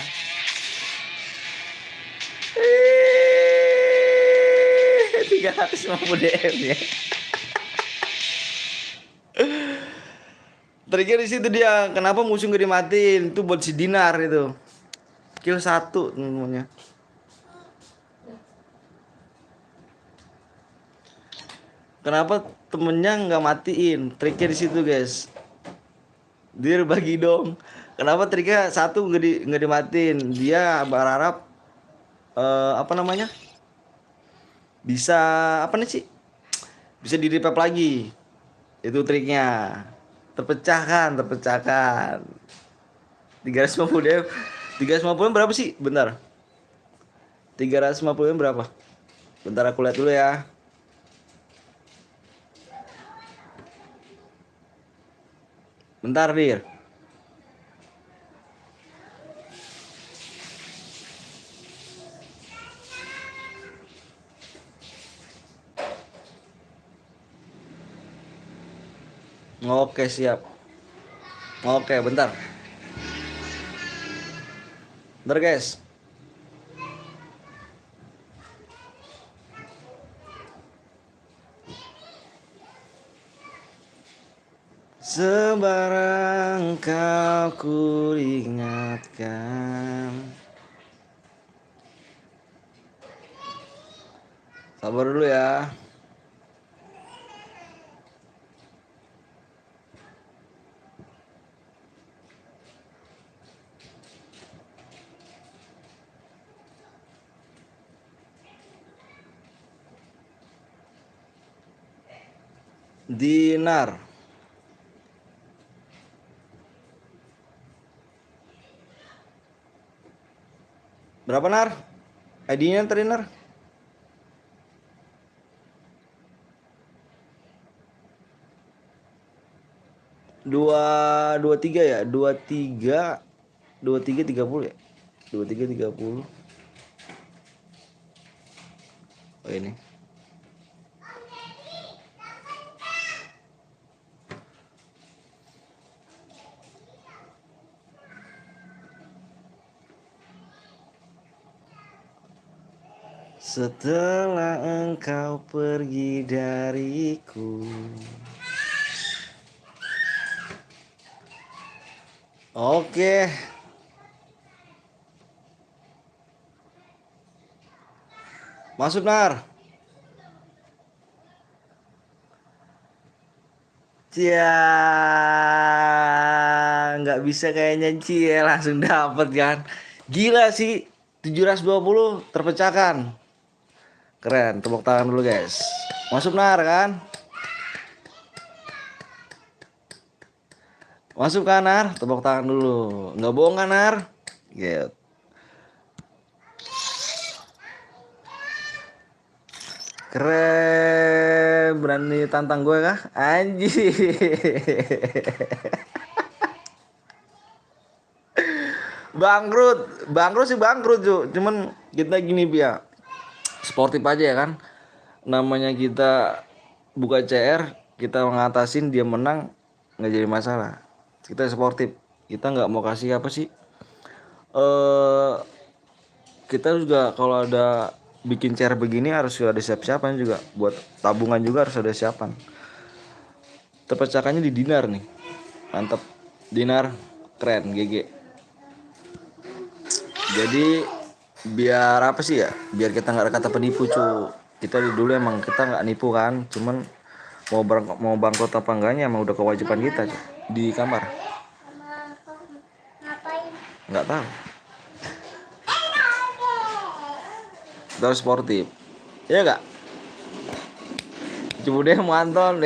350 DM ya. Trigger di situ dia. Kenapa musuh gak dimatiin? Itu buat si Dinar itu. Kill 1 namanya. Kenapa temennya nggak matiin? Triknya di situ guys. Dia bagi dong. Kenapa triknya 1 nggak dimatiin? Dia berharap apa namanya? Bisa apa nih sih? Bisa di revive lagi. Itu triknya. Terpecahkan. 350 DM. 350 berapa sih? Bentar. 350 berapa? Bentar aku lihat dulu ya. Bentar, Dir. Oke, siap. Oke, bentar. Bentar, guys. Sebarang kau ku ingatkan. Sabar dulu ya. Dinar. Berapa, Nar? ID-nya tadi, Nar? Dua tiga ya, 23 ya, 23 30. Oh ini. Setelah engkau pergi dariku. Oke. Masuk, Nar. Cia, nggak bisa kayaknya Cia langsung dapet kan. Gila sih, 720 terpecahkan. Keren, tepuk tangan dulu guys. Masuk, Nar kan? Masuk kan, Nar? Tepuk tangan dulu. Nggak bohong kan, Nar? Gitu. Keren, berani tantang gue kah? Anjir. Bangkrut sih bangkrut cuy. Cuman kita gini ya, sportif aja ya kan. Namanya kita buka CR, kita mengatasin dia menang nggak jadi masalah. Kita sportif, kita nggak mau kasih apa sih. Kita juga kalau ada bikin CR begini harus ada siap-siapan juga, buat tabungan juga harus ada siapan. Terpecahkannya di Dinar nih, mantap. Dinar keren, GG. Jadi biar apa sih ya, biar kita nggak ada kata penipu cu. Kita dulu emang kita nggak nipu kan, cuman mau bangkrut apa enggaknya emang udah kewajiban kita cu. Di kamar Sama kau ngapain? nggak tahu. Kita harus sportif ya gak. Coba deh mau Anton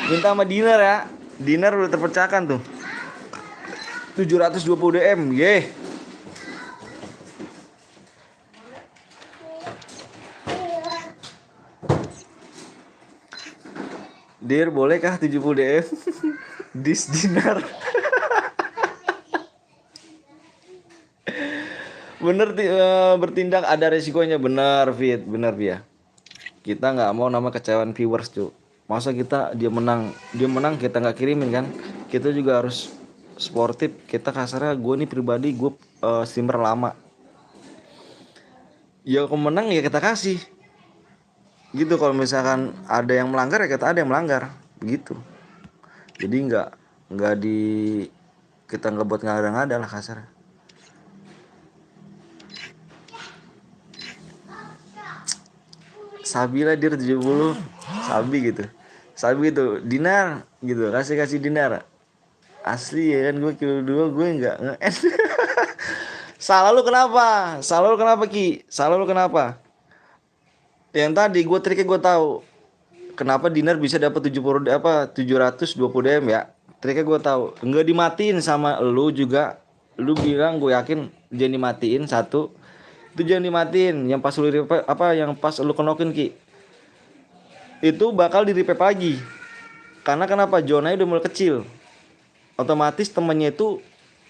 minta sama Dinar ya. Dinar udah terpecahkan tuh 720 DM ye. Dir, bolehkah 70 DM? Dis Dinar. Bener bertindak ada resikonya, bener Fit, bener ya. Kita nggak mau nama kecewaan viewers cuy. Masa dia menang kita nggak kirimin kan? Kita juga harus sportif. Kita kasarnya gue nih pribadi gue streamer lama. Ya kalau menang ya kita kasih. gitu. Kalau misalkan ada yang melanggar ya kita ada yang melanggar begitu. Jadi nggak di kita nggak buat ngada-ngada lah kasar. Sabila dir 70 Sabi gitu. Sabi gitu dinar gitu, kasih dinar asli ya kan. Gue kilo 2 gue nggak nge-end. Salah lu kenapa? Salah lu kenapa Ki? Salah lu kenapa? Yang tadi gue triknya gue tahu. Kenapa Dinar bisa dapat 70 apa 720 DM ya? Triknya gue tahu. Enggak dimatiin sama lu juga. Lu bilang gue yakin jangan dimatiin satu. Itu jangan dimatiin yang pas lu apa yang pas lu kenokin Ki. Itu bakal di repair lagi. Karena kenapa? Zonanya udah mulai kecil. Otomatis temennya itu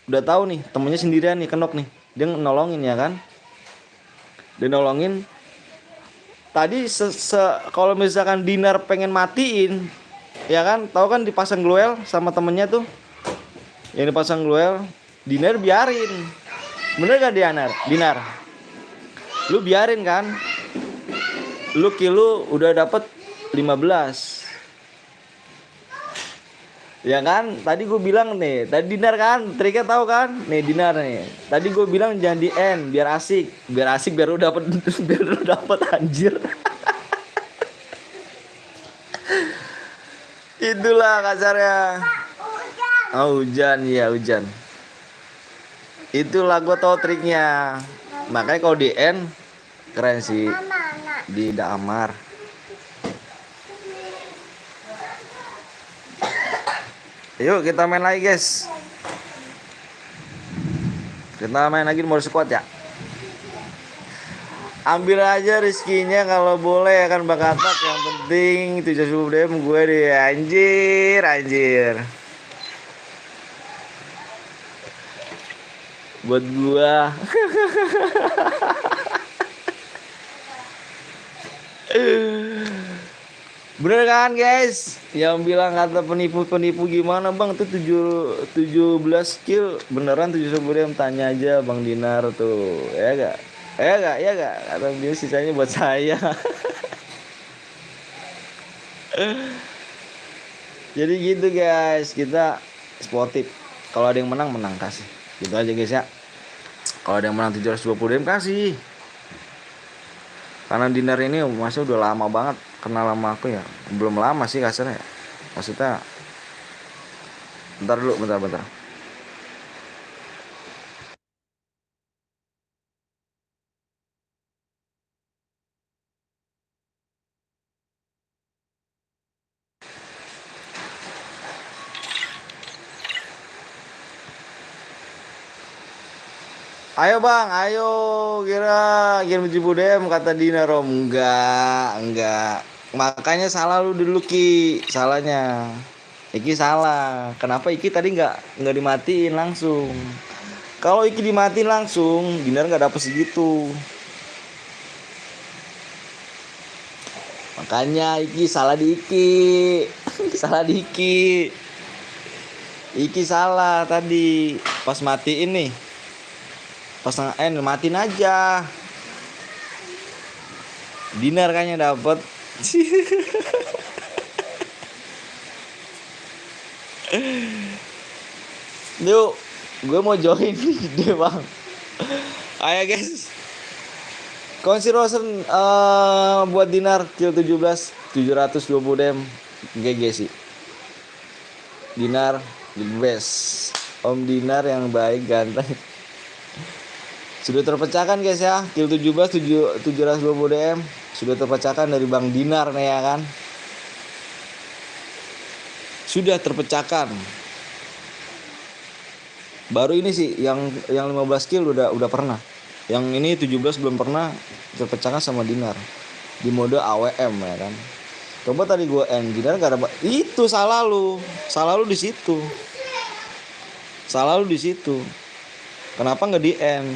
udah tahu nih, temennya sendirian nih kenok nih. Dia nolongin ya kan? Dia nolongin. Tadi kalau misalkan Dinar pengen matiin, ya kan, tahu kan dipasang Gluel sama temennya tuh, yang dipasang Gluel, Dinar biarin, bener gak Dinar, lu biarin kan, lu kilo udah dapet 15, ya kan, tadi gue bilang nih, tadi Dinar kan, triknya tahu kan, nih Dinar nih, tadi gue bilang jangan di end, biar asik, biar lu dapet, biar lu dapet anjir. Itulah kasarnya. Oh, hujan ya hujan. Itulah gue tau triknya. Makanya kalau di end keren sih di Damar. Yuk kita main lagi guys. Kita main lagi mode squad ya. Ambil aja rezekinya kalau boleh ya kan Bang Katak. Yang penting 70 DM gue deh. Anjir buat gua. Bener kan guys? Yang bilang kata penipu gimana bang? Itu 17 kill beneran 70 DM. Tanya aja Bang Dinar tuh. Ya gak? Ya gak? Kata dia sisanya buat saya. Jadi gitu guys. Kita sportif. Kalau ada yang menang kasih. Gitu aja guys ya. Kalau ada yang menang 720 DM kasih. Karena Dinar ini masih udah lama banget kenal sama aku ya. Belum lama sih kasarnya. Maksudnya bentar dulu, bentar. Ayo bang, ayo kira 70 DM kata Dinar Om. Enggak. Makanya salah lu dulu Ki, salahnya. Iki salah. Kenapa Iki tadi nggak dimatiin langsung? Kalau Iki dimatiin langsung, Dinar nggak dapet segitu. Makanya Iki salah di Iki. Salah di Iki. Iki salah tadi pas matiin nih. Pas matiin aja. Dinar kayaknya dapet. Yuk, gue mau join deh bang. Ayo guys. Consideration buat Dinar kill 17 720 DM GG sih. Dinar the best. Om Dinar yang baik ganteng. Sudah terpecahkan guys ya. Kill 17 720 DM sudah terpecahkan dari Bang Dinar nih ya kan. Sudah terpecahkan. Baru ini sih yang 15 kill udah pernah. Yang ini 17 belum pernah terpecahkan sama Dinar di mode AWM ya kan. Coba tadi gue end Dinar gak ada. Itu salah lu di situ. Kenapa nggak di end?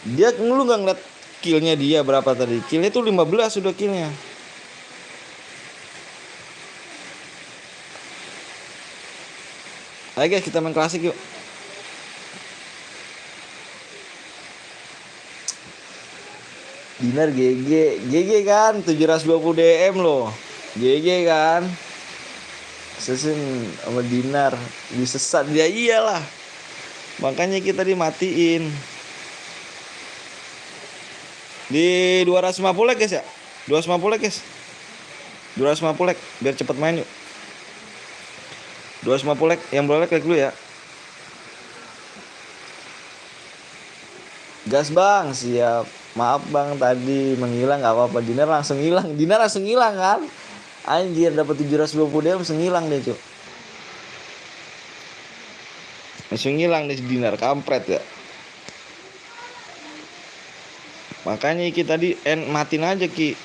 Dia lu nggak ngeliat killnya dia berapa tadi? Killnya tuh 15 sudah killnya. Ayo guys kita main klasik yuk. Dinar GG kan 720 DM loh. GG kan. Sesen sama Dinar disesat dia, iyalah. Makanya kita dimatiin. Di 250 guys ya. 250 guys. 250 biar cepet main yuk. 250 yang boleh klik dulu ya. Gas bang, siap. Maaf bang tadi menghilang, nggak apa-apa. Dinar langsung hilang kan. Anjir dapat 720 dia langsung hilang deh cuy. Langsung hilang deh Dinar, kampret ya. Makanya Ki tadi matiin aja Ki.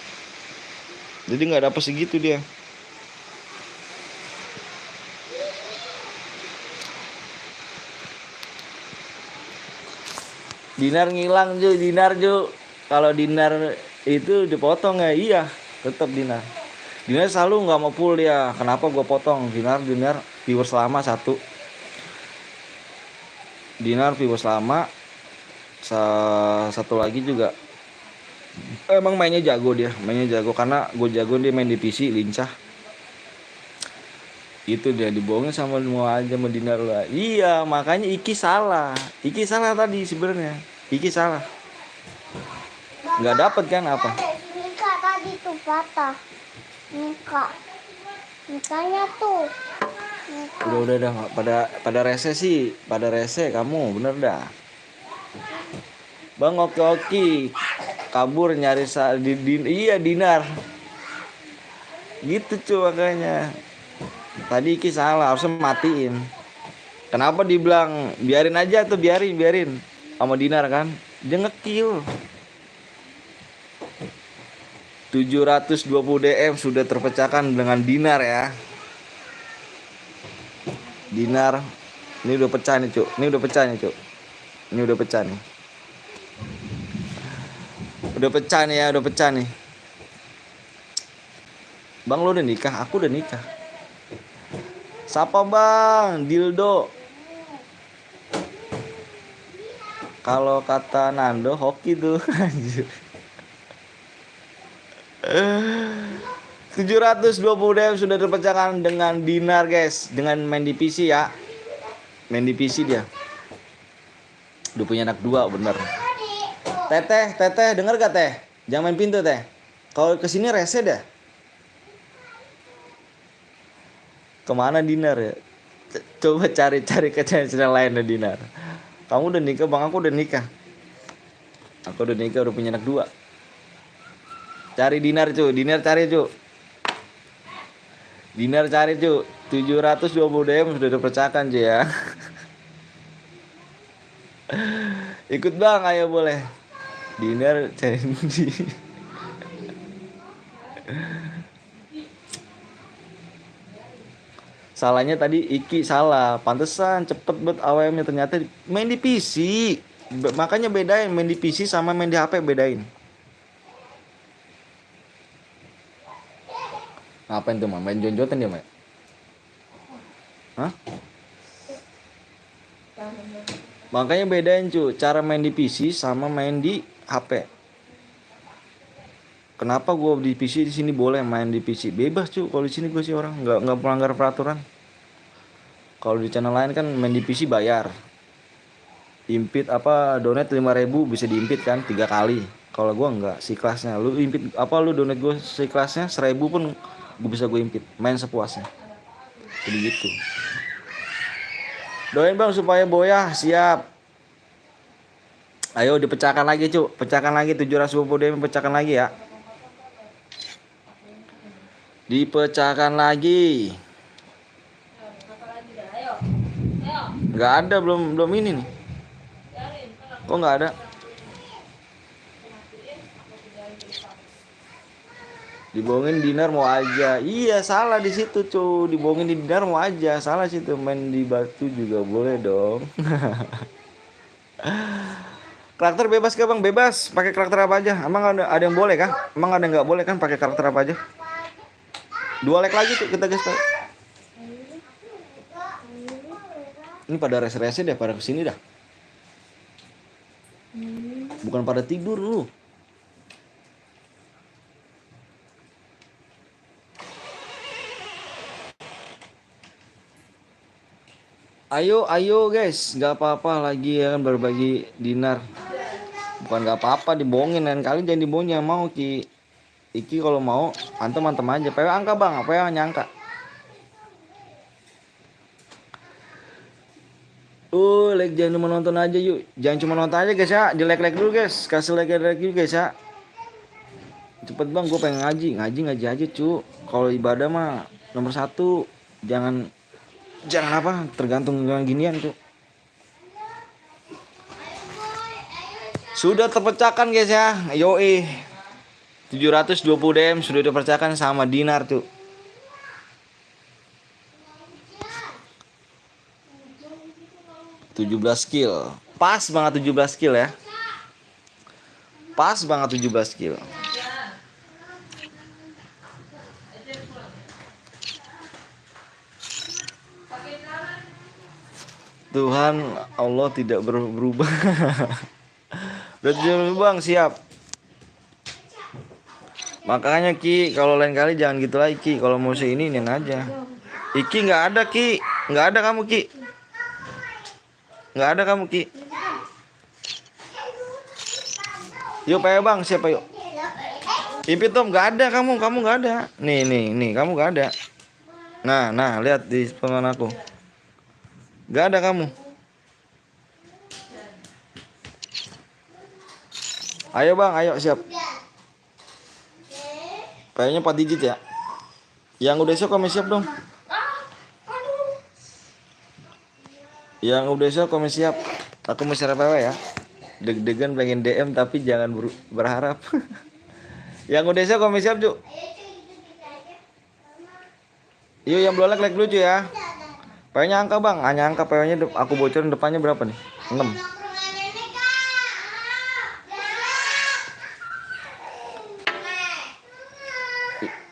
Jadi nggak dapat segitu dia. Dinar ngilang cuy, Kalau Dinar itu dipotong ya, iya, tetap Dinar. Dinar selalu nggak mau full dia. Kenapa gue potong? Dinar viewers lama satu. Dinar viewers lama. Satu lagi juga. Emang mainnya jago karena gue jago dia main di PC lincah. Itu dia dibohongin sama semua aja sama Dinar lah. Iya, makanya Iki salah tadi sebenarnya. Iki salah. Nggak dapet kan apa? Nika tadi tuh patah. Nikanya tuh. Nika. Udah pada rese sih, kamu bener dah. Bang oke kabur nyari iya Dinar. Gitu cuy makanya. Tadi Iki salah, harusnya matiin. Kenapa dibilang biarin aja tuh, biarin sama Dinar kan? Dia ngekill. 720 DM sudah terpecahkan dengan Dinar ya. Dinar ini udah pecah nih, Cuk. Ini udah pecah nih. Udah pecah nih. Bang lu udah nikah, aku udah nikah. Siapa bang? Dildo. Kalau kata Nando hoki tuh. Anjir. 720 DM sudah terpecahkan dengan Dinar guys. Dengan main di PC ya. Main di PC dia. Udah punya anak 2 bener. Teteh denger gak teh? Jangan main pintu teh. Kalau kesini rese dah. Kemana Dinar ya? Coba cari ke channel lain deh Dinar. Kamu udah nikah bang, aku udah nikah. Aku udah nikah, udah punya anak 2. Cari Dinar cu, Dinar cari cu. 720 DM sudah terpecahkan cu ya. Ikut bang, ayo boleh. Dinar cari di. Salahnya tadi Iki salah. Pantesan cepet banget AWM-nya, ternyata main di PC. Makanya bedain main di PC sama main di HP, bedain. Ngapain tuh, main jonjotan dia, Mak? Hah? Makanya bedain, cu, cara main di PC sama main di HP. Kenapa gue di PC di sini boleh main di PC? Bebas, cu. Kalau di sini gue sih orang nggak melanggar peraturan. Kalau di channel lain kan main di PC bayar. Impit donate 5.000 bisa diimpit kan 3 kali. Kalau gue enggak, si kelasnya. Lu impit lu donate gue si kelasnya 1.000 pun gue bisa gue impit. Main sepuasnya. Jadi gitu. Doain bang supaya Boyah siap. Ayo dipecahkan lagi cu. Pecahkan lagi 720 DM, pecahkan lagi ya. Dipecahkan lagi. Nggak ada, belum ini nih. Kok nggak ada? Dibohongin Dinar mau aja. Iya salah di situ cu. Dibohongin di Dinar mau aja. Salah situ, main di batu juga boleh dong. Karakter bebas gak bang? Bebas. Pakai karakter apa aja? Emang ada yang boleh kah? Emang ada yang nggak boleh kan pakai karakter apa aja? 2 like lagi tuh kita guys. Ini pada rese-rese deh, pada kesini dah. Bukan pada tidur lu. Ayo guys, nggak apa-apa lagi ya kan berbagi dinar. Bukan nggak apa-apa dibohongin, lain kali jangan dibohongin yang mau Ki. Iki kalau mau antem aja. PW angka bang, PW nyangka. Like jangan cuma nonton aja yuk. Jangan cuma nonton aja guys ya. Di like dulu guys. Kasih like dulu guys ya. Cepet bang, gue pengen ngaji aja cu. Kalau ibadah mah nomor satu. Jangan apa tergantung dengan ginian cu. Sudah terpecahkan guys ya. Yoi 720 DM sudah terpecahkan sama dinar tuh. Tujuh 17 skill. Pas banget 17 skill ya. Pas banget 17 skill. Tuhan Allah tidak berubah. Udah bang, siap. Makanya Ki, kalau lain kali jangan gitu lagi Ki. Kalau mau ini aja. Iki nggak ada Ki, nggak ada kamu Ki. Nggak ada kamu Ki. Yuk Pak bang, siapa yuk? Impit Tom, nggak ada kamu nggak ada. Nih, kamu nggak ada. Nah, lihat di pengalaman aku. Nggak ada kamu. Ayo bang, ayo siap. Kayaknya 4 digit ya. Yang udah esok kami siap dong. Yang udah esok kami siap. Aku mau share PW ya. Deg-degan pengen DM tapi jangan berharap. Yang udah esok kami siap cu. Yuk yang belum like dulu cu ya. PW-nya angka bang. Hanya angka PW-nya aku bocorin depannya berapa nih? 6.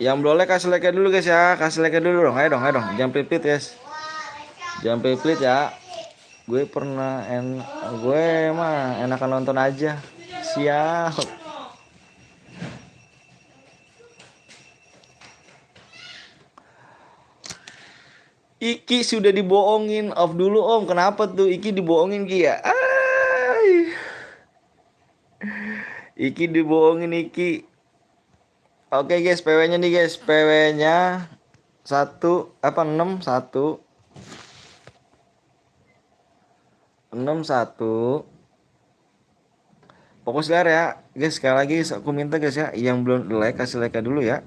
Yang belum like kasih like dulu guys ya. Kasih like dulu dong. Ayo dong. Jangan pelit guys. Jangan pelit ya. Gue mah enakan nonton aja. Siap. Iki sudah dibohongin. Off dulu om. Kenapa tuh Iki dibohongin Ki ya? Iki dibohongin Iki. Oke guys, PW-nya nih guys. PW-nya 6 1 61. Fokus layar ya guys. Sekali lagi aku minta guys ya, yang belum di like kasih like dulu ya.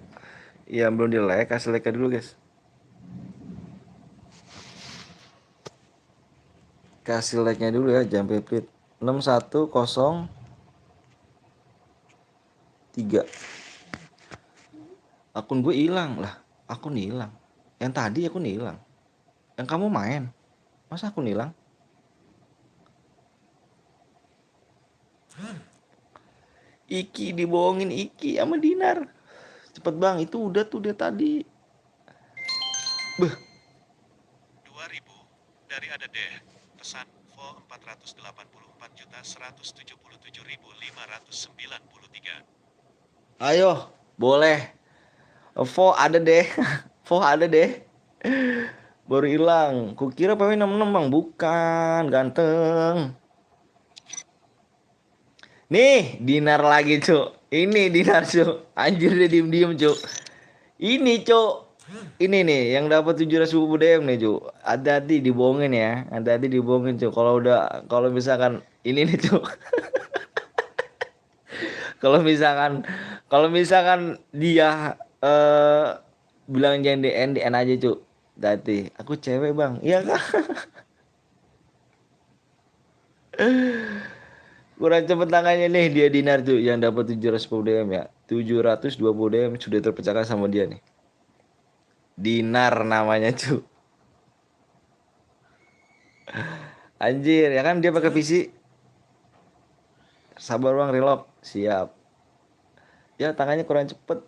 Yang belum di like kasih like dulu guys. Kasih like nya dulu ya, jangan pelit. 6103. Akun gue hilang lah. Akun hilang. Yang tadi akun hilang. Yang kamu main. Masa akun hilang? Iki dibohongin Iki sama Dinar. Cepet bang, itu udah tuh dia tadi. Beh. 2000 dari ada deh. Pesan VO 484.177.593. Ayo, boleh. VO ada deh. VO ada deh. Baru hilang. Kukira PW 66 bang, bukan, ganteng. Nih, Dinar lagi, Cuk. Ini Dinar, Cuk. Anjir dia diem-diem, Cuk. Ini, Cuk. Ini nih yang dapat 700.000 DM nih, Cuk. Hati-hati dibohongin ya. Hati-hati dibohongin, Cuk. Kalau misalkan ini nih, Cuk. Kalau misalkan dia bilang jangan DN aja, Cuk. Hati. Aku cewek, Bang. Iya kan? Kurang cepet tangannya nih dia Dinar tuh yang dapat 710 DM ya. 720 DM sudah terpecahkan sama dia nih. Dinar namanya cu. Anjir, ya kan dia pakai PC. Sabar bang, relock. Siap. Ya tangannya kurang cepet.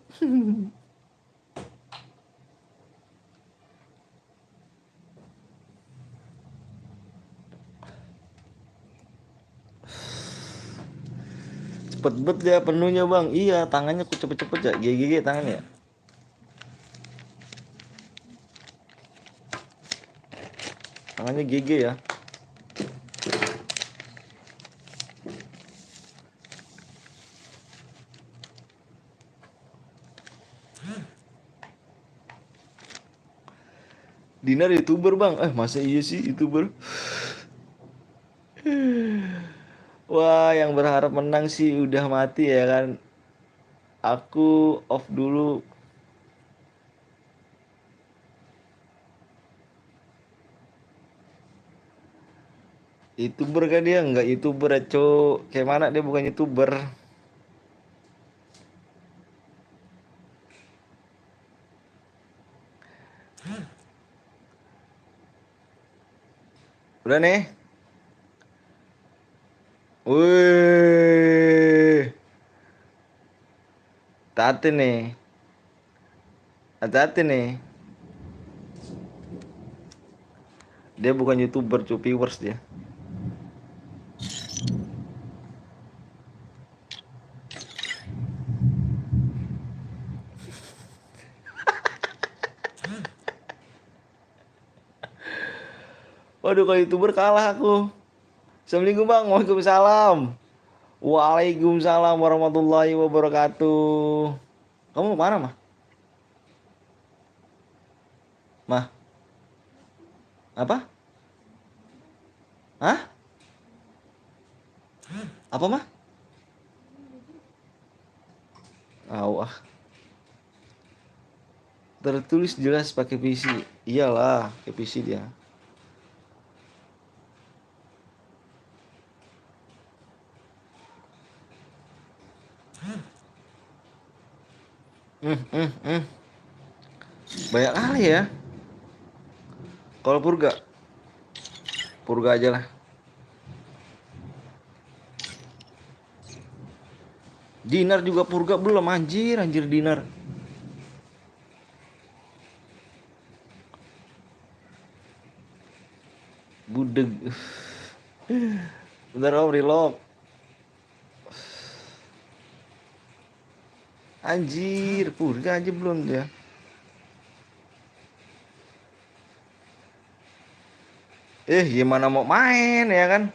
Cepet bet ya penuhnya bang. Iya tangannya kok cepet-cepet ya. GG tangannya. Tangannya GG ya. Dinar YouTuber bang. Masa iya sih YouTuber? Wah, yang berharap menang sih udah mati ya kan. Aku off dulu. YouTuber kan dia nggak YouTuber ya cok. Kayak mana dia bukan YouTuber. Udah nih. Wih. Hati nih. Hati-hati nih. Dia bukan YouTuber, cuy, viewers dia. Waduh, kalau YouTuber kalah aku. Assalamualaikum bang, waalaikumsalam. Waalaikumsalam warahmatullahi wabarakatuh. Kamu mau mana mah? Mah? Apa? Hah? Apa mah? Ah. Tertulis jelas pakai PC. Iyalah, pakai PC dia. Hmm. Banyak kali ya. Kalau purga aja lah. Dinar juga purga belum, anjir Dinar. Budeg. Bentar om, reload. Anjir, purga aja belum dia. Gimana mau main ya kan?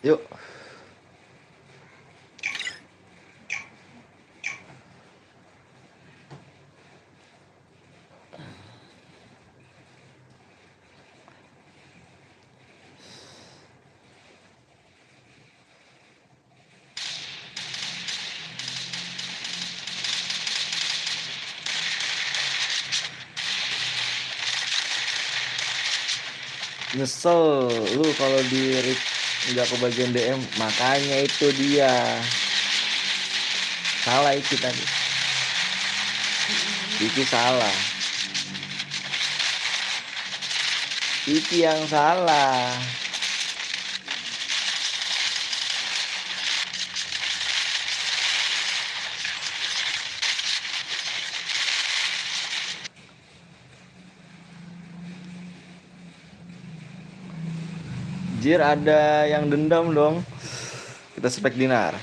Yuk. Nyesel lu kalau di nggak kebagian DM, makanya itu dia salah itu tadi. Iki salah. Iki yang salah. Jir, ada yang dendam dong. Kita spek Dinar.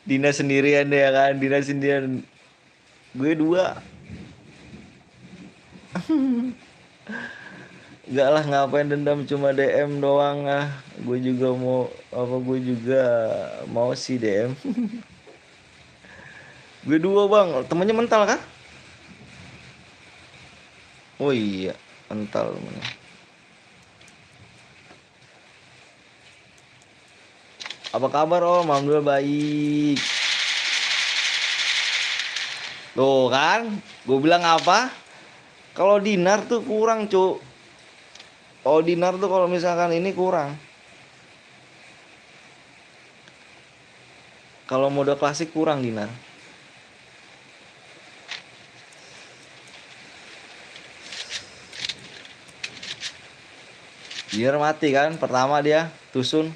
Dina sendirian ya kan. Dina sendirian. Gue 2. Enggak lah, ngapain dendam, cuma DM doang ah. Gue juga mau sih DM. Gue 2 bang. Temennya mental kah? Oh iya, mental temennya. Apa kabar om? Alhamdulillah baik. Tuh kan, gue bilang apa? Kalau Dinar tuh kurang cuk. Oh Dinar tuh kalau misalkan ini kurang. Kalau mode klasik kurang Dinar. Biar mati kan, pertama dia tusun.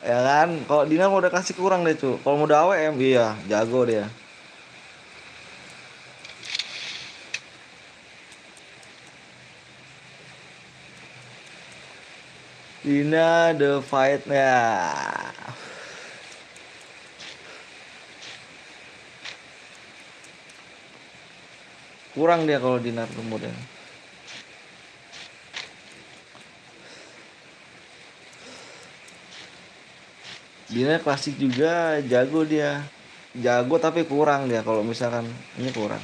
Ya kan? Kalau Dinar udah kasih kurang deh tuh. Kalau mau AWM iya, jago dia. Dina the fight ya. Kurang dia kalau Dinar kemudian. Dina klasik juga jago dia. Jago tapi kurang dia kalau misalkan ini kurang.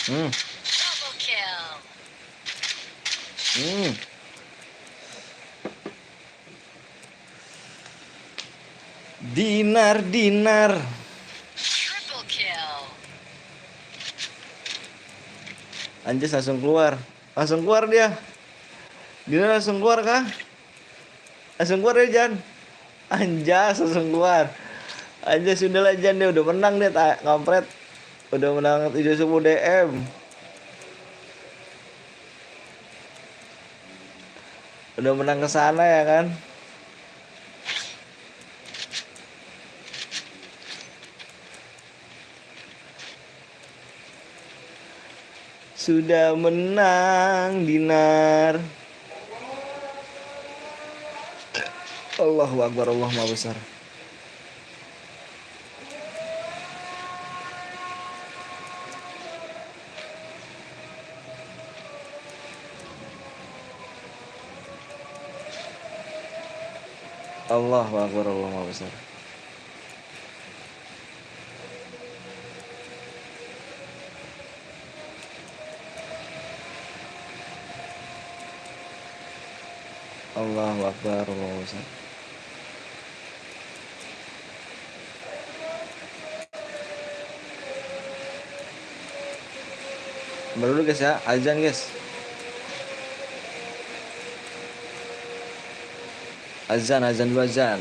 Hmm. Double kill. Hmm. Dinar. Triple kill. Anjas langsung keluar. Langsung keluar dia. Dinar langsung keluar kah? Langsung keluar ya Jan. Anjas langsung keluar. Anjas sudah lah Jan, dia udah menang dia kampret. Udah menang 70 DM. Udah menang ke sana ya kan? Sudah menang Dinar. Allahu Akbar, Allah Maha Besar. Allahu Akbar, Allah Maha Besar. Allahu Akbar, Allah Maha Besar. Baru dulu guys ya, azan guys. Azan dulu azan.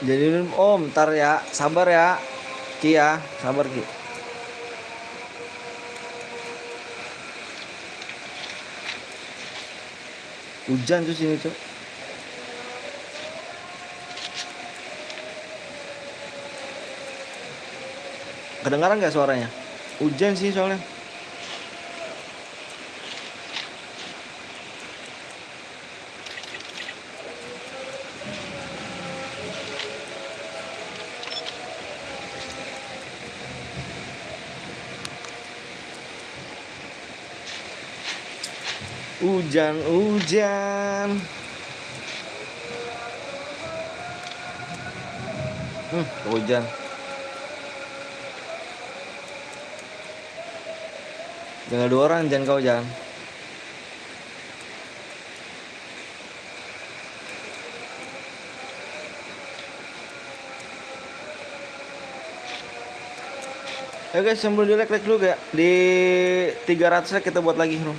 Jadi ntar ya, sabar ya. Ki ya, sabar Ki. Hujan tuh sini tuh. Kedengaran nggak suaranya? Hujan sih soalnya. Hujan. Hujan. Jangan 2 orang, jangan kau jangan. Ayo guys, sambil di like dulu gak? Di 300 like kita buat lagi bro.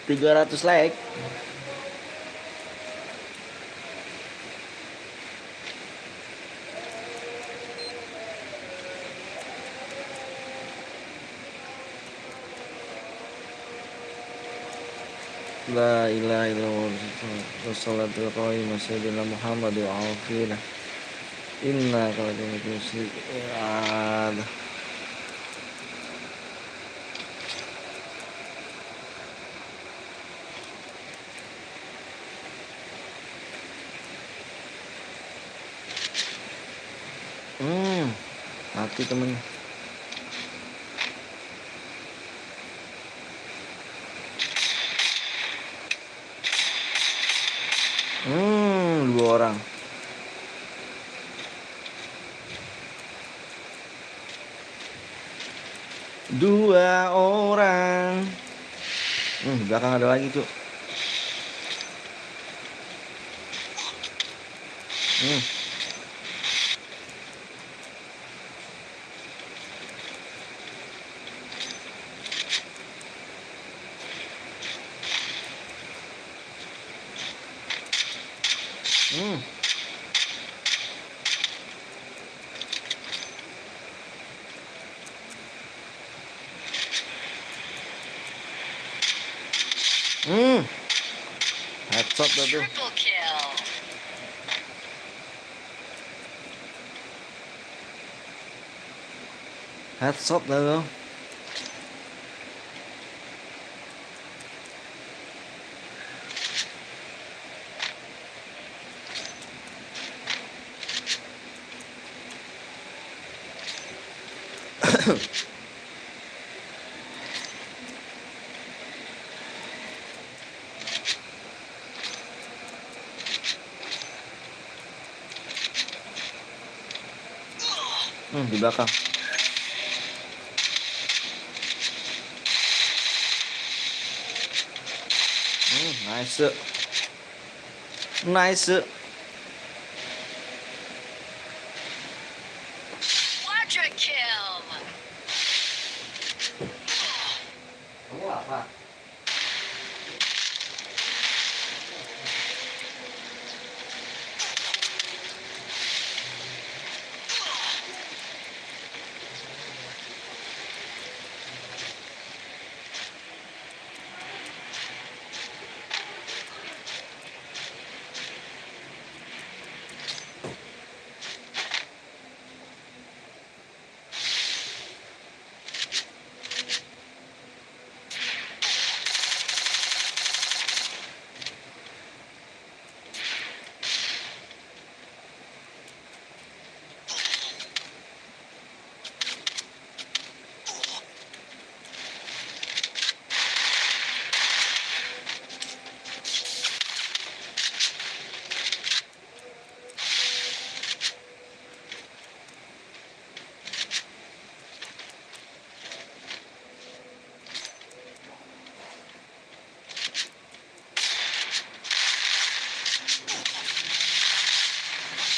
300 like. La ilaha illallah wassalatu qaimah sayyidina Muhammad wa afina. Inna kalau jangan musik. Mati temennya. Dua orang. Di belakang ada lagi tuh. Hmm. Hmm. Headshot dah tuh. Triple kill. Headshot dah tuh. Di belakang. Nice. Nice. Quadra kill. Kamu apa?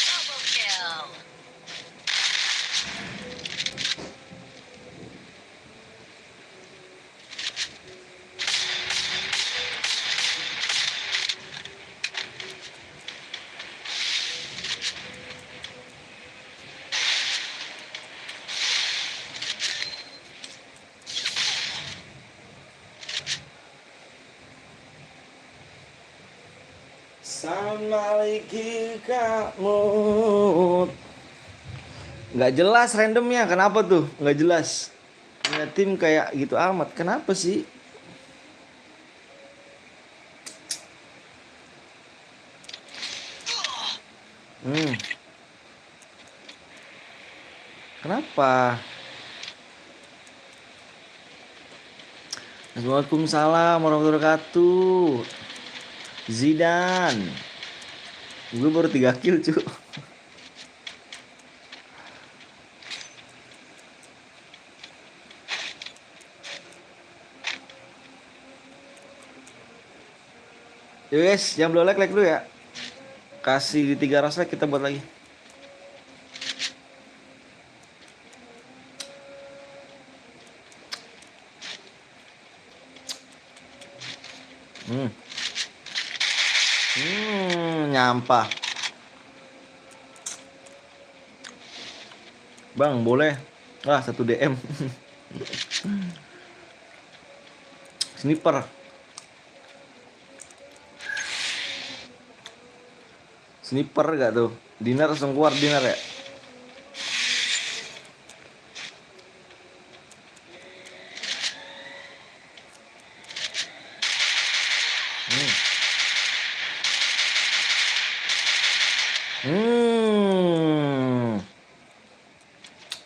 Double kill. Sama lagi kamu. Nggak jelas randomnya. Kenapa tuh? Nggak jelas. Punya tim kayak gitu amat. Kenapa sih? Kenapa? Waalaikumsalam warahmatullahi wabarakatuh. Zidane. Gue baru 3 kill cu. Yo guys, jangan belum like dulu ya. Kasih 300 like kita buat lagi. Nyampah. Bang, boleh. Ah, 1 DM. Sniper. Sniper gak tuh? Dinar langsung keluar Dinar ya?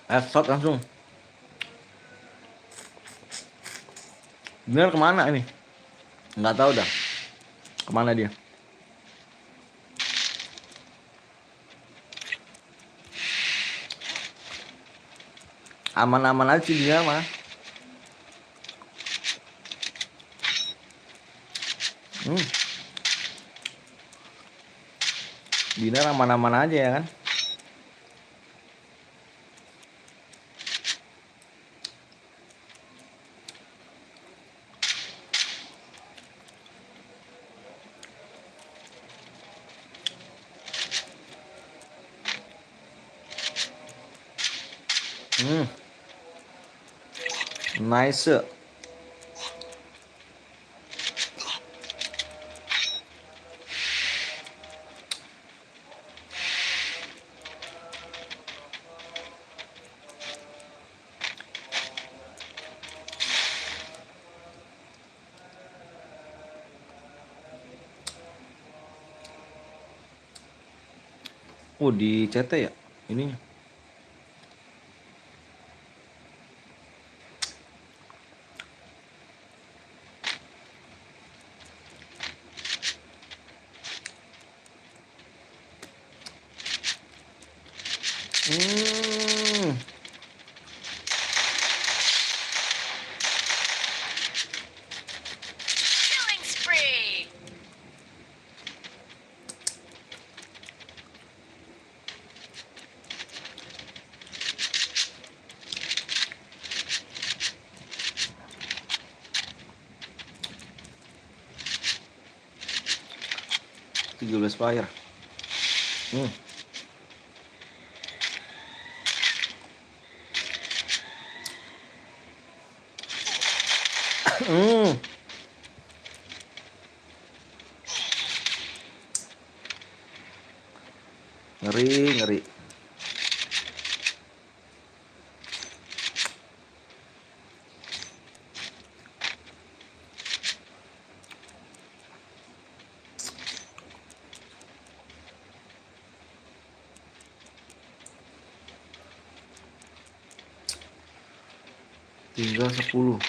Headshot langsung. Dinar kemana ini? Nggak tahu dah. Kemana dia? Aman-aman aja dia mah. Dinar aman-aman aja ya kan. Hmm, nice. Oh, di CT ya ininya. Hmm, Killing spree. 13 player. Hmm. Hmm. Ngeri, ngeri. Tinggal 10.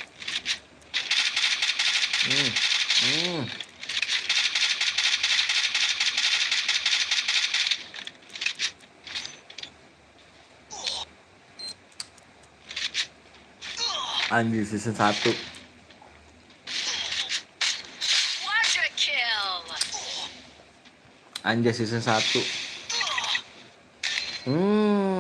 Hmm. Hmm. Anjir season 1. Quadra kill. Anjir season 1. Hmm.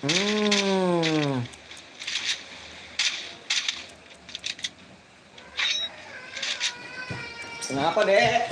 Hmm. Kenapa, Dek?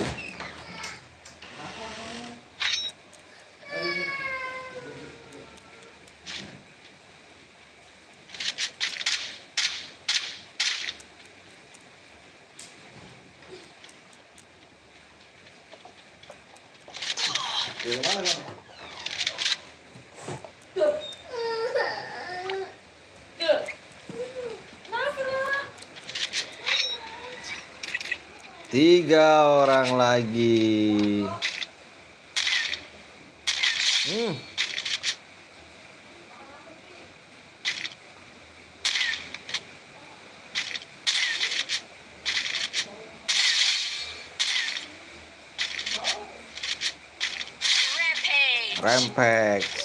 Tiga orang lagi. Hmm. Rampage. Rampage.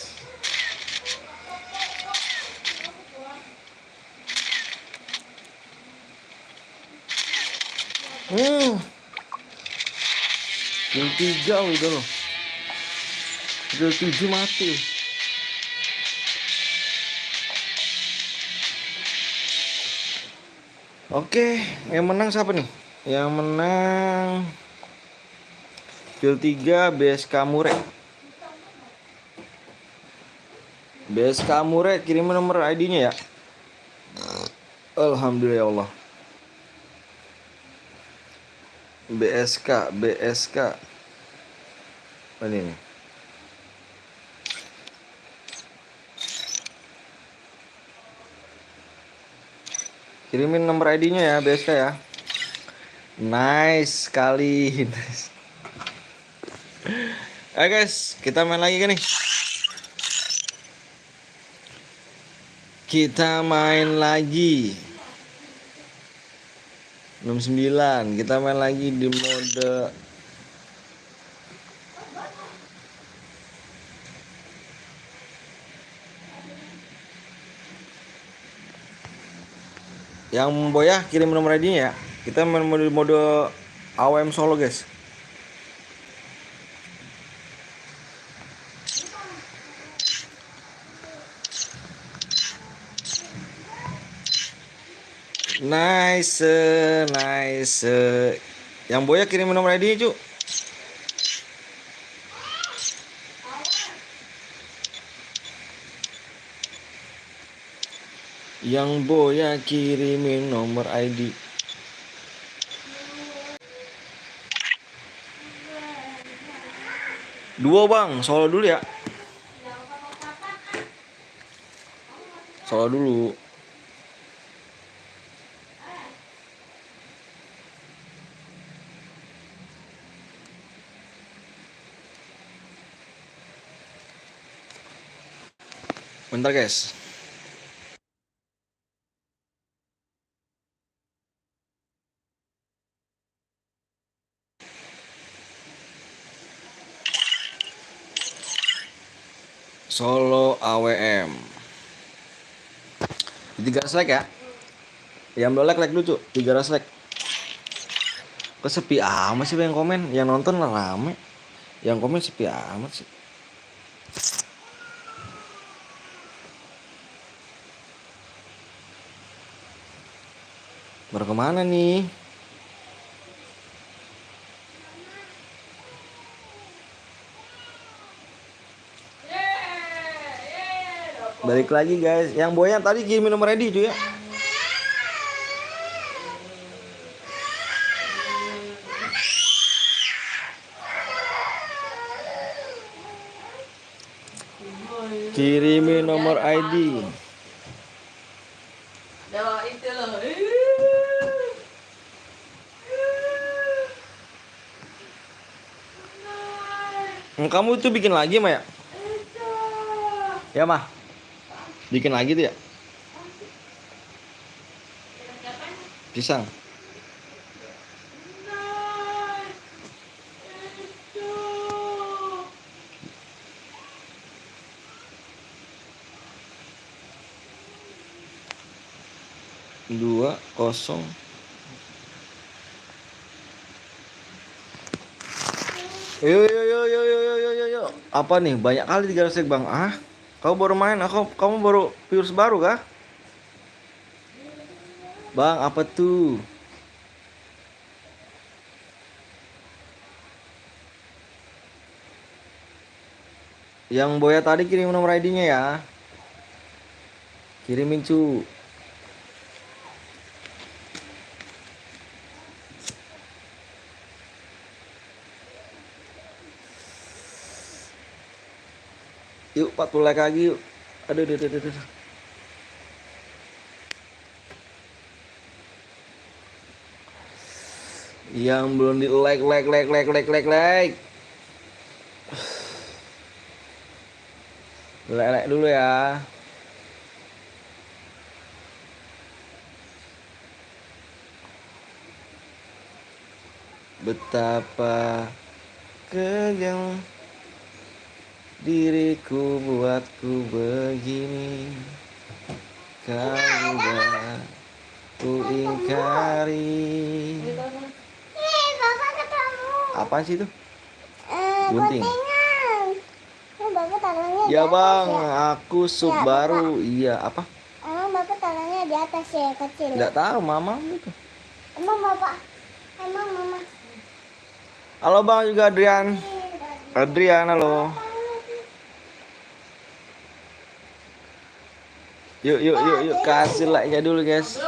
Hmm. Kill 3 udah loh. Kill 7 mati. Oke, yang menang siapa nih? Yang menang kill 3 BSK Mure. BSK Mure kirim nomor ID-nya ya. Alhamdulillah ya Allah. BSK. Ini nih. Kirimin nomor ID-nya ya BSK ya. Nice sekali. Nice. Guys, kita main lagi kan nih? Kita main lagi. 69. Kita main lagi di mode yang Boya kirim nomor ID-nya ya. Kita main mode AWM solo, guys. Nice. Yang Boya kirim nomor ID, Cuk. Yang Boya kirimin nomor ID. Dua bang, solo dulu ya. Solo dulu. Bentar guys. Solo AWM. 300 like ya. Yang belum like dulu Cuk. 300 like. Kok sepi amat sih yang komen? Yang nonton lah rame. Yang komen sepi amat sih. Baru kemana nih? Balik lagi guys. Yang Boyan tadi kirimin nomor ID cuy ya. Kirimin nomor ID. Ya itu loh. Kamu itu bikin lagi Maya? Ya mah. Bikin lagi tuh ya. Pisang. Dua kosong. Yo. Apa nih? Banyak kali 300 like bang. Ah, kamu baru main? Kamu baru viewers baru kah? Bang, apa tuh? Yang Boya tadi kirim nomor ID-nya ya. Kirimin cu. Yuk 40 like lagi yuk. Aduh. Yang belum di like. Like dulu ya. Betapa kejam diriku buatku begini. Kau udah ku ingkari. Bapak ketemu. Apaan sih itu? Gunting. Gotengan. Bapak taruhnya di Ya atas bang, ya. aku sub Ya, baru. Iya apa? Emang bapak taruhnya di atas ya, kecil. Nggak tahu mama gitu. Emang bapak. Emang mama. Halo bang juga Adrian. Halo. Yuk kasih like-nya dulu guys.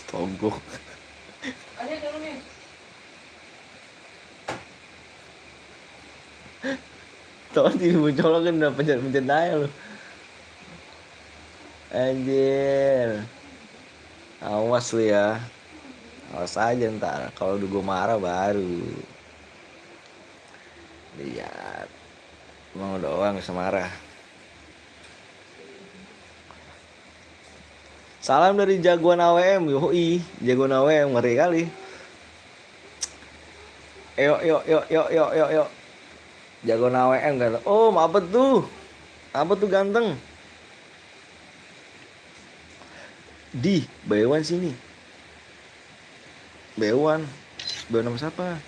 Togok. Tolong dimuncul kan udah pencet aja lu. Anjir. Awas lu ya. Awas aja ntar. Kalau udah gue marah baru. Lihat. Emang udah orang bisa marah. Salam dari jagoan AWM. Yoi. Jagoan AWM. Ngeri kali. Yuk. Jagoan AWM kan. Oh apa tuh? Apa tuh ganteng? Di Bewan sini. Bewan nama siapa?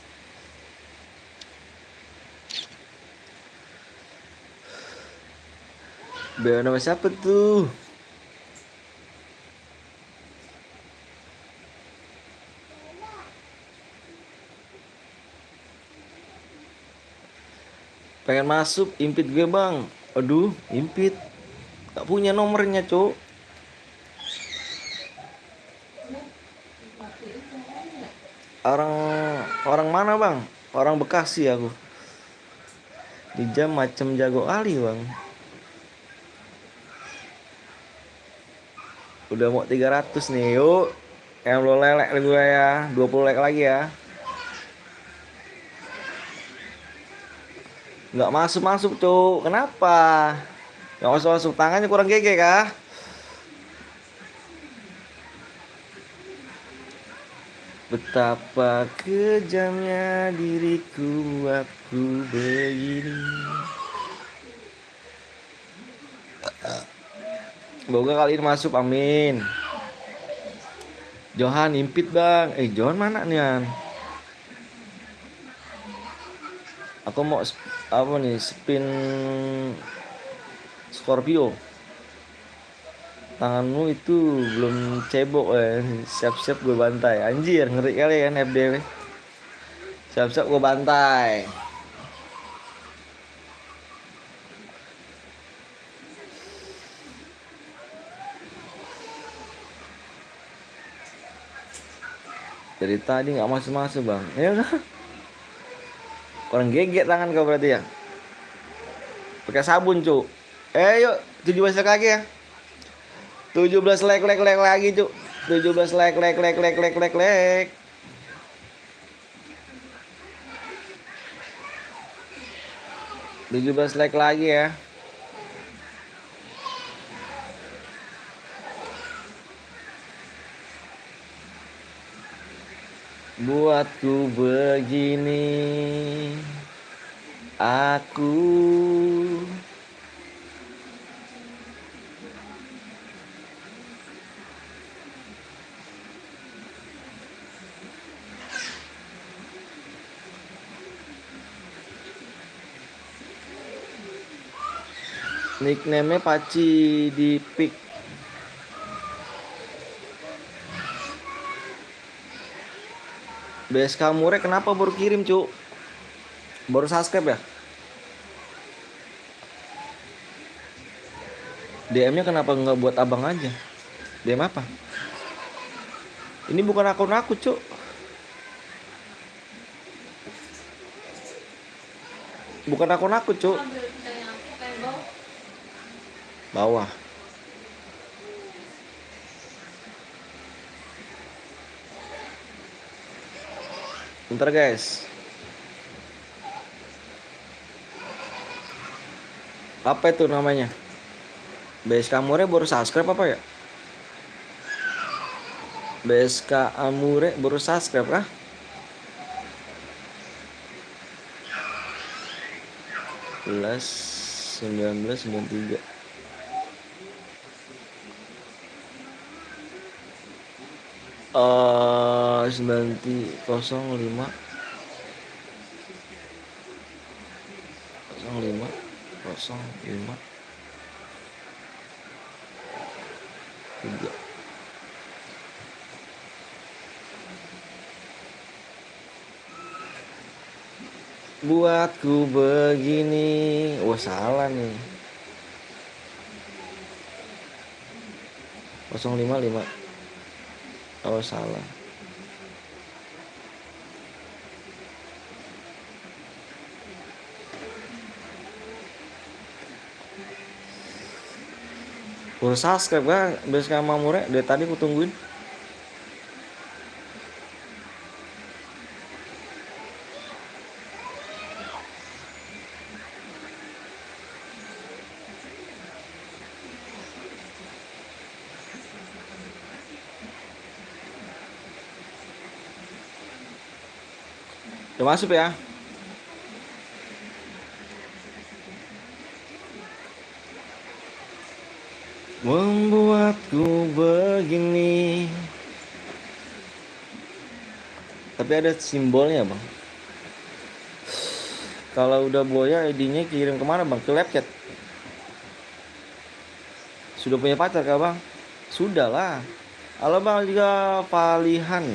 Bewan nama siapa tuh? Pengen masuk, impit gue bang. Aduh, impit. Gak punya nomornya, Cuk. Orang orang mana bang? Orang Bekasi aku. Di jam macam jago kali bang. Udah mau 300 nih, yuk. Yang lo lelek gue ya, 20 lek lagi ya. Nggak masuk-masuk, Cuk. Kenapa? Nggak masuk-masuk, tangannya kurang gege kah? Betapa kejamnya diriku waktu begini. Semoga kali ini masuk, amin. Johan impit bang. Johan mana nih An? Aku mau apa nih, spin Scorpio. Tanganmu itu belum cebok siap-siap gue bantai. Anjir, ngeri kali kan FDW. Siap-siap gue bantai. Dari tadi nggak masuk-masuk bang. Ya udah. Kurang geget tangan kau berarti ya. Pakai sabun cuk. Yuk 17 like lagi ya. 17 like lagi cuk. 17 like. 17 like lagi ya. Buatku begini, aku nickname-nya Paci di pick. BSK Mure kenapa baru kirim cuk? Baru subscribe ya? DM-nya kenapa nggak buat abang aja? DM apa? Ini bukan akun aku cuk. Bukan akun aku cuk. Bawah. Bentar guys. Apa itu namanya? BSK Amure baru subscribe apa ya? BSK Amure baru subscribe kah? Plus 1993. Oh, 05 05 05 3. Buatku begini. Oh salah nih. 055. Oh salah. Baru subscribe kan BSK Mamure. Dari tadi aku tungguin. Udah masuk ya. Membuatku begini. Tapi ada simbolnya bang. Kalau udah buaya ID-nya kirim kemana bang? Ke Lapchat. Sudah punya pacar kah bang? Sudah lah. Halo bang juga Palihan.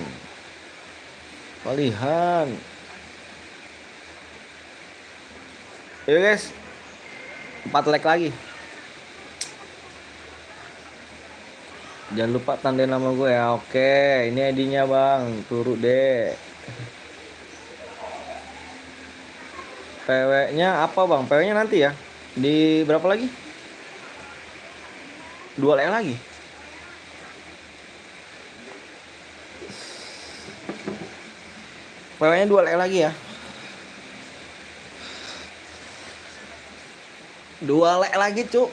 Yuk guys, 4 like lagi. Jangan lupa tandain nama gue ya. Oke, ini ID-nya bang, turut deh. PW-nya apa bang? PW-nya nanti ya. Di berapa lagi? 2 like lagi. PW-nya 2 like lagi ya. 2 like lagi cuk.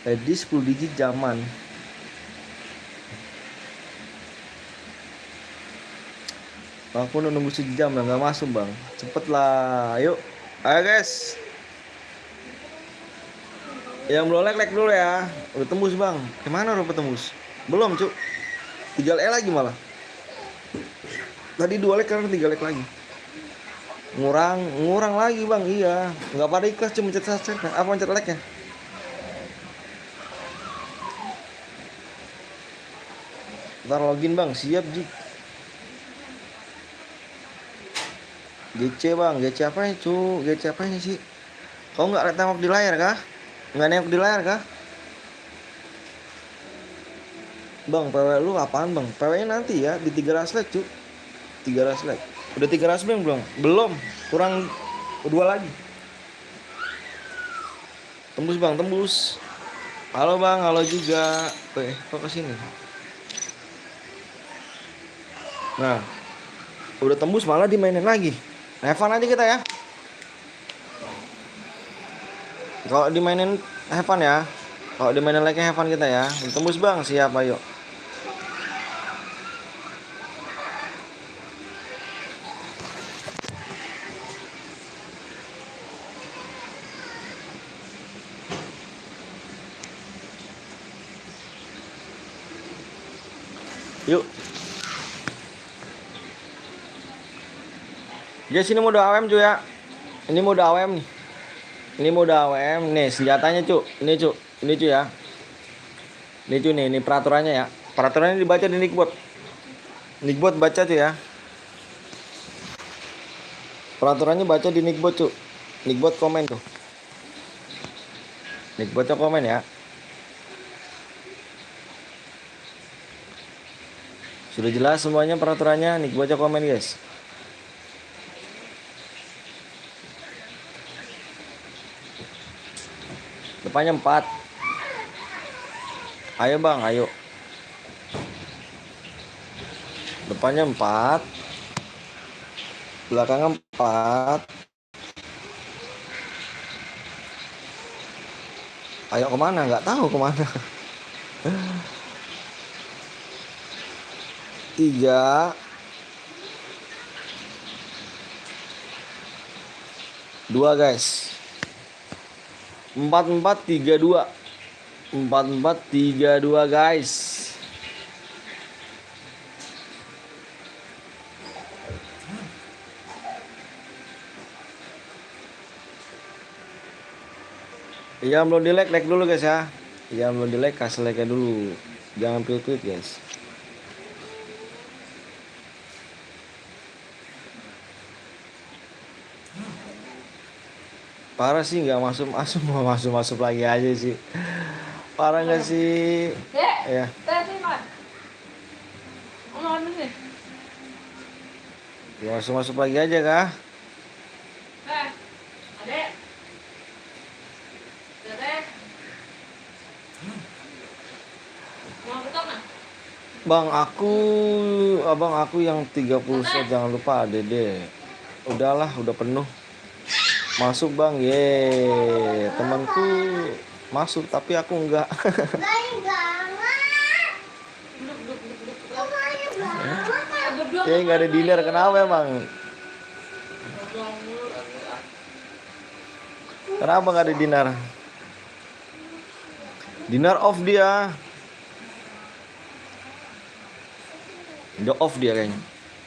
Edi 10 digit zaman. Aku udah nunggu sejam ya nggak masuk bang. Cepet lah, ayo. Ayo guys. Yang belum like dulu ya. Udah tembus bang. Gimana udah tembus? Belum cuk. 3 like lagi malah. Tadi 2 like sekarang 3 like lagi. Ngurang lagi bang. Iya. Nggak pada ikhlas cuma mencet subscribe. Apa mencet like nya? Ntar login bang. Siap Ji. GC bang. GC apa ya cu? GC apa sih? Kau nggak tengok di layar kah? Nggak nengok di layar kah? Bang, PW lu apaan bang? PW-nya nanti ya di 300 like cu. 300 like. Udah 300 belum? Belum. Kurang 2 lagi. Tembus bang, tembus. Halo bang, halo juga. Kok kesini? Nah, udah tembus malah dimainin lagi. Have fun aja kita ya. Kalau dimainin have fun ya. Kalau dimainin like have fun kita ya. Udah tembus bang, siap ayo. Yuk. Guys, ini mode AWM cuy ya. Ini mode AWM nih. Ini mode AWM nih senjatanya cu. Ini cu. Ini cu ya. Ini cu nih, ini peraturannya ya. Peraturannya dibaca di Nickbot. Nickbot baca cuy ya. Peraturannya baca di Nickbot cu. Nickbot komen tuh. Nickbotnya komen ya. Sudah jelas semuanya peraturannya, Nickbotnya komen guys. Depannya 4. Ayo bang, ayo. Depannya 4. Belakangnya 4. Ayo kemana? Nggak tahu kemana. 3. 2 guys. 4432. 4432 guys. Yang belum di like dulu guys ya. Yang belum di like kasih like dulu. Jangan tweet guys. Parah sih nggak masuk mau masuk lagi aja sih. Parah nggak sih? Dek, Ya. teh sini makan. Makan sini. Ya masuk lagi aja kah? Adek. Teh. Mau ketok nggak? Abang aku yang 30 jangan lupa Dede. Udahlah, udah penuh. Masuk bang, ye. Temanku masuk tapi aku enggak. Baik banget. Kok banyak banget? Ya nggak ada dinner, kenapa emang? Kenapa nggak ada dinner? Dinner off dia. Udah off dia kayaknya.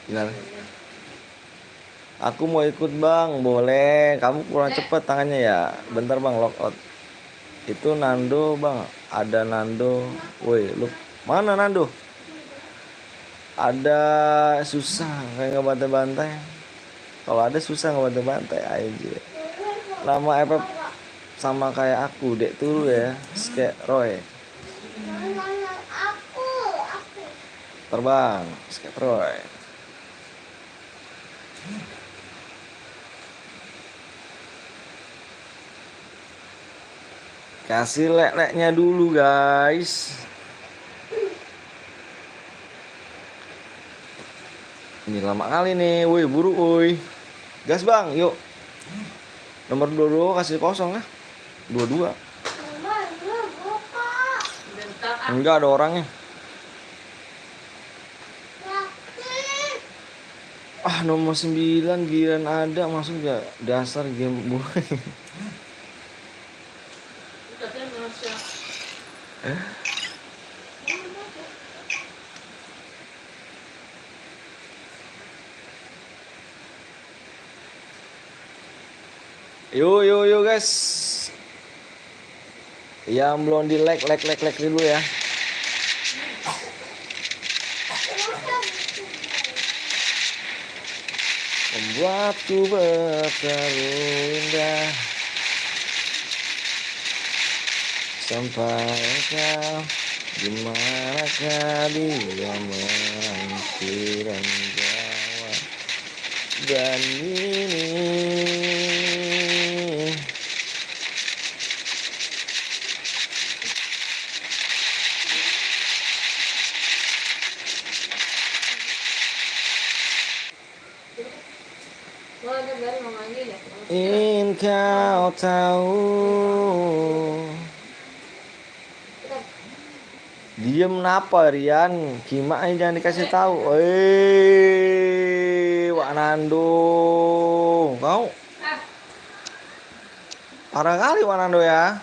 Dinner. Aku mau ikut bang, boleh. Kamu kurang cepet tangannya ya. Bentar bang, lockout. Itu Nando bang, ada Nando. Woi, lu mana Nando? Ada susah kayak ngebantai-bantai. Kalau ada susah ngebantai-bantai aja. Nama FF sama kayak aku, Dek Turu ya, Skate Roy. Aku. Terbang, Skate Roy. Kasih lek-leknya dulu guys. Ini lama kali nih, woi buru woi. Gas bang, yuk. Nomor 22 kasih kosong ya. 22. Mama, ini buka. Bentar ah. Enggak ada orangnya. Sakit. Ah nomor 9 giliran ada maksudnya dasar game boy. Katanya masih. Yo guys. Yang belum di like dulu ya. Membuatku bertaruh indah sampai kau dimanakah dia menanti dan jawab dan ini Wah, ada baru mau manggil ya. ingin kau tahu. Diem napa Rian? Gimana jangan dikasih tahu. Wak Nando. Kau parah kali Wak Nando ya.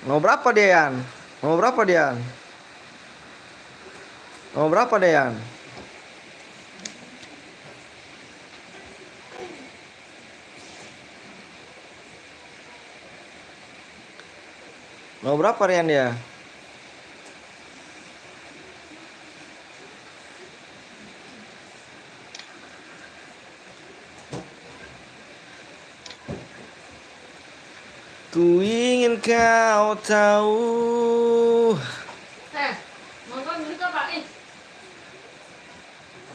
Mau berapa Dean? Mau berapa Dean? Mau berapa Dean? Mau berapa Rian dia? Ku ingin kau tahu. Monggo beli ke Pak nih.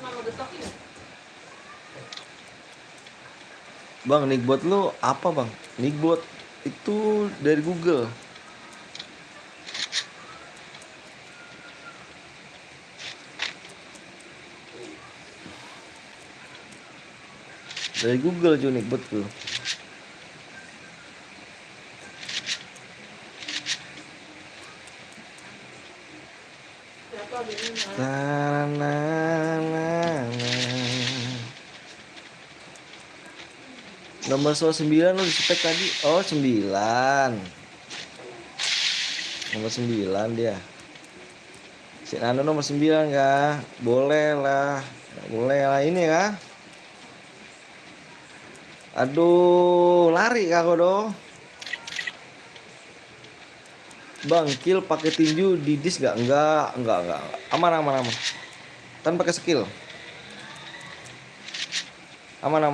Mama getok ini. Bang, nickbot lu apa bang? Nickbot itu dari Google. Dari Google cuy nickbot tuh. Siapa ini? Nomor 9 lu di spek tadi. Oh 9. Nomor 9 dia. Si Nando nomor 9 kah? Boleh lah. Boleh lah ini kah? Aduh, lari kah kau do? Bang, kill pakai tinju di dis gak? Enggak. Aman. Kan pakai skill. Aman.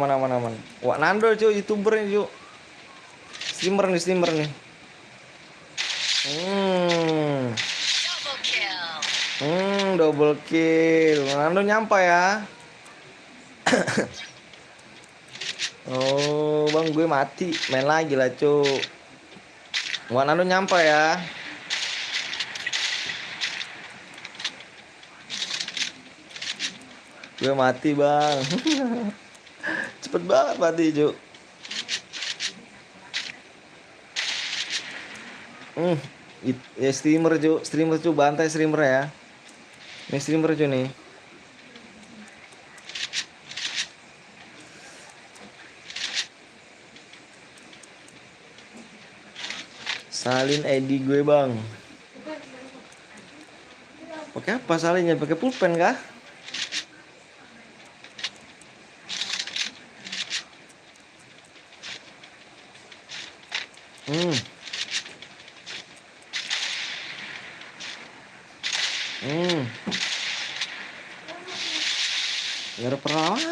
Wah, Nando cuy, YouTuber nih cuy. Streamer nih. Double kill. Double kill. Nando nyampe ya. Oh, bang gue mati. Main lagi lah cuy. Wah, Nando nyampe ya. Gue mati bang. Cepet banget mati cuy. Ya streamer cuy, bantai streamer ya. Ini streamer cuy nih. Salin ID gue bang. Pakai apa salinnya? Pakai pulpen kah?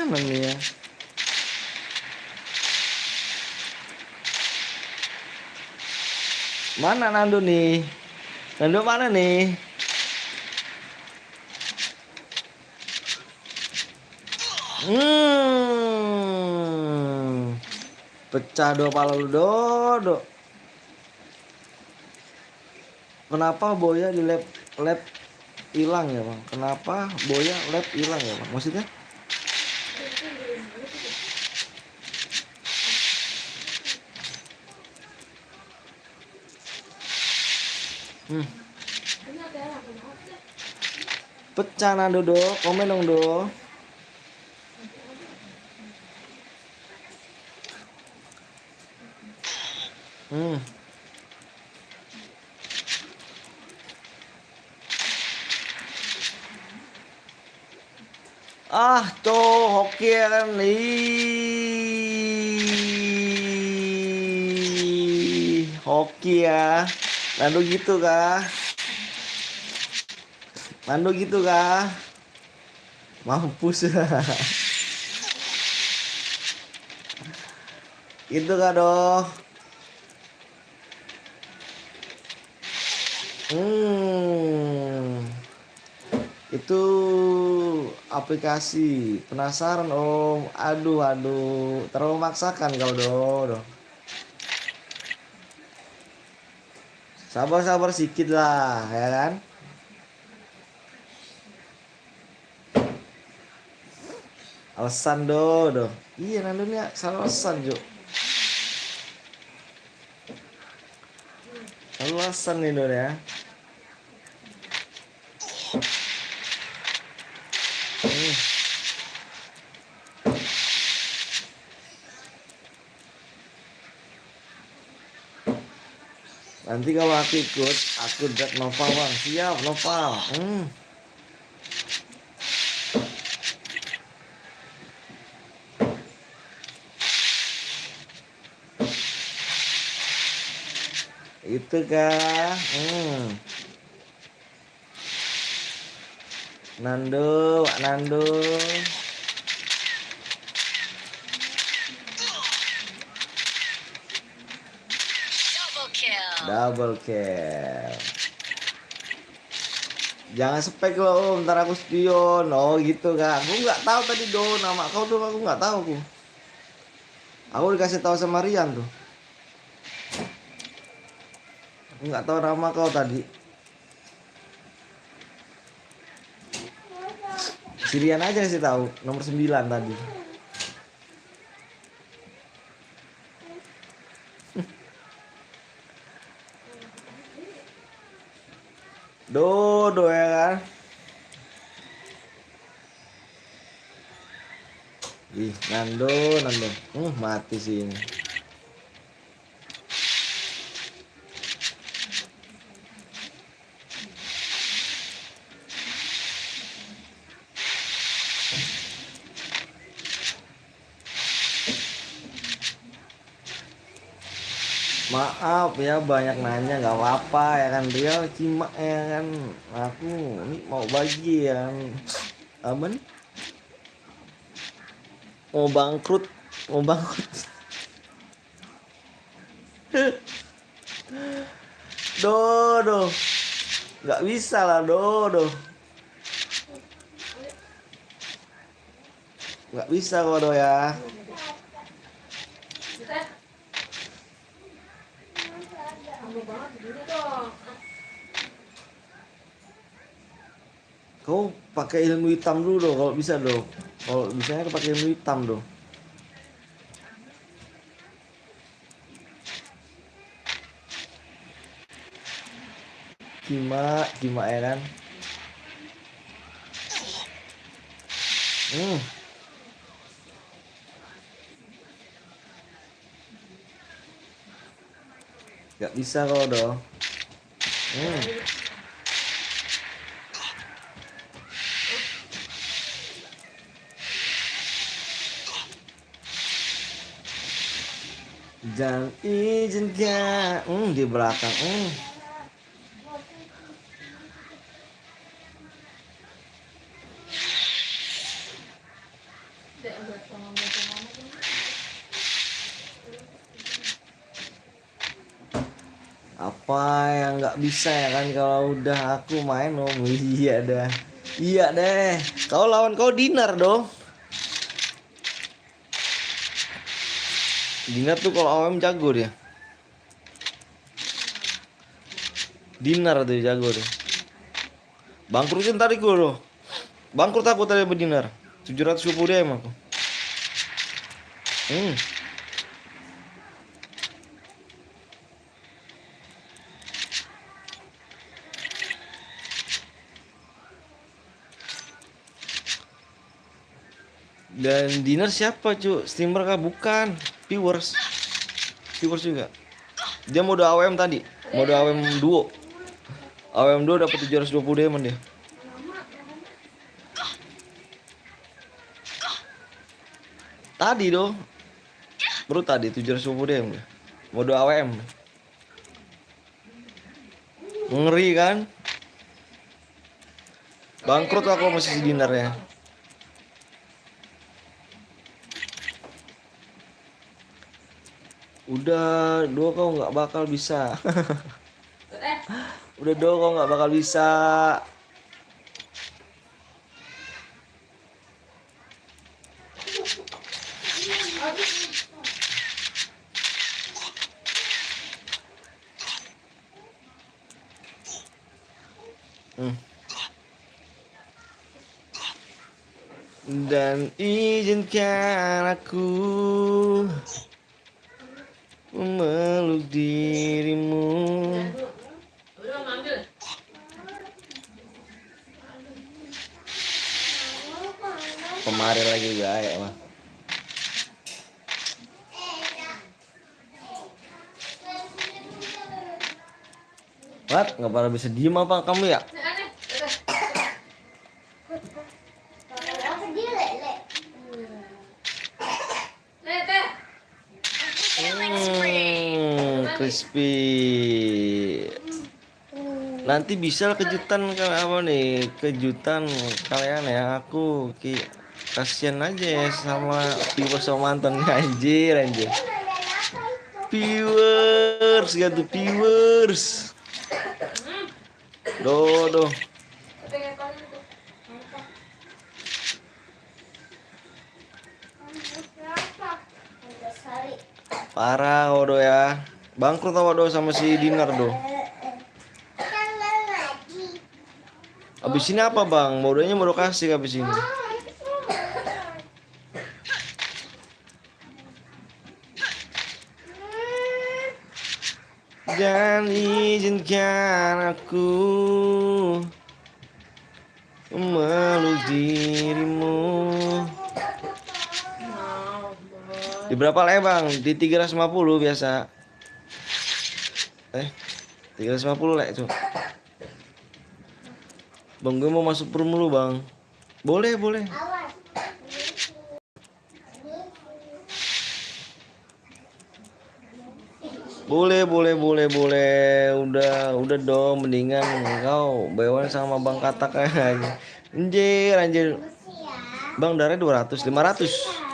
mana nih ya? Mana Nando nih? Nando mana nih? Pecah do pala lu do. Kenapa Boya di lab hilang ya bang? Kenapa Boya lab hilang ya bang? Maksudnya? Ini ada yang kenapa? Pecah Nando do, komen dong do. Ah, tuh hoki ya kan nih. Hoki ya. Nando gitu kah? Nando gitu kah? Mampus. Itu kah doh? Itu aplikasi penasaran om. Aduh terlalu memaksakan kau doh. Sabar sedikit lah ya kan. Alasan doh. Iya Nandonya salah alasan Jo. Alasan nih doh ya. Nanti kalau aku ikut, aku drag Noval bang. Siap Noval. Itu kah? Nando. Double kill. Jangan spek lo om, ntar aku spion. Oh gitu kak. Aku nggak tahu tadi do nama kau tuh aku nggak tahu aku. Aku dikasih tahu sama Rian tuh. Aku nggak tahu nama kau tadi. Si Rian aja sih tahu nomor 9 tadi. Do ya kan. Ih, Nando. Mati sih ini. Maaf ya banyak nanya nggak apa-apa ya kan Rio cimak ya kan aku ini mau bagi ya kan apa nih mau bangkrut do nggak bisa lah do nggak bisa kok do ya. Kamu banget begini dong. Kau pakai ilmu hitam dulu do kalau bisa do. Kalau bisanya pakai ilmu hitam do. Kima ya kan. Gak bisa kok do. Jangan izinkan di belakang. Apa yang nggak bisa ya kan kalau udah aku main om. Iya dah. Iya deh. Kau lawan kau Dinar dong. Dinar tuh kalau AWM jago dia. Dinar tuh jago deh. Bangkrutin tadi gue loh. Bangkrut aku tadi sama Dinar. 720 DM aku. Dan Dinar siapa cu? Streamer kah? Bukan. Viewers. Viewers juga. Dia mode AWM tadi. Mode AWM duo. AWM duo dapat 720 diamond dia. Tadi dong. Baru tadi 720 diamond dia. Mode AWM. Ngeri kan? Bangkrut aku masih si Dinar ya. Udah, dua kau nggak bakal bisa. Udah dong, kau nggak bakal bisa. Dan izinkan aku memeluk dirimu. Udah ngambil. Kemari lagi gaya mah. What? Nggak pada bisa diem apa kamu ya? Aku dia lele. Crispy. Nanti bisa kejutan apa nih? Kejutan kalian ya. Aku kasihan aja ya sama viewers sama mantan. Anjir. Viewers gitu, viewers. Doh. Parah Odo ya. Bangkrut Odo sama si Dinar do. Jangan lagi. Abis ini apa bang? Modenya mau kasih abis ini. Dan izinkan aku memeluk dirimu. Di berapa le bang? Di 350 biasa. 350 le tuh. Bang gue mau masuk prom dulu bang. Boleh. Awas. Boleh. Udah dong. Mendingan kau bayawan sama bang katak aja. Anjir. Bang darahnya 200, 500.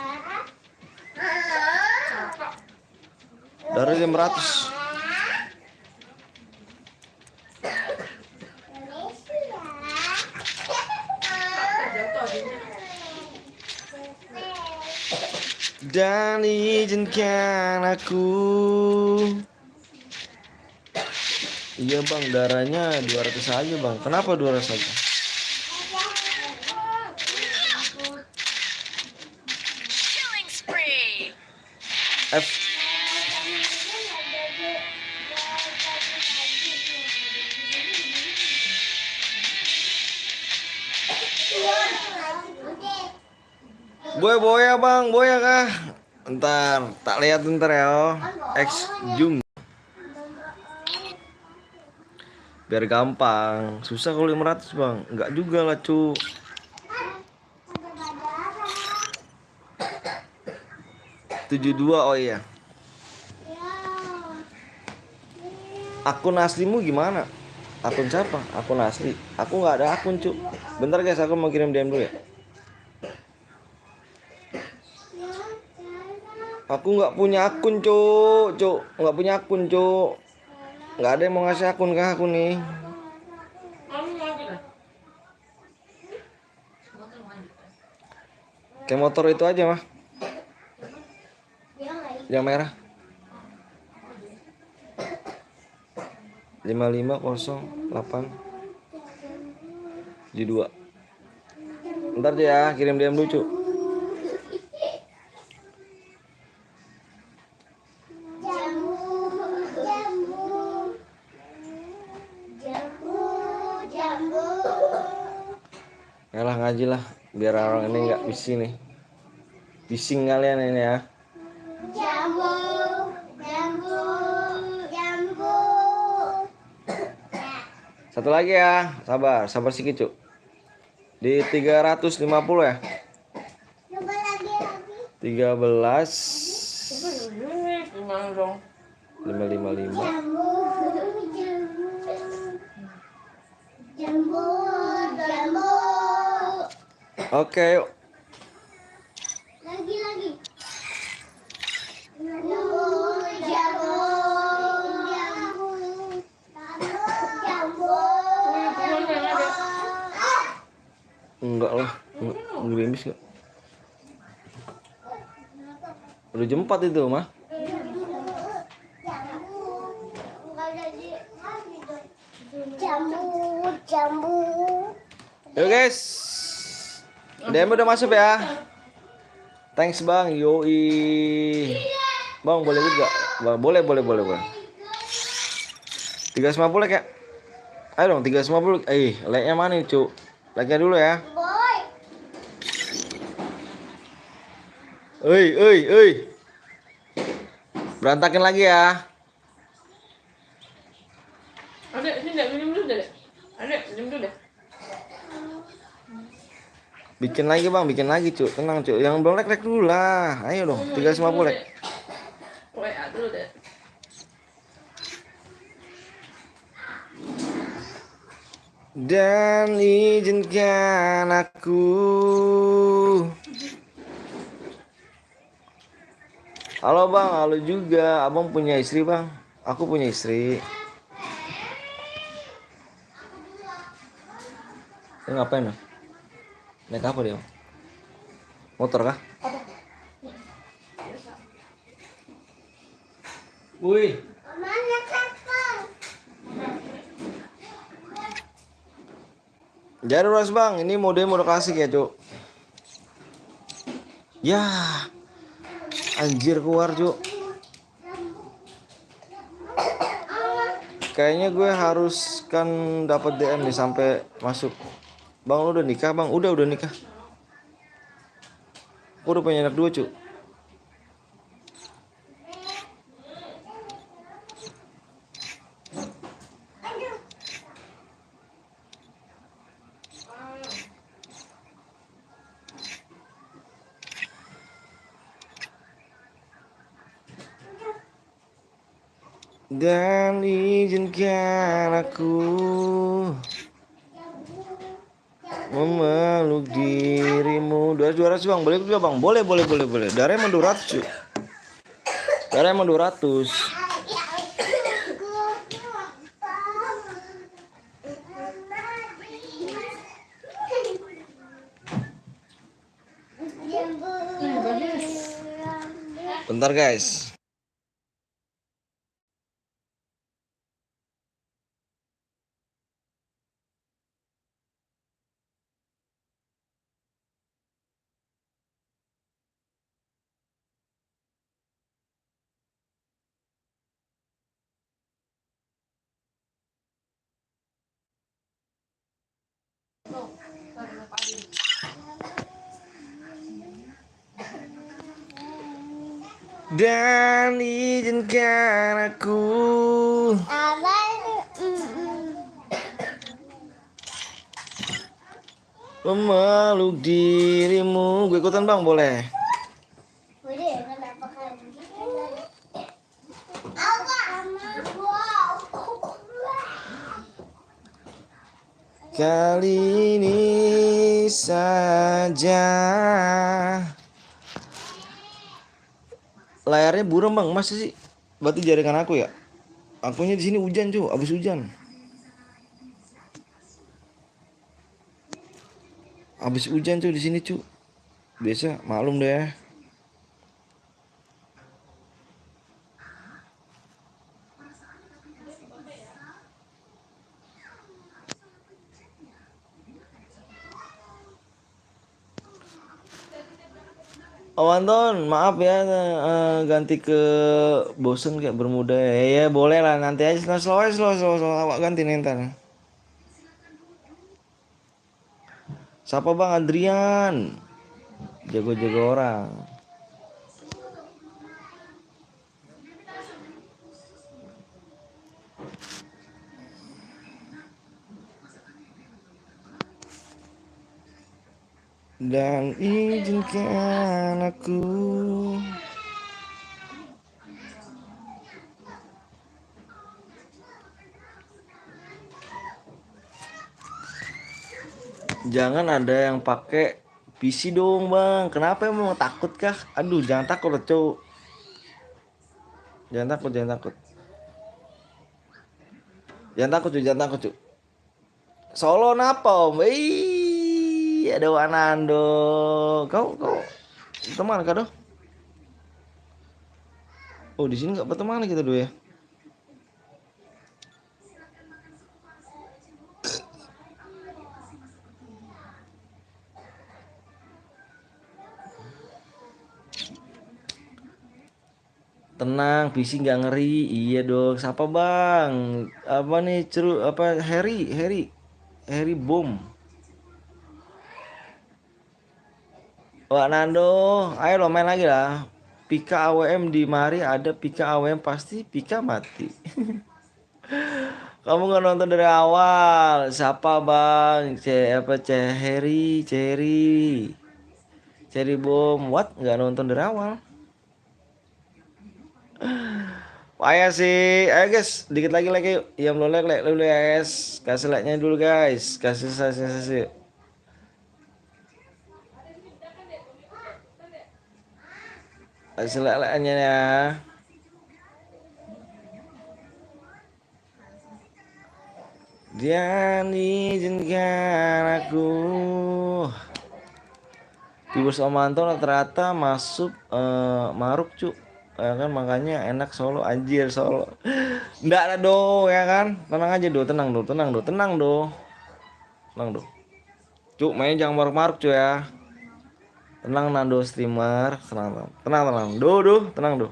Darah 500. Dan izinkan aku. Iya bang, darahnya 200 aja bang. Kenapa 200 aja? Killing spree. F. Boya bang, boya kah? Ntar, tak lihat ntar ya. X zoom. Biar gampang. Susah kalau 500 bang. Enggak juga lah cu. Tujuh dua, oh iya. Akun aslimu gimana? Akun siapa? Akun asli. Aku nggak ada akun cu. Bentar guys, aku mau kirim DM dulu ya. Aku nggak punya akun cu. Nggak punya akun cu. Nggak ada yang mau ngasih akun ke aku nih. Kamu lagi kan? Motor lanjut. Kayak motor itu aja mah. Dia nggak ikut. Yang merah. 5508 J2. Ntar aja ya, kirim DM lucu. Jambu, jambu, jambu, jambu. Yalah ngaji lah, biar orang ini nggak bising nih. Bising kalian ini ya. Jambu, jambu, jambu. Satu lagi ya, sabar sedikit cuk. Di 350 ya. Coba lagi. 13 Gimana dong? 555. Jambu, jambu, jambu, jambu. Oke, yuk. Lagi. Jambu, jambu, jambu, jambu, jambu. Enggak lah, gerimis enggak. Udah jam 4 itu mah. Jambu. Yuk guys, DM udah masuk ya. Thanks bang, yoi. Bang boleh juga, bang boleh. 350 like ya. Ayo dong 350. Like-nya mana nih cuk? Like-nya dulu ya. Boy. Oi. Berantakin lagi ya. Adek, sini deh, minum dulu deh. Adek, minum dulu deh. Bikin lagi cuk. Tenang cuk. Yang belum like dulu lah. Ayo dong 350 like. WA dulu deh. Dan izinkan aku. Halo bang, halo juga. Abang punya istri bang? Aku punya istri. Dia ngapain bang? Naik apa dia bang? Motor kah? Wih. Mana kapal? Jadi Ras bang, ini mode klasik ya cuk. Ya, anjir keluar cuk. Kayaknya gue harus kan dapat DM nih sampai masuk. Bang lu udah nikah bang? Udah nikah. Aku udah punya anak 2 cuk. Dan izinkan aku memeluk dirimu. 200 bang, boleh juga bang. Boleh. Darahnya emang 200 cuy. Darahnya emang 200. Bentar guys. Dan izinkan aku Apa? memeluk dirimu. Gue ikutan bang, boleh? Boleh, kenapa kayak begitu? Apa? Wow. Kali ini saja. Layarnya buram bang, masa sih? Berarti jaringan aku ya? Akunya di sini hujan cu, abis hujan. Abis hujan cu di sini cu. Biasa maklum deh. Om Anton, maaf ya ganti ke bosen kayak bermuda ya. Ya boleh lah nanti aja slow awak ganti nih ntar. Siapa Bang Adrian? Jago-jago orang. Dan izinkan aku. Jangan ada yang pakai PC dong Bang. Kenapa emang takut kah? Aduh jangan takut loh cow. Jangan takut. Jangan takut cu. Solo napa Om? Ada Wanando. Kau teman kah doh? Oh di sini nggak berteman kita dulu ya. Tenang, PC nggak ngeri. Iya dong. Siapa Bang? Apa nih Harry Boom. Wak Nando, ayo lo main lagi lah. Pika AWM di mari ada Pika AWM pasti Pika mati. Kamu nggak nonton dari awal. Siapa Bang? Cherry Boom. What? Nggak nonton dari awal. Payah sih. Ayo guys, dikit lagi yuk. Yang belum like dulu ya guys. Kasih like-nya dulu guys. Kasih. Kasih like-nya ya. Dia izinkan aku. Tibus Om Anton ternyata masuk Maruk cu. Ya kan makanya enak Solo anjir Solo. Nggak ada do ya kan. Tenang aja do, tenang do. Cuk main jangan maruk-maruk cu ya. Tenang Nando streamer, tenang. Tenang do.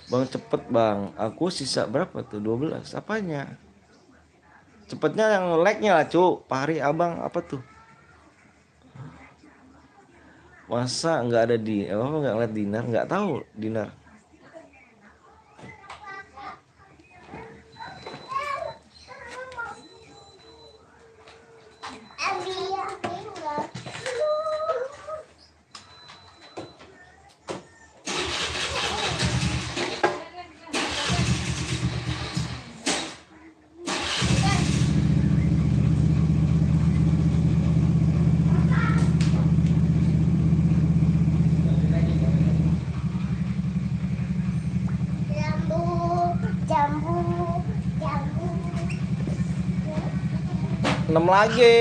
Bang cepet Bang. Aku sisa berapa tuh? 12. Apanya? Cepetnya yang like-nya lah cu. Pahri Abang apa tuh? Masa nggak ada nggak ngeliat Dinar, nggak tahu Dinar. Tinggal. 6 lagi.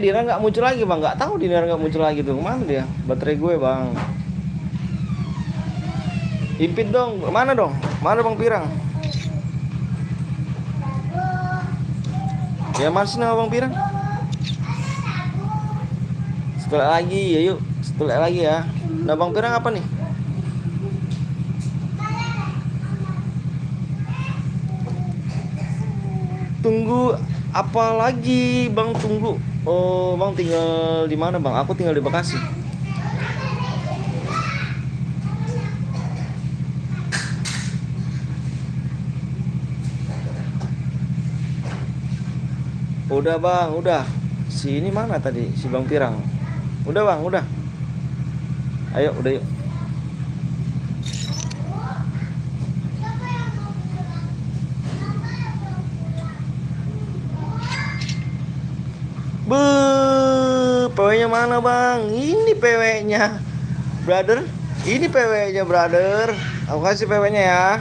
Dinar nggak muncul lagi Bang. Nggak tahu Dinar nggak muncul lagi tuh. Kemana dia? Baterai gue Bang. Impit dong. Mana dong? Mana Bang Pirang? Ya masih nama Bang Pirang. Setelah lagi ya yuk. Setelah lagi ya. Nah Bang Pirang apa nih? Tunggu apa lagi Bang, tunggu. Oh Bang tinggal di mana Bang? Aku tinggal di Bekasi. Udah Bang, udah. Si ini mana tadi? Si Bang Pirang. Udah Bang, udah. Ayo, udah yuk. PW-nya mana Bang? Ini PW-nya, brother. Ini PW-nya brother. Aku kasih PW-nya ya.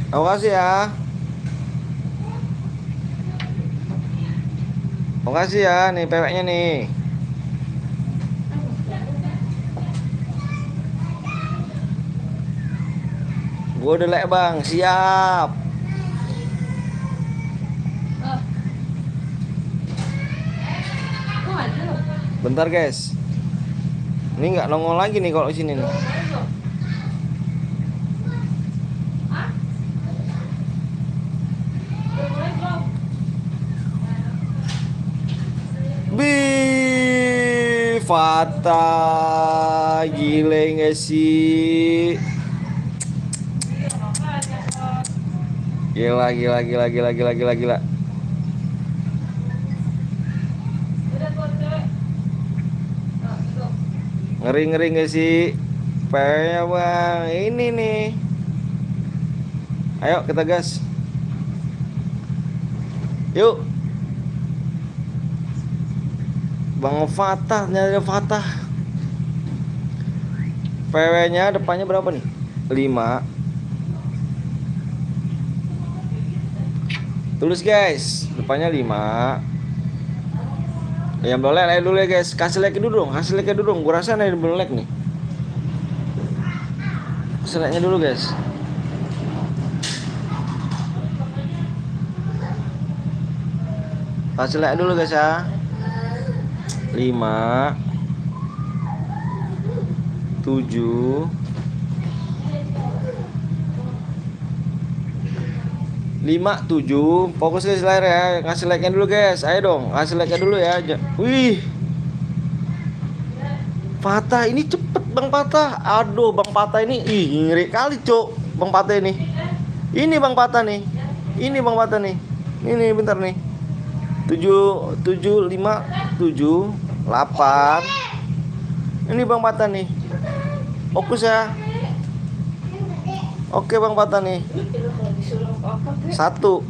Makasih ya. Makasih ya, nih peweknya nih. Gue udah lek bang, siap. Kok ada loh? Bentar guys. Ini nggak nongol lagi nih kalau sini nih. Hah? Udah mulai belum? Fata, gile nggak sih? Iya, makanya kok. Gila, gila, gila, gila, gila, gila, gila. Udah tuh cewek. Nah, itu. Ngeri, ngeri nggak sih? Pengennya bang, ini nih. Ayo kita gas. Yuk. Bang Fatah, nyari Fatah. PW-nya depannya berapa nih? 5. Tulis guys, depannya 5. Yang belum like dulu ya guys. Kasih like dulu dong, kasih like dulu dong. Gua rasa nih belum like nih. Kasih like-nya dulu guys. Kasih like dulu guys ya. 5 7 5 7. Fokus guys layar ya. Kasih like-nya dulu guys. Ayo dong, kasih like-nya dulu ya. Wih. Patah ini cepet Bang Patah. Aduh Bang Patah ini ngeri kali cok. Bang Patah ini. Ini Bang Patah nih. Ini Bang Patah nih. Ini bentar nih. 7 7 5 7 8. Ini Bang Patah nih. Fokus ya. Oke Bang Patah nih. Itu kalau disuruh apa, Kak? 1.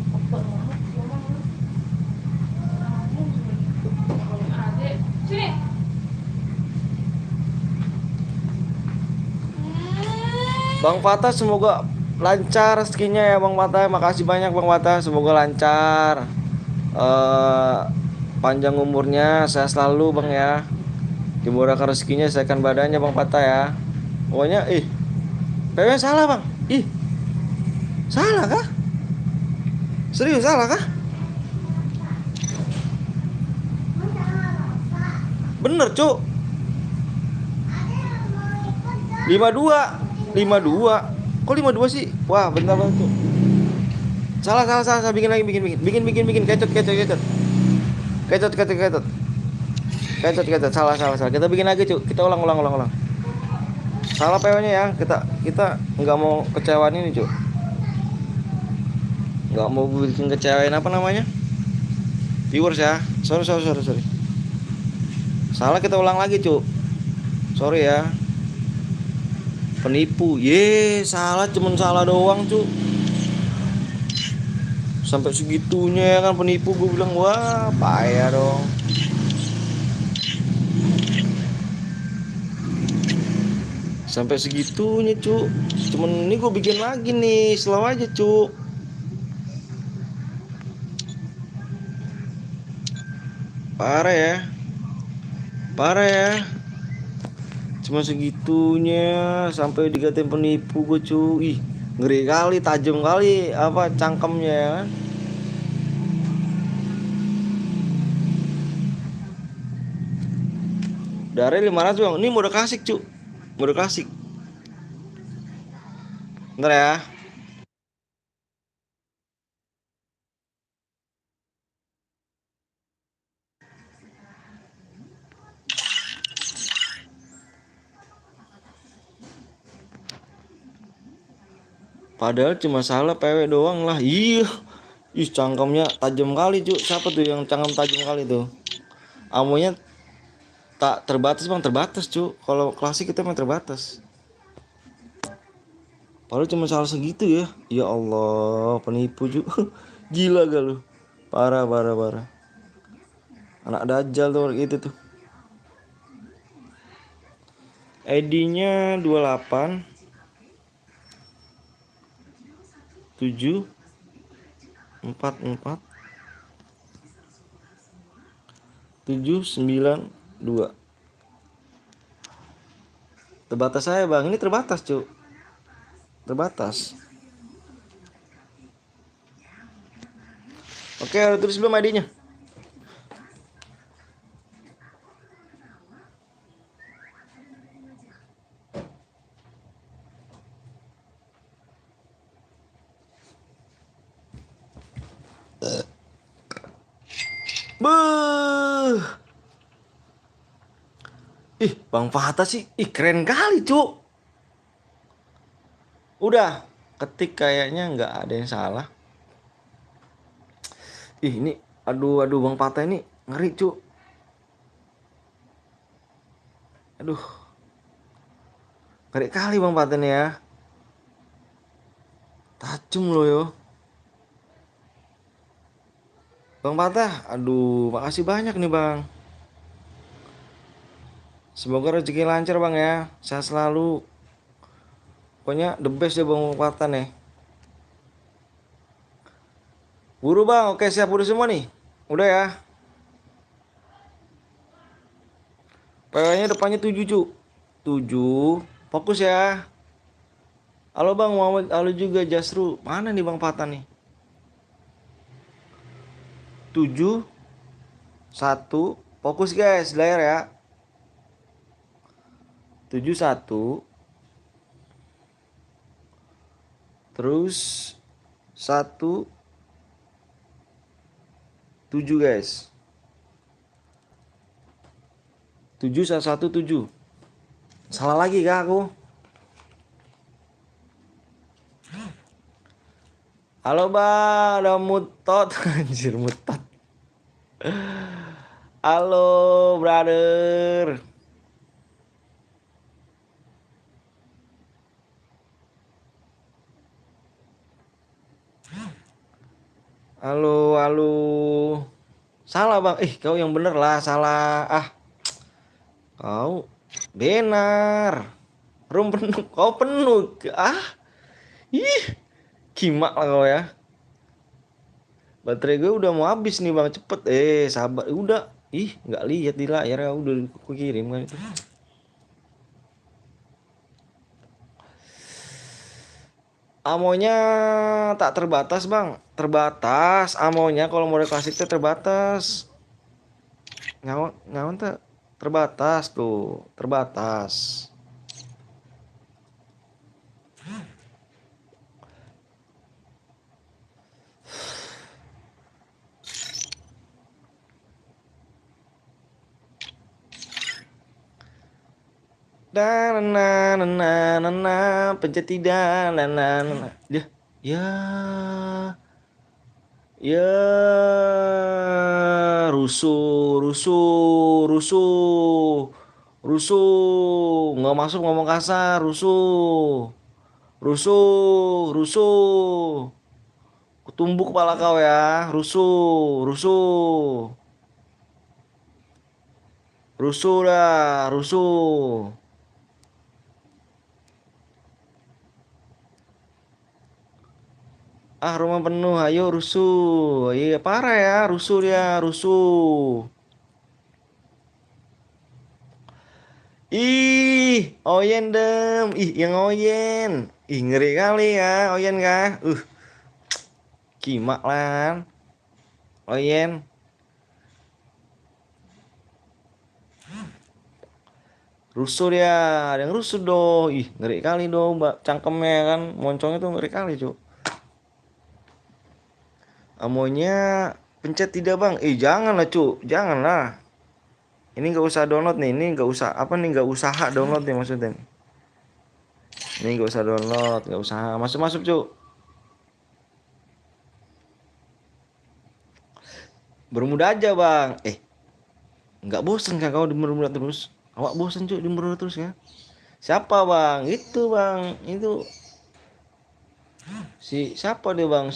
Adek. Sini. Bang Patah semoga lancar rezekinya ya Bang Patah. Makasih banyak Bang Patah. Semoga lancar. Panjang umurnya, sehat selalu Bang ya. Dimurahkan rezekinya, sehatkan badannya Bang Patah ya. Pokoknya PW salah Bang. Salah kah? Serius salah kah? Bener cuk. 52. Kok 52 sih? Wah, bentar Bang cuk. Salah. Bikin lagi, bikin. Kecot. Salah. Kita bikin lagi cuk. Kita ulang. Salah PW-nya ya. Kita nggak mau kecewaan ini cuk. Nggak mau bikin kecewain apa namanya, viewers ya. Sorry. Salah, kita ulang lagi cuk. Sorry ya. Penipu. Salah, cuman salah doang cuk. Sampai segitunya ya kan penipu. Gue bilang wah payah dong. Sampai segitunya cuk. Cuman ini gue bikin lagi nih. Slow aja cuk. Parah ya. Cuma segitunya sampai dikatain penipu gue cuy. Ngeri kali, tajam kali apa cangkemnya ya kan. Dari 500 Bang. Ini mode klasik cuy. Mode klasik. Bentar ya. Padahal cuma salah PW doang lah. Iya. Cangkemnya tajam kali cuy. Siapa tuh yang cangkem tajam kali tuh? Amunya tak terbatas Bang, terbatas cuy. Kalau klasik kita memang terbatas. Padahal cuma salah segitu ya. Ya Allah, penipu cuy. Gila gak lu? Parah. Anak dajjal tuh gitu tuh. ID-nya 28. 7 4 4 7 9 2. Terbatas saya bang, ini terbatas cu, terbatas. Oke, udah tulis belum ID-nya? Beuh. Ih, Bang Fatah sih, keren kali, Cuk. Udah, ketik kayaknya nggak ada yang salah. Ini, aduh, Bang Fatah ini ngeri, Cuk. Aduh, ngeri kali Bang Fatah nih ya. Tajam loh yo. Bang Fatah, aduh, makasih banyak nih Bang. Semoga rezeki lancar Bang ya, sehat selalu. Pokoknya the best ya Bang Fatah nih. Buru Bang, oke siap udah semua nih. Udah ya. PW-nya depannya 7 cu. 7. Fokus ya. Halo Bang Muhammad, halo juga Jasru. Mana nih Bang Fatah nih? 7 1. Fokus guys, layar ya. 7 1. Terus 1 7 guys. 7 1 7. Salah lagi kah aku? Halo Bang, ada mutot. Anjir mutot. Halo brother. Halo. Salah Bang. Kau yang bener lah, salah. Kau benar. Room penuh, kau penuh. Ih, kimak lah kau ya. Baterai gue udah mau habis nih Bang, cepet. Sabar. Udah. Nggak lihat di layar ya, udah aku kirim kan itu. Amonya tak terbatas Bang. Terbatas. Amonya kalau mode klasik tuh terbatas. Ngawan tuh terbatas tuh. Terbatas. Pencet tidak. Dia. Ya. Rusuh. Nggak masuk ngomong kasar. Rusuh. Kutumbuk kepala kau ya. Rusuh. Rusuh dah. Rusuh. Rumah penuh. Ayo rusuh. Iya parah ya. Rusuh dia. Rusuh. Oyen dem. Yang Oyen. Ngeri kali ya Oyen kah? Kimak lan. Oyen. Rusuh dia. Ada yang rusuh doh. Ngeri kali doh mbak. Cangkemnya kan. Moncongnya tuh ngeri kali cu. Amonya pencet tidak Bang. Janganlah cu. Janganlah. Ini nggak usah download nih. Ini nggak usah. Apa nih? Nggak usaha download nih maksudnya. Ini nggak usah download. Nggak usaha. Masuk cu. Bermuda aja Bang. Nggak bosen kan kau di bermuda terus? Awak bosen cu di bermuda terus ya? Siapa Bang? Itu Bang. Itu. Siapa dia Bang?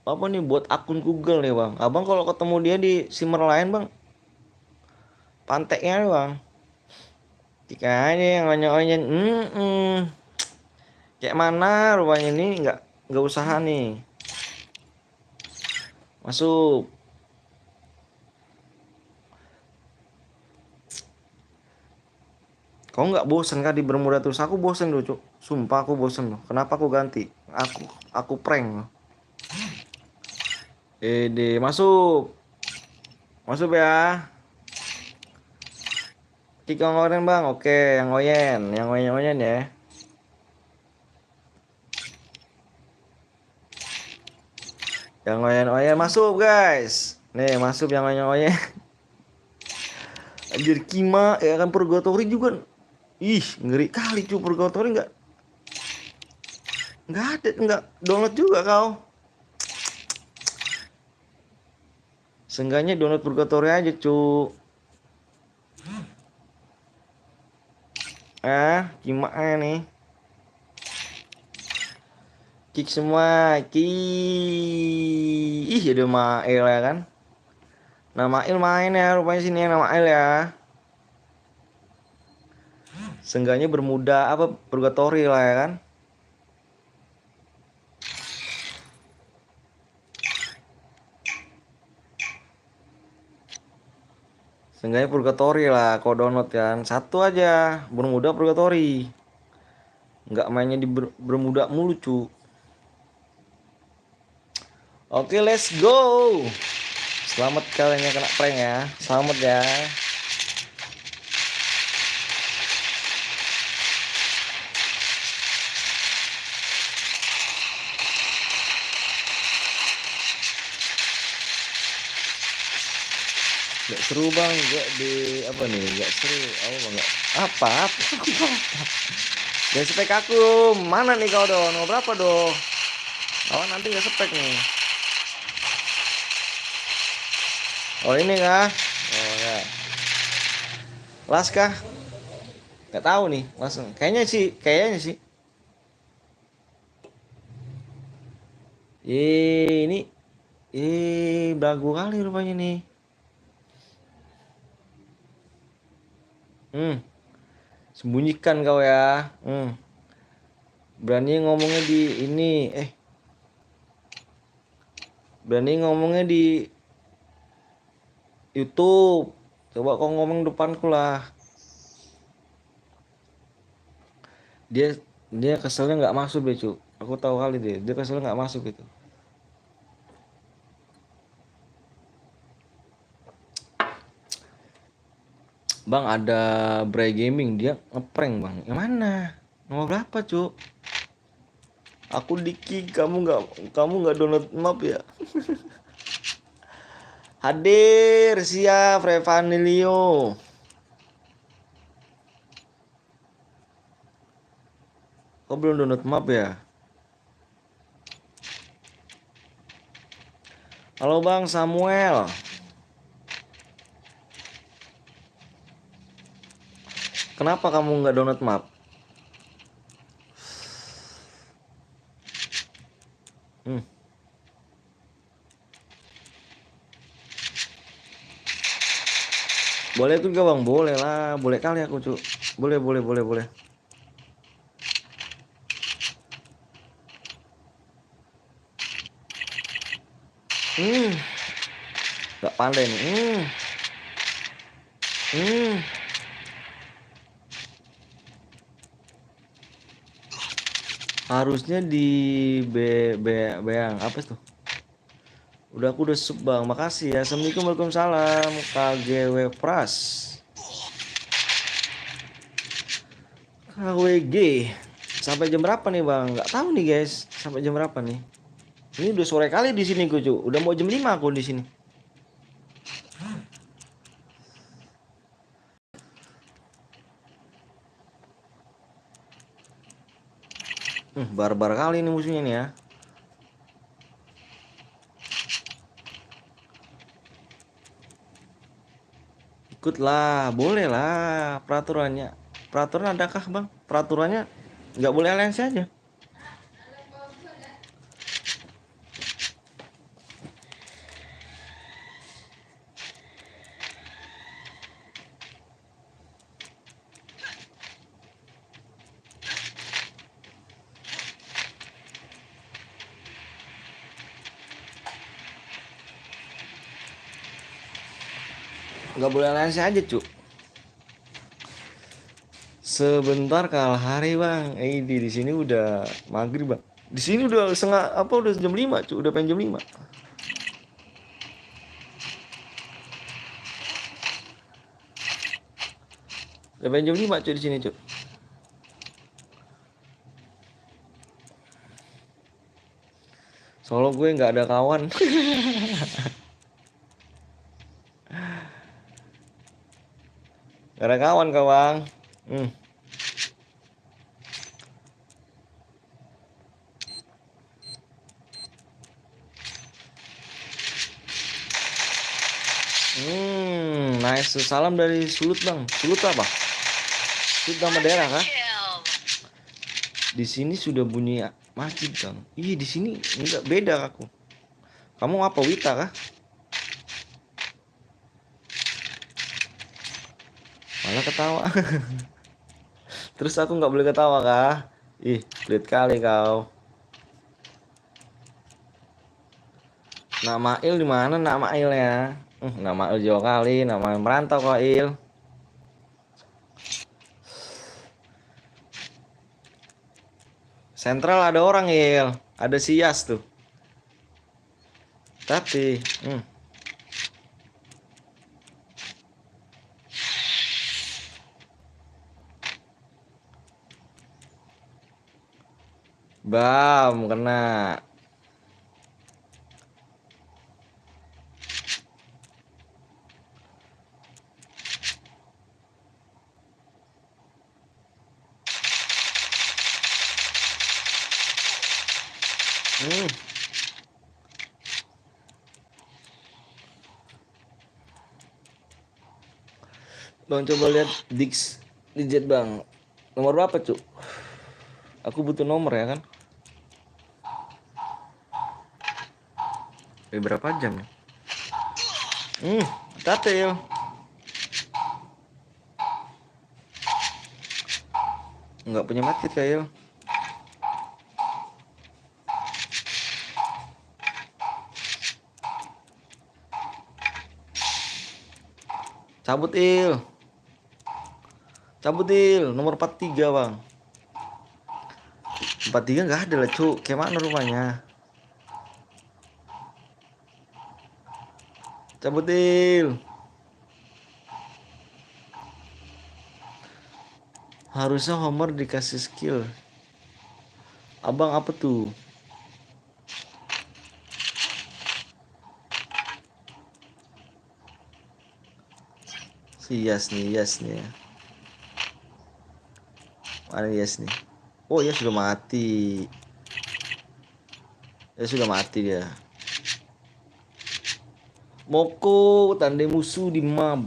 Apa nih buat akun Google nih Bang. Abang kalau ketemu dia di simmer lain Bang. Panteknya nih Bang. Jika ini yang nanya Oyen. Kayak mana rupanya ini nggak nggak usaha nih. Masuk. Kau nggak bosen kah di Bermuda terus? Aku bosen loh, Cuk. Sumpah aku bosen loh. Kenapa aku ganti? Aku prank loh. Masuk. Masuk ya. Kick yang ngoyen bang. Oke, yang ngoyen. Yang ngoyen ya. Yang ngoyen masuk guys. Nih masuk yang ngoyen. Anjir Kima ya kan Purgatory juga. Ih ngeri kali cuy Purgatory nggak ada nggak download juga kau. Seenggaknya download Purgatory aja cu. Kima nih. Kick semua. Ih ada Mael ya kan. Nama Il main ya rupanya sini yang nama Il ya. Seenggaknya Bermuda apa Purgatory lah ya kan. Seenggaknya Purgatory lah kau download kan. Satu aja Bermuda Purgatory. Nggak mainnya di Bermuda mulu cu. Oke let's go. Selamat kalian yang kena prank ya. Selamat ya. Gak seru bang, gak di apa nih, gak seru, apa dan spek aku, mana nih kau dong, mau berapa dong, nanti gak spek nih, oh ini kah, oh ya, las kah, gak tahu nih, langsung, kayaknya sih, ini, belagu kali rupanya nih. Sembunyikan kau ya. Berani ngomongnya di ini. Berani ngomongnya di YouTube. Coba kau ngomong depanku lah. Dia keselnya nggak masuk deh cu. Aku tahu kali dia keselnya nggak masuk gitu. Bang ada Bray Gaming dia ngeprank bang. Yang mana? Nomor berapa cu? Aku di kick kamu nggak download map ya? Hadir siap Revanilio. Kok belum download map ya? Halo Bang Samuel. Kenapa kamu nggak download map? Boleh tuh gak bang? Boleh lah, boleh kali aku cu. Boleh. Gak pandai nih. Harusnya di Beang apa tuh? Aku udah sub bang, makasih ya. Assalamualaikum Waalaikumsalam KGW Pras KWG. Sampai jam berapa nih bang? Nggak tahu nih guys. Sampai jam berapa nih? Ini udah sore kali di sini cu. Udah mau jam 5 aku di sini. Barbar kali ini musuhnya nih ya. Ikutlah, boleh lah peraturannya. Peraturan adakah bang? Peraturannya nggak boleh aliansi aja. Nggak boleh alliance aja cu. Sebentar kalah hari bang. Di sini udah maghrib bang. Di sini udah setengah apa udah jam 5 cu. Udah pengen jam 5. Udah pengen jam 5 cu di sini cu. Soalnya gue nggak ada kawan. Gak ada kawan kau bang. Hmm. Nice. Salam dari Sulut bang. Sulut apa? Sulut nama daerah kah? Kill. Di sini sudah bunyi masjid bang. Iya di sini enggak beda aku. Kamu apa Wita kah? Malah ketawa. Terus aku nggak boleh ketawa kah? Ih, pelit kali kau. Nama Il di mana nama Ilnya? Nama Il jauh kali, nama merantau kok Il. Sentral ada orang Il, ada Sias tuh. Tapi, bam kena. Bang coba lihat Dix digit bang. Nomor berapa cuk? Aku butuh nomor ya kan? Berapa jam ya? Tatil. Nggak punya medkit kayak. Cabut Il. Cabut Il, nomor 43 bang. 43 nggak ada lah cu. Kayak mana rumahnya? Cabut Il. Harusnya Homer dikasih skill. Abang apa tuh? Si Yas nih, Yas nih. Mana Yas nih? Oh ya sudah mati. Ya sudah mati dia. Moko tandai musuh di map.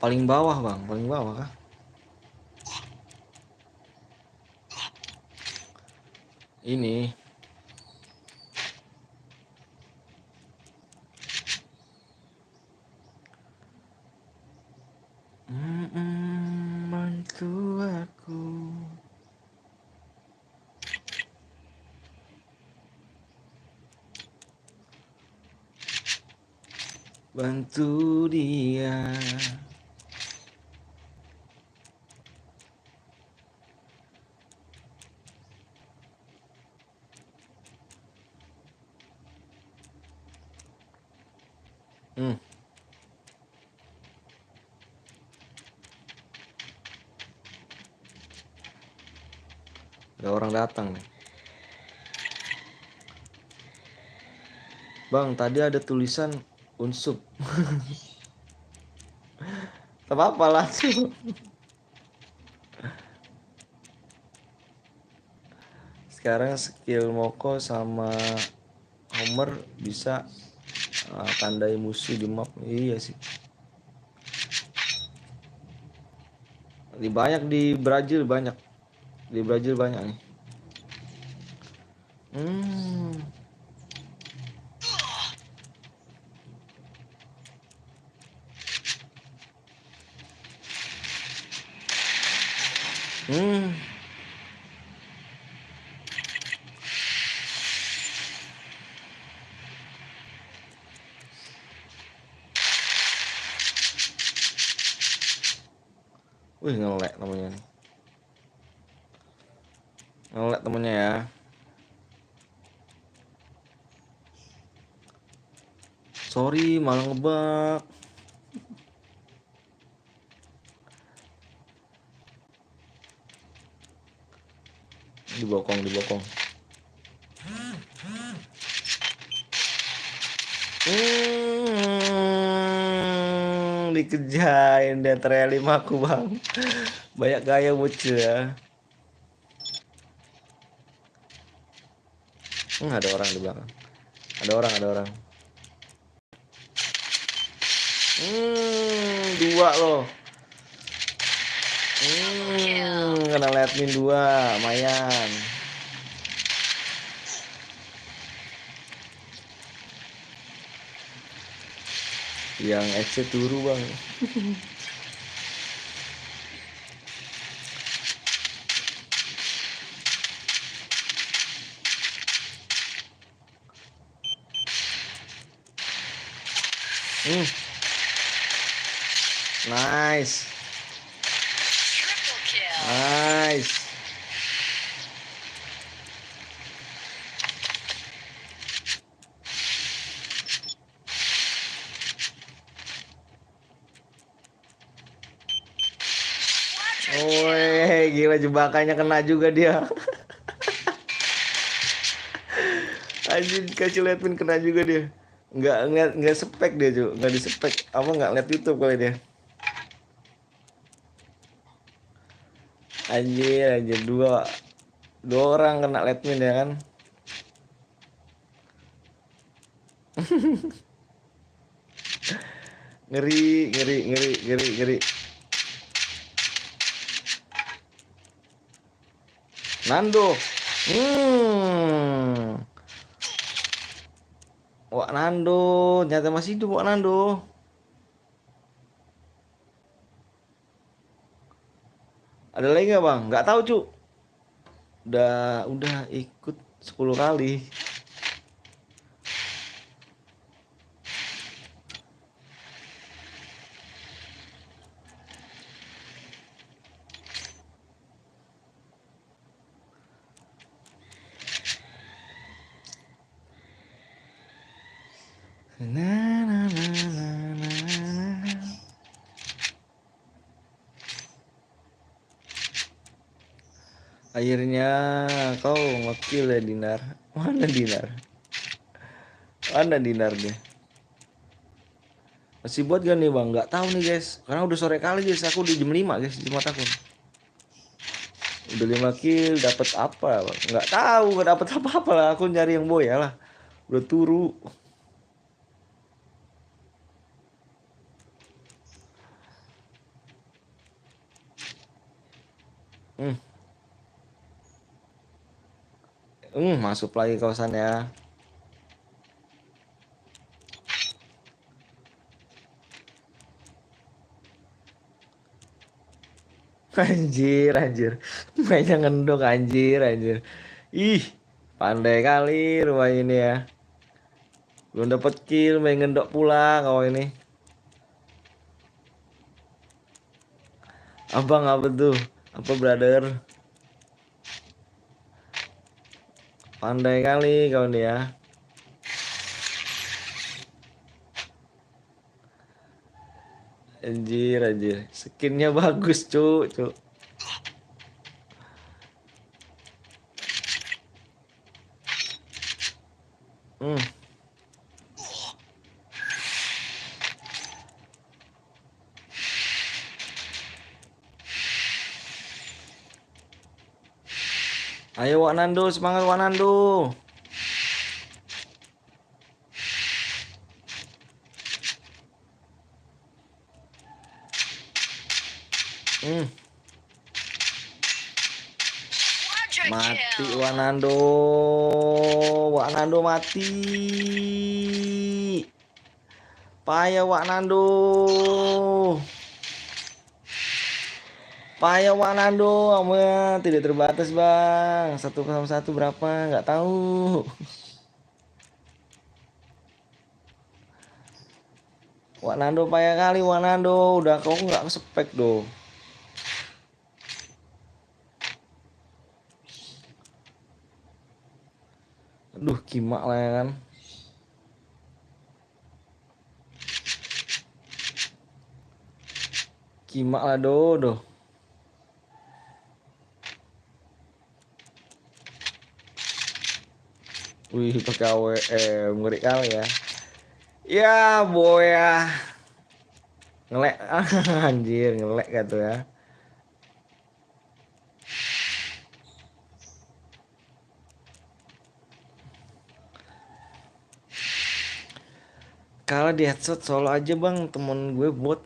Paling bawah bang, paling bawah kah? Ini. Bantu aku. Bantu dia. Ada orang datang nih. Bang, tadi ada tulisan unsub. Tak apa lah. Sekarang skill Moko sama Homer bisa tandai musuh di map. Iya sih. Banyak di Brazil banyak. Di Brazil banyak nih. Wih, ngelek namanya nih. Ngelek temennya ya. Sorry, malah ngebug. Dibokong. Dikejain dia trailing aku bang. Banyak gaya bocil ya. Ada orang di belakang. Ada orang. Dua loh. Kena Lightning 2, lumayan. Yang XC turu bang. Nice. Triple kill. Nice. Quadra kill. Woi, gila jebakannya kena juga dia. Anjing kasih lihat pin kena juga dia. Nggak spek dia cuy, nggak di spek. Apa nggak lihat YouTube kali dia. Anjir dua orang kena Lightning ya kan. Ngeri. Nando. Wak Nando, nyata masih hidup Wak Nando. Ada lagi nggak bang? Nggak tahu cu. Udah ikut 10 kali. Akhirnya kau ngekill ya Dinar. Mana Dinar dia? Masih buat gak nih bang? Nggak tahu nih guys. Karena udah sore kali guys. Aku di jam 5 guys di mataku. Udah 5 kill dapat apa bang? Nggak tahu, nggak dapat apa-apa lah. Aku nyari yang boya lah. Udah turu. Masuk lagi kawasannya. Anjir. Mainnya ngendok anjir. Ih, pandai kali rumah ini ya. Belum dapat kill, main ngendok pula kau ini. Abang apa tuh? Apa brother? Pandai kali kau nih ya. Anjir. Skinnya bagus, cuk. Ayo Wak Nando, semangat Wak Nando. Quadra Mati kill. Wak Nando mati. Payah Wak Nando. Kamu tidak terbatas bang. 1 berapa? Nggak tahu. Wak Nando payah kali Wak Nando. Udah kau nggak spek doh. Aduh, Kimak lah ya kan. Kimak lah dodo. Wih, pakai AWM, ngeri kali ya. Ya, boy ya. Ngelek. Anjir, ngelek gitu ya. Kalah di headshot solo aja bang, temen gue bot.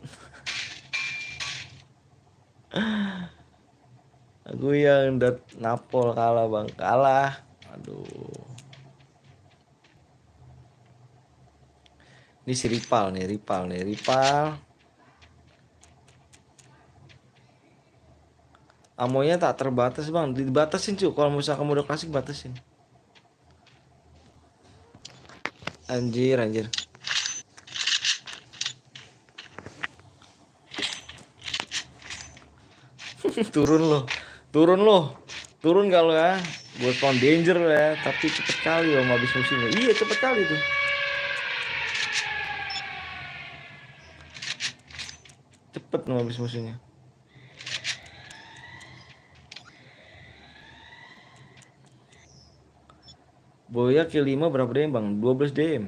Aku yang napol kalah bang, kalah. Aduh. Ini si Ripal nih, Ripal. Amonya tak terbatas bang, dibatasin cuy. Kalau misalnya kamu udah klasik batasin. Anjir. Turun loh, turun kalau ya. Buat spawn danger ya, tapi cepet kali om habis musimnya. Iya cepet kali tuh. Cepet loh habis musimnya. Boya kill 5 berapa DM bang? 12 DM.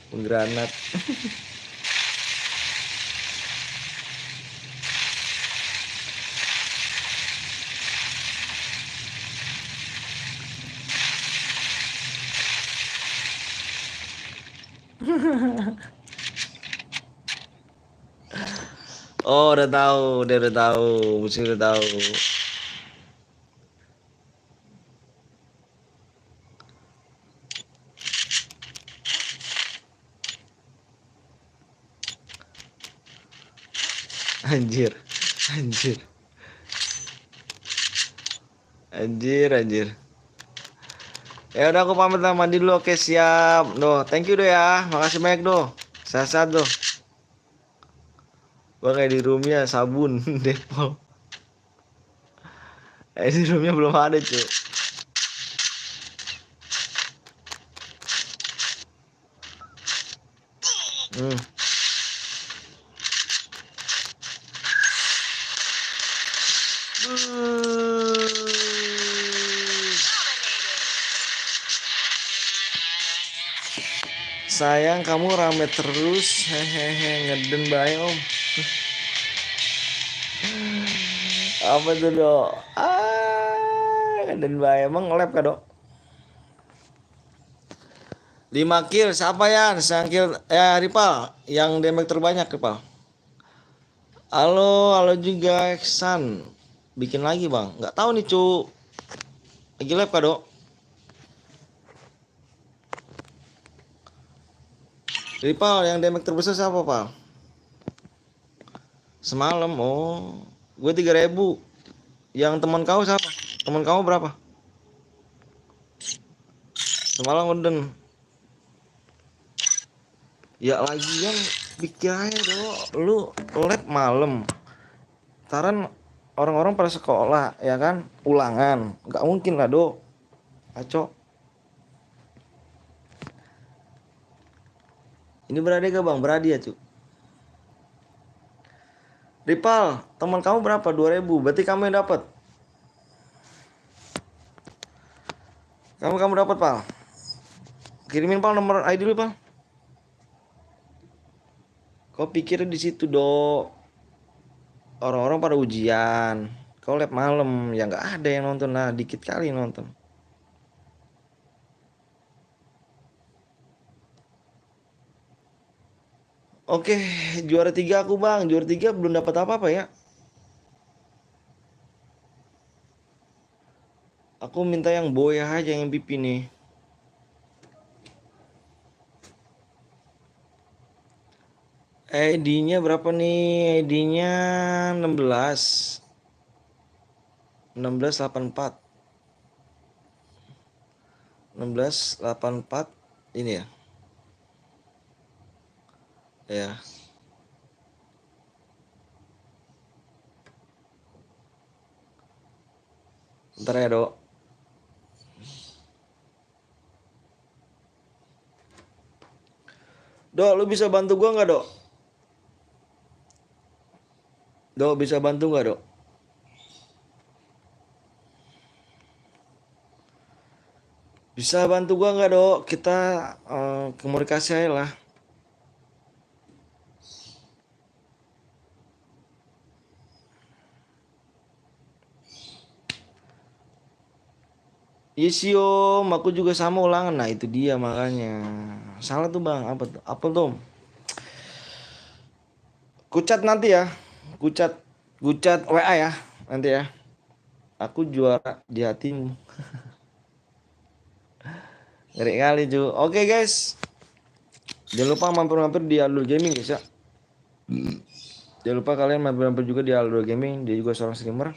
Penggranat. Oh udah tahu, dia udah tahu, musuh udah tahu. Anjir, anjir, anjir. Ya udah aku pamit lah mandi dulu. Oke siap. Doh, thank you doh ya. Makasih banyak doh. Sehat-sehat doh. Gua kayak di roomnya sabun Depol. Di roomnya belum ada cuy. Hmm. Sayang kamu rame terus. Hehehe, ngeden bae om. Apa tuh dok? Ngeden bae. Emang nge-lab kah dok? 5 kill. Siapa ya? Yang kill Ripal. Yang damage terbanyak Ripal. Halo juga Eksan. Bikin lagi bang. Nggak tahu nih cu. Lagi lab kah dok? Ripal yang damage terbesar siapa pal? Semalam oh. Gue 3.000. Yang teman kau siapa? Teman kamu berapa? Semalam ngeden. Ya lagian pikir aja dong, lu lab malam. Taran orang-orang pada sekolah ya kan, ulangan. Nggak mungkin lah do. Kacau. Ini berada gak bang? Beradi ya cu. Ripal, teman kamu berapa? 2.000. Berarti kamu yang dapat. Kamu dapat pal. Kirimin pal nomor ID lu pal. Kau pikir di situ do. Orang-orang pada ujian. Kau lab malam, ya nggak ada yang nonton lah, dikit kali nonton. Oke, juara 3 aku bang. Juara 3 belum dapat apa-apa ya. Aku minta yang boya aja yang MVP nih. ID-nya berapa nih? ID-nya 16. 1684. 1684 ini ya. Ya. Bentar ya, Dok. Dok, lu bisa bantu gua nggak, Dok? Dok, bisa bantu nggak, Dok? Bisa bantu gua nggak, Dok? Kita komunikasi aja lah. Iya sih om, aku juga sama ulangan. Nah itu dia makanya. Salah tuh bang, apa tuh? Apa tuh? Kucat nanti ya. Kucat, kucat WA ya nanti ya. Aku juara di hatimu. Ngeri kali cu. Oke guys. Jangan lupa mampir-mampir di Aldo Gaming guys ya. Jangan lupa kalian mampir-mampir juga di Aldo Gaming. Dia juga seorang streamer.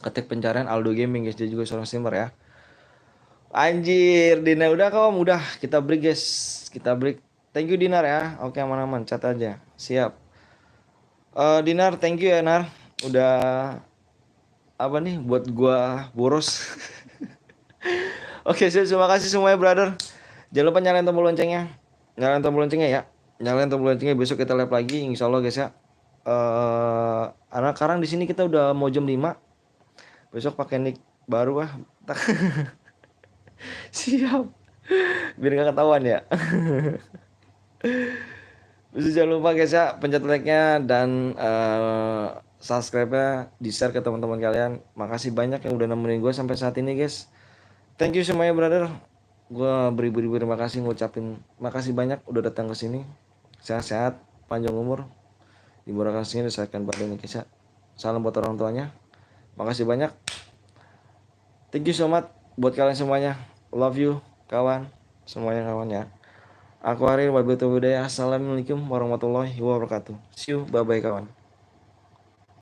Ketik pencarian Aldo Gaming guys. Dia juga seorang streamer ya. Anjir, Dinar udah kawan, udah kita break guys. Kita break. Thank you Dinar ya. Oke aman-aman, cat aja. Siap. Dinar, thank you ya Nar. Udah apa nih buat gua boros. Oke, terima kasih semuanya brother. Jangan lupa nyalain tombol loncengnya. Nyalain tombol loncengnya ya. Nyalain tombol loncengnya, besok kita live lagi insyaallah guys ya. Anak sekarang di sini kita udah mau jam 5. Besok pakai nick baru ah. Siap. Biar gak ketahuan ya. Bisa jangan lupa guys ya, pencet like-nya dan subscribe-nya, di-share ke teman-teman kalian. Makasih banyak yang udah nemenin gue sampai saat ini guys. Thank you semuanya brother. Gue beribu-ribu terima kasih, ngucapin makasih banyak udah datang ke sini. Sehat-sehat, panjang umur, dimurahkan sini, disayangkan badan guys ya. Salam buat orang tuanya. Makasih banyak. Thank you so much buat kalian semuanya. Love you kawan, semuanya kawan ya. Aku Aril, wabillahi taufiq. Assalamualaikum warahmatullahi wabarakatuh. See you, bye bye kawan.